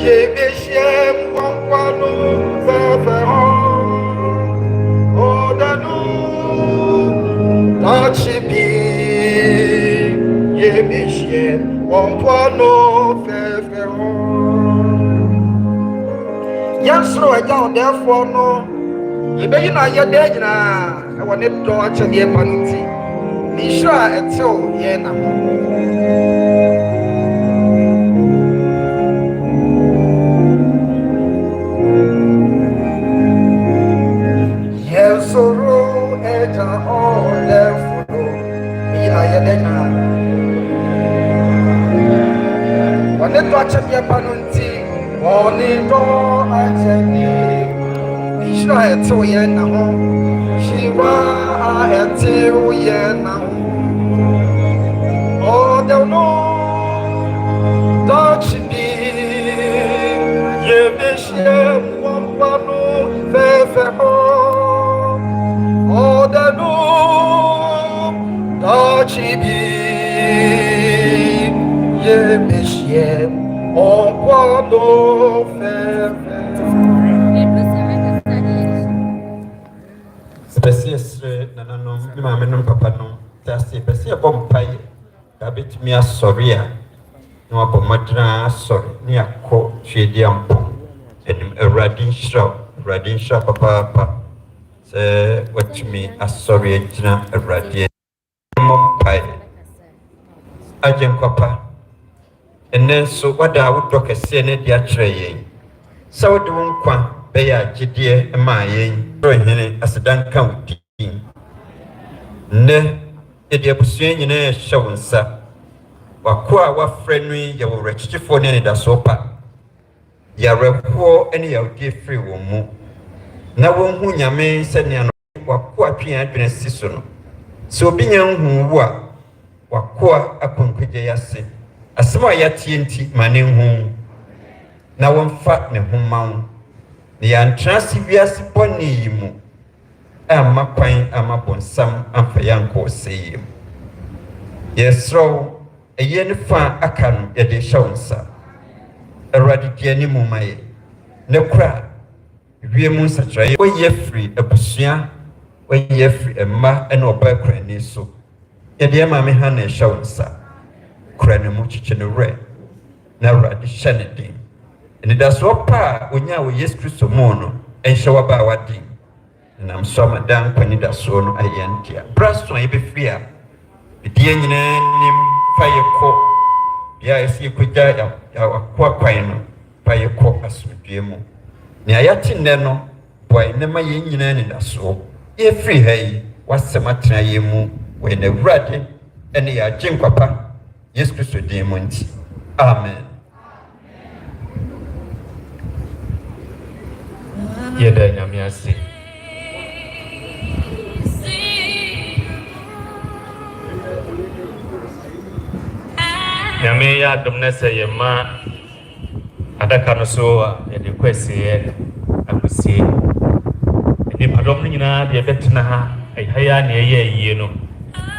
yebeshem kwakwano fefe ondenu Tachibi yebeshe ompano fefero Yansro eja therefore no yebeyi na ye de gina e woni do ache ye panti Nishra eto yena ho. Yesoro eja ole fulo. Ila yedena. Wane to achebie panunti. Oni do achebie. Nishra eto yena ho. Shiva eto yena ho. Oh, they'll know that she be ye bisham one pano fefe ho. Oh, they know that she be ye bisham one pano fefe. Spesies nananom mi maame nom papa nom tase pese bɔ mpae ka betumi asɔre a na wabɔ madra asɔre ne akɔ twedi ampo enim awurade nhyira papa sɛ watumi asɔre agyina awurade mmɔ mpae agyenkɔpa ɛnɛ nso wada wodɔ kɛseɛ ne de akyerɛ yɛn sɛ wode wo nkwa bɛyɛ agyedeɛ maa yɛn hene asedanka wo din ne yɛde abusua nyinaa hyɛ wo nsa wako a wafrɛ no yi yɛwɔ werɛkyekyefoɔ ne anidasoɔ pa yɛawerɛhoɔ ne yɛwodie firi wɔn mu na wɔnhu nyame sɛnea no wako atwe yɛn adwene si so no sɛ obi nya nhu wo a wako a akɔnkwagya yɛ ase asɛm a yɛatie nti ma ne nhu na wɔmfa ne ho ma wo na yɛantena ase wiase bɔne yi mu amma kwan ama bonsam amfa yankɔ sɛ yim yɛsrɛw ɛyɛ ne fa aka no yɛde hyɛ wo nsa awurade di animu ma yɛ ne kora wie mu nsakyerɛeɛ wɔyɛ firi abusua wɔyɛ firi mma ɛna ɔbaa kurani so yɛde ɛma me ha na ɛhyɛ wo nsa kora ne mu kyekye ne werɛ na awurade hyɛ ne den anidasoɔ pa a onya wɔ yesu kristo mu no ɛnhyɛ waba a waden nam so amadan kwanidasoɔ no ayɛ ntia bra so a yɛbɛfiri a ɛdeɛ nyinaa nim fa yɛkɔ bia ɛsɛ yɛkɔgya yɛakoa kwan no fa yɛkɔ asomdue mu nea yɛate nnɛ no boae nnɛma yɛn nyinaa anidasoɔ yɛfiri ha yi wasɛm atena yɛn mu wɔ yɛn awurade ɛne yɛ agye nkwapa yesu kristo din mu nti amen yɛda nyame ase nyame yɛ adom na sɛ yɛma adaka no so a yɛde kɔ asieɛ akosie nnipadɔm no nyinaa deɛ yɛbɛtena ha ɛha yɛ a ne ɛyɛ ayie no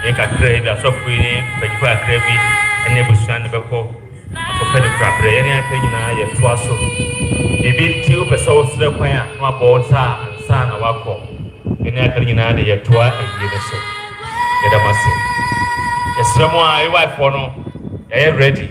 yɛ kakra bi asɔfo yi ne mpanyinfo kakra bi ne abusua no bɛkɔ akɔpɛ no praprɛ yɛne aka nyinaa yɛtoa so ebi nti wopɛ sɛ wosrɛ kwan a na wabɔ wo nsa a ansa na wakɔ yɛne aka nyinaa de yɛtoa ayie no so yɛda mo ase yɛsrɛ mo a ɛwaifoɔ no yɛyɛ ready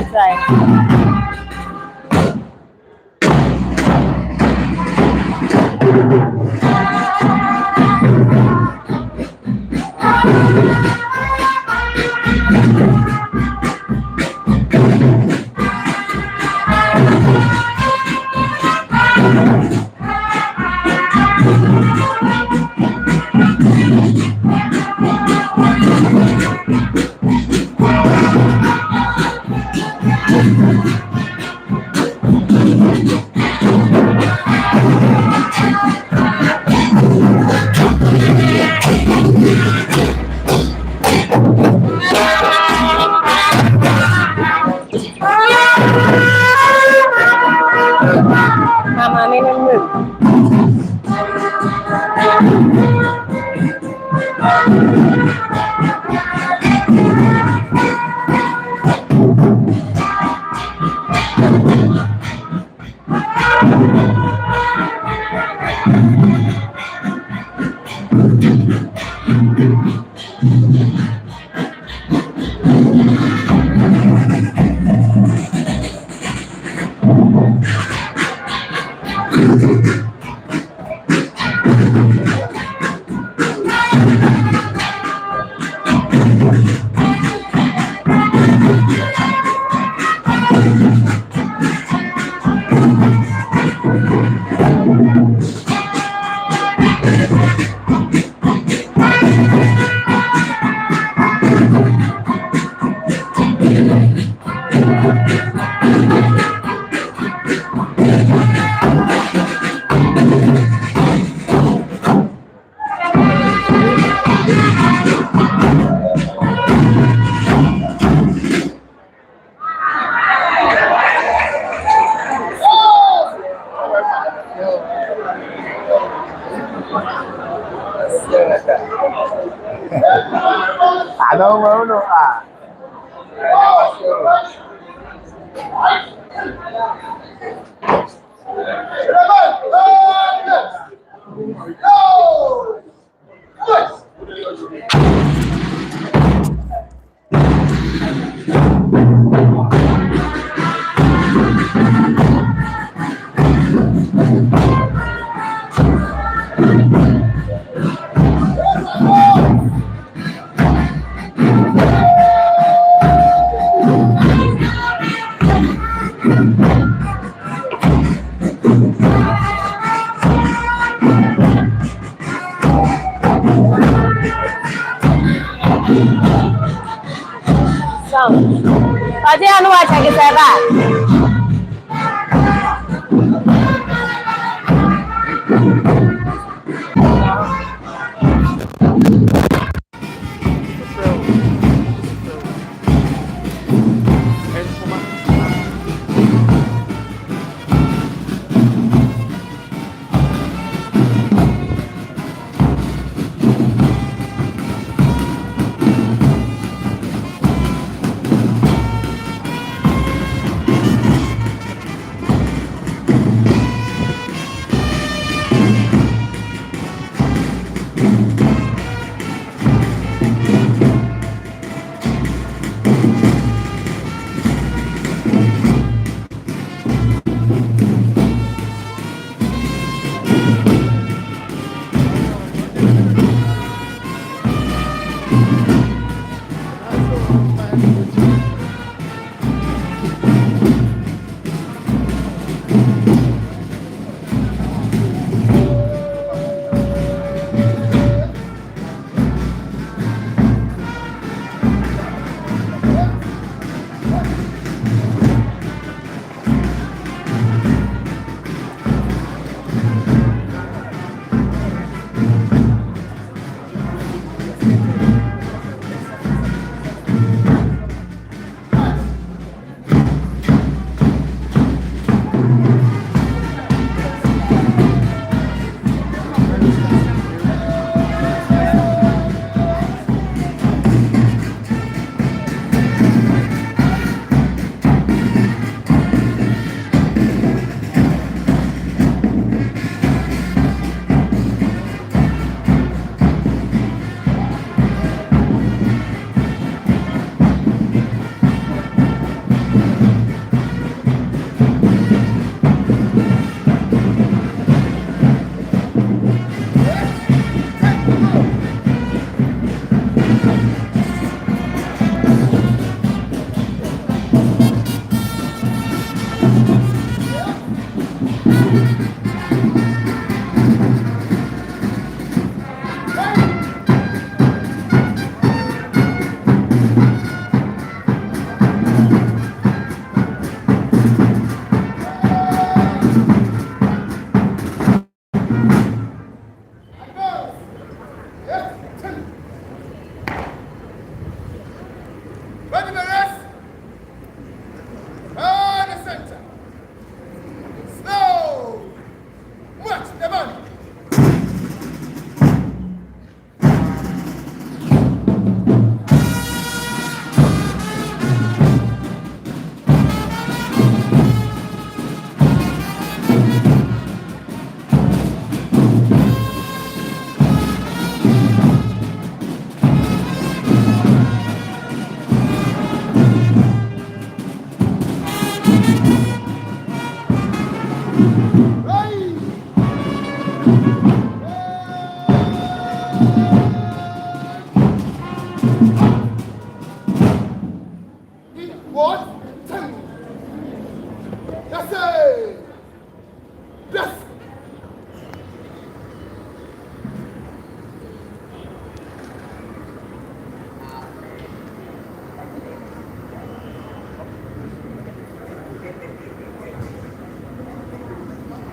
try. Mama, I'm in a mood. I don't know. I didn't know what I could say back.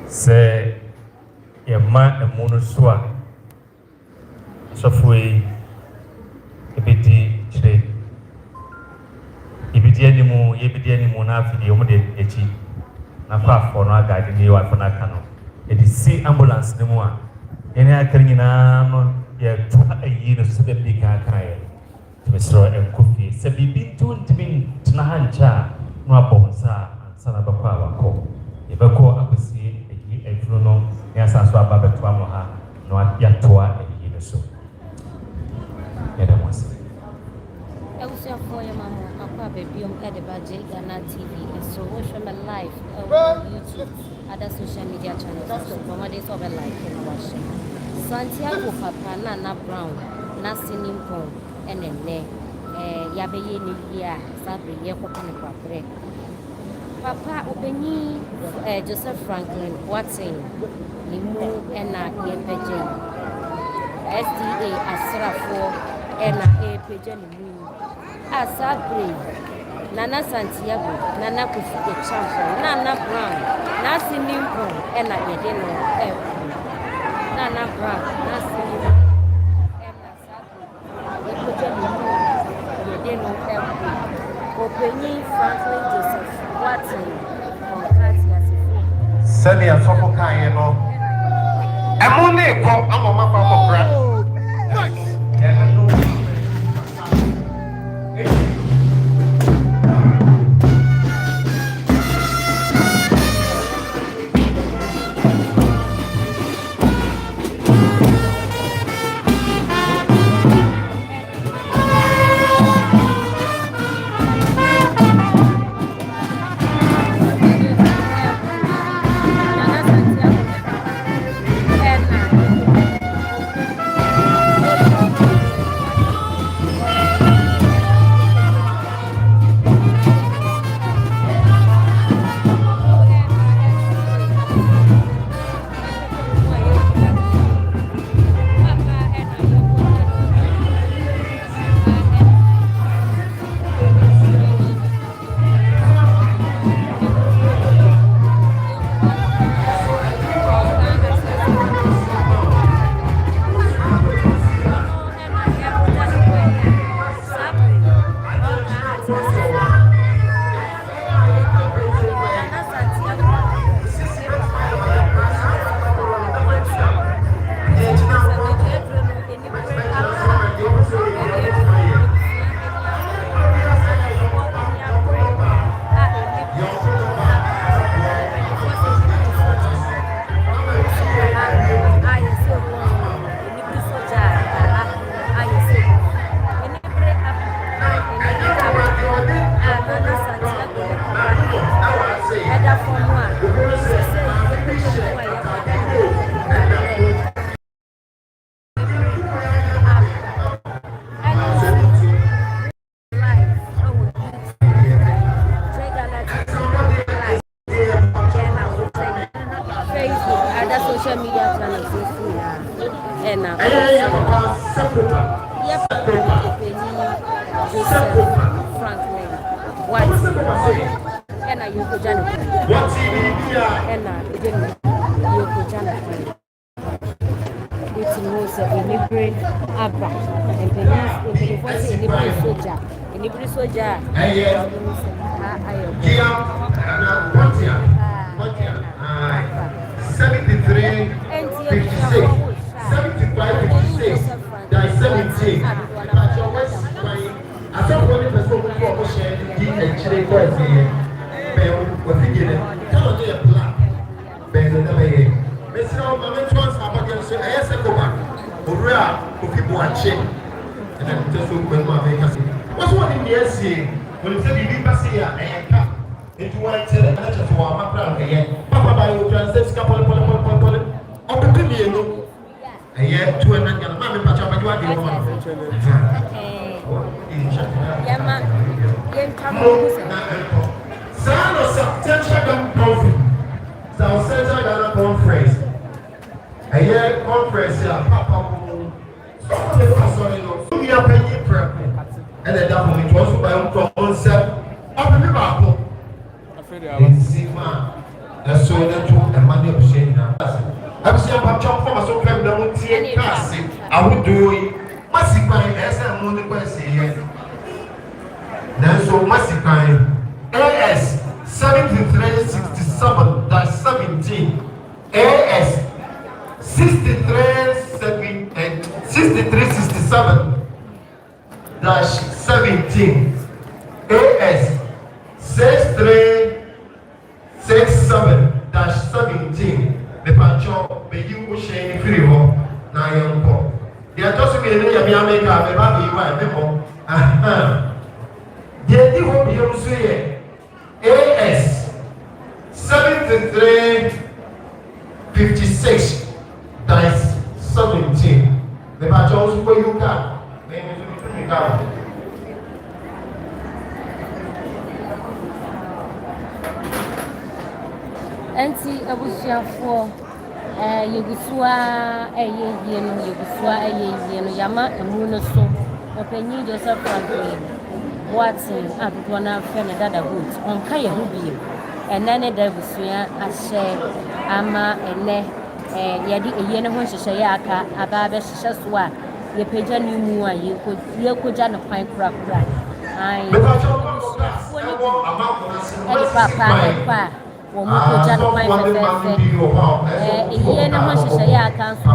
Say, a man a monosua. So, we a bit today. Ibidi animu, yebidi animu na afidi omude echi. Na kwa afọ no agadi ni wa fana kano. Edi si ambulance ni mu a. Ene akari nyina no ye to ayi no so be bi kan kan ye. Tibesro KOFI. Se bibi tu ntimi tena hancha no abonsa ansa na bakwa abako. Yebeko akwesi efunu no ne asanso aba beto amo ha no yatoa ayi no so. Yeda mwasi. For your mama, Papa Baby, Ghana TV, and so watch them live on YouTube, other social media channels. So, Mama, they saw the live and watching. Santiago, Papa, Nana Brown, Nassinin Pong, and then Yabe Nidia, Sabri, Yakopan, Papa, Obeni, Joseph Franklin, Boateng, Nimu, and Yepejen, SDA, Asrafo, and a Pejen. Asabre, Nana Santiago, Nana KOFI the champion, Nana Brown, Nasi Nimpo, and I didn't know Nana Brown, Nasi Nimpo, and Asabre, you didn't know everything. Obeni, Franklin, Joseph, Boateng, on Katia. Send me a soft kind, you know. I'm on it, I'm on my papa. Franklin, what? And I use the Janet. What's in And I didn't use the Janet. It's most of the brain, Abba, and the voice in the brain soldier. In the brain soldier, I am 73, 56, 75, 56, that's 17. But your West Spine, I don't want to person who will share the actually quite here. Ben, what you get? Tell me a black. Ben, the way. Mr. Mama Trans, I'm going to say, I said, go back. Ura, who keep watching. And then just look when my make us. What's one in the SC? When you say you leave us here, I can't. Into what I said, I just want my plan again. Papa, by your translates, couple. Up to me, you know. A year, 2 and 9, and Mammy Pacha, but you are the Son of Santiago conference. South Central Ghana conference. A year conference, Papa. Some of the sorry, we are paying prayer. And then that will be also by own self. Up to me, Papa. In Sigma, that's so that you and money of shame now. I'm saying, I'm from a so claim that would see class. I would do it. Massive by S and only question. Then so massive by AS 7367, that's 17. AS 6367, that's 17. AS 6367-17. The patcho, be you shame free home. Now young pop. They are just me in the America, the baby you are people. Yet you will be able to say AS 7356, that's 17. The patcho where you can. Maybe you can. Enti abusuafo yegusua eyeye no yegusua eyeye no yama emu no so opanyi Joseph Franklin Boateng adodo na fe ne dada boot onka ye ho biem ene ne da busua ahye ama ene yedi eye ne ho hyehyɛ ya aka aba be hyehyɛ so a ye pagya ni mu a ye koja no kwan kura ai papa Womukoja no fine fefe. Iye na ho hyehyɛ ya aka nso.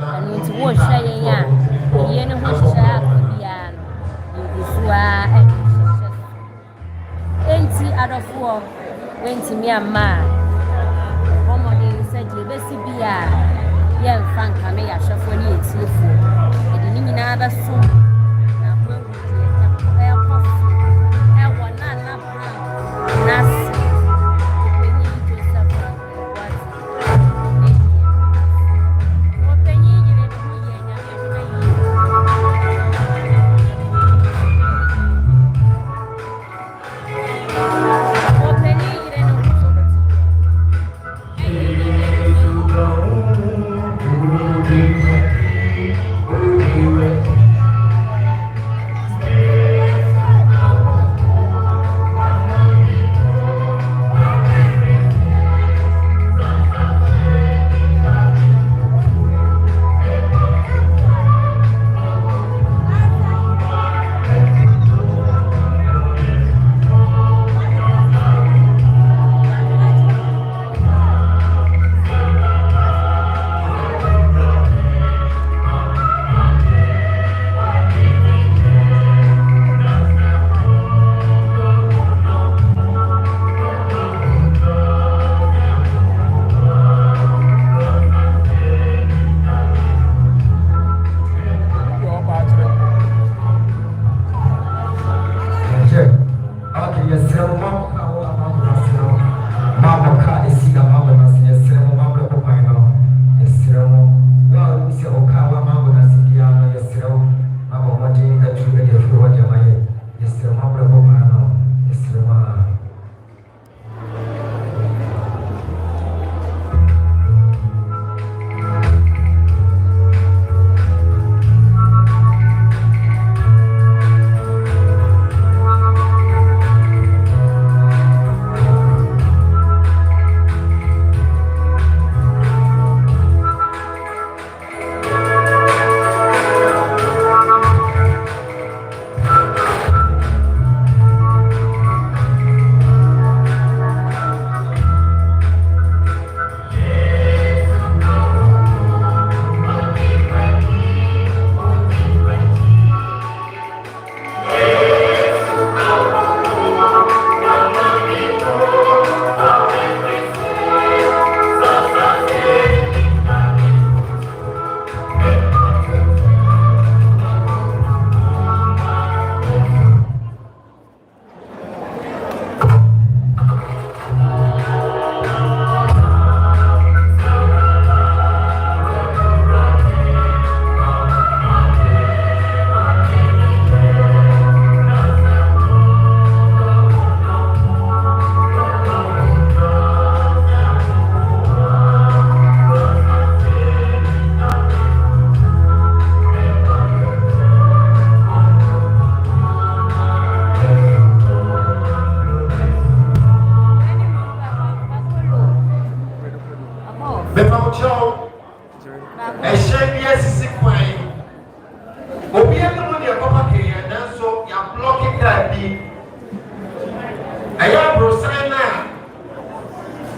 Ani nti wo hwɛ yɛn a iye na ho hyehyɛ aka bia no. Yegusua enti adɔfoɔ wenti mi ama. Wɔmɔden sɛ gye besi bia yɛ mfa nka me yɛahwɛfoɔ ne yɛtiefo. Ɛde ne nyinaa bɛso na ho ɛkɔ ɛwɔ na nas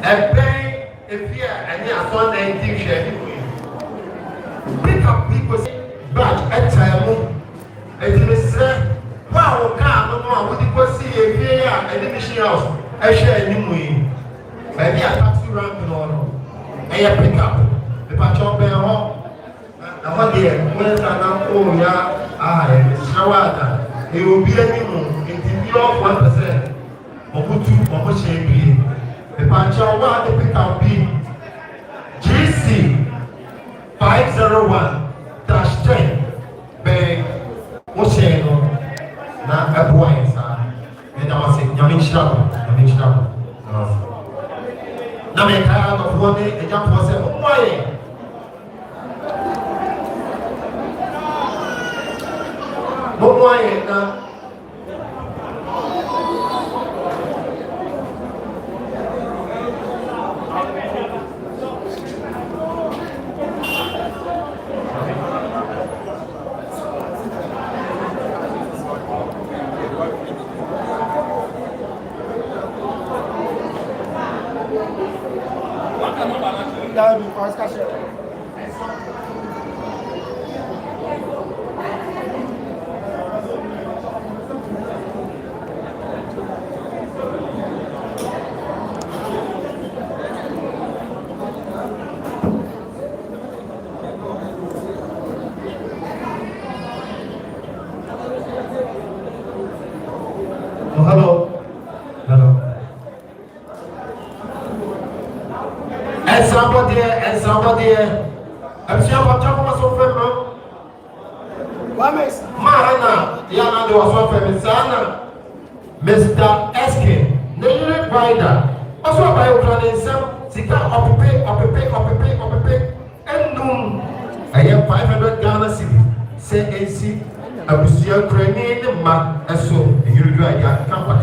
If you are any son 19 share, pick up people batch at time. And you say, wow, come, would you go see a fear and the mission house? I share any way. Maybe a taxi rank in order. And you pick up the patch of their home. And what dear, when I now own ya, shower, it will be a minimum in the 1%. Or 2 the patch of one, the pick up B. GC 501-10 Bang Oceano na Abuai sa Medawasi Yamin Shabo na me kaya of one a jump for seven Momoye na hello. And somebody, I'm sure what John was so famous. Mahana, Yana was so famous, Mr. Eskin, Native Rider. Also, by Ukraine, some Sika up pay, and noon. I have 500 Ghana city. Say AC, I was your Ukrainian man, and so you do I can't for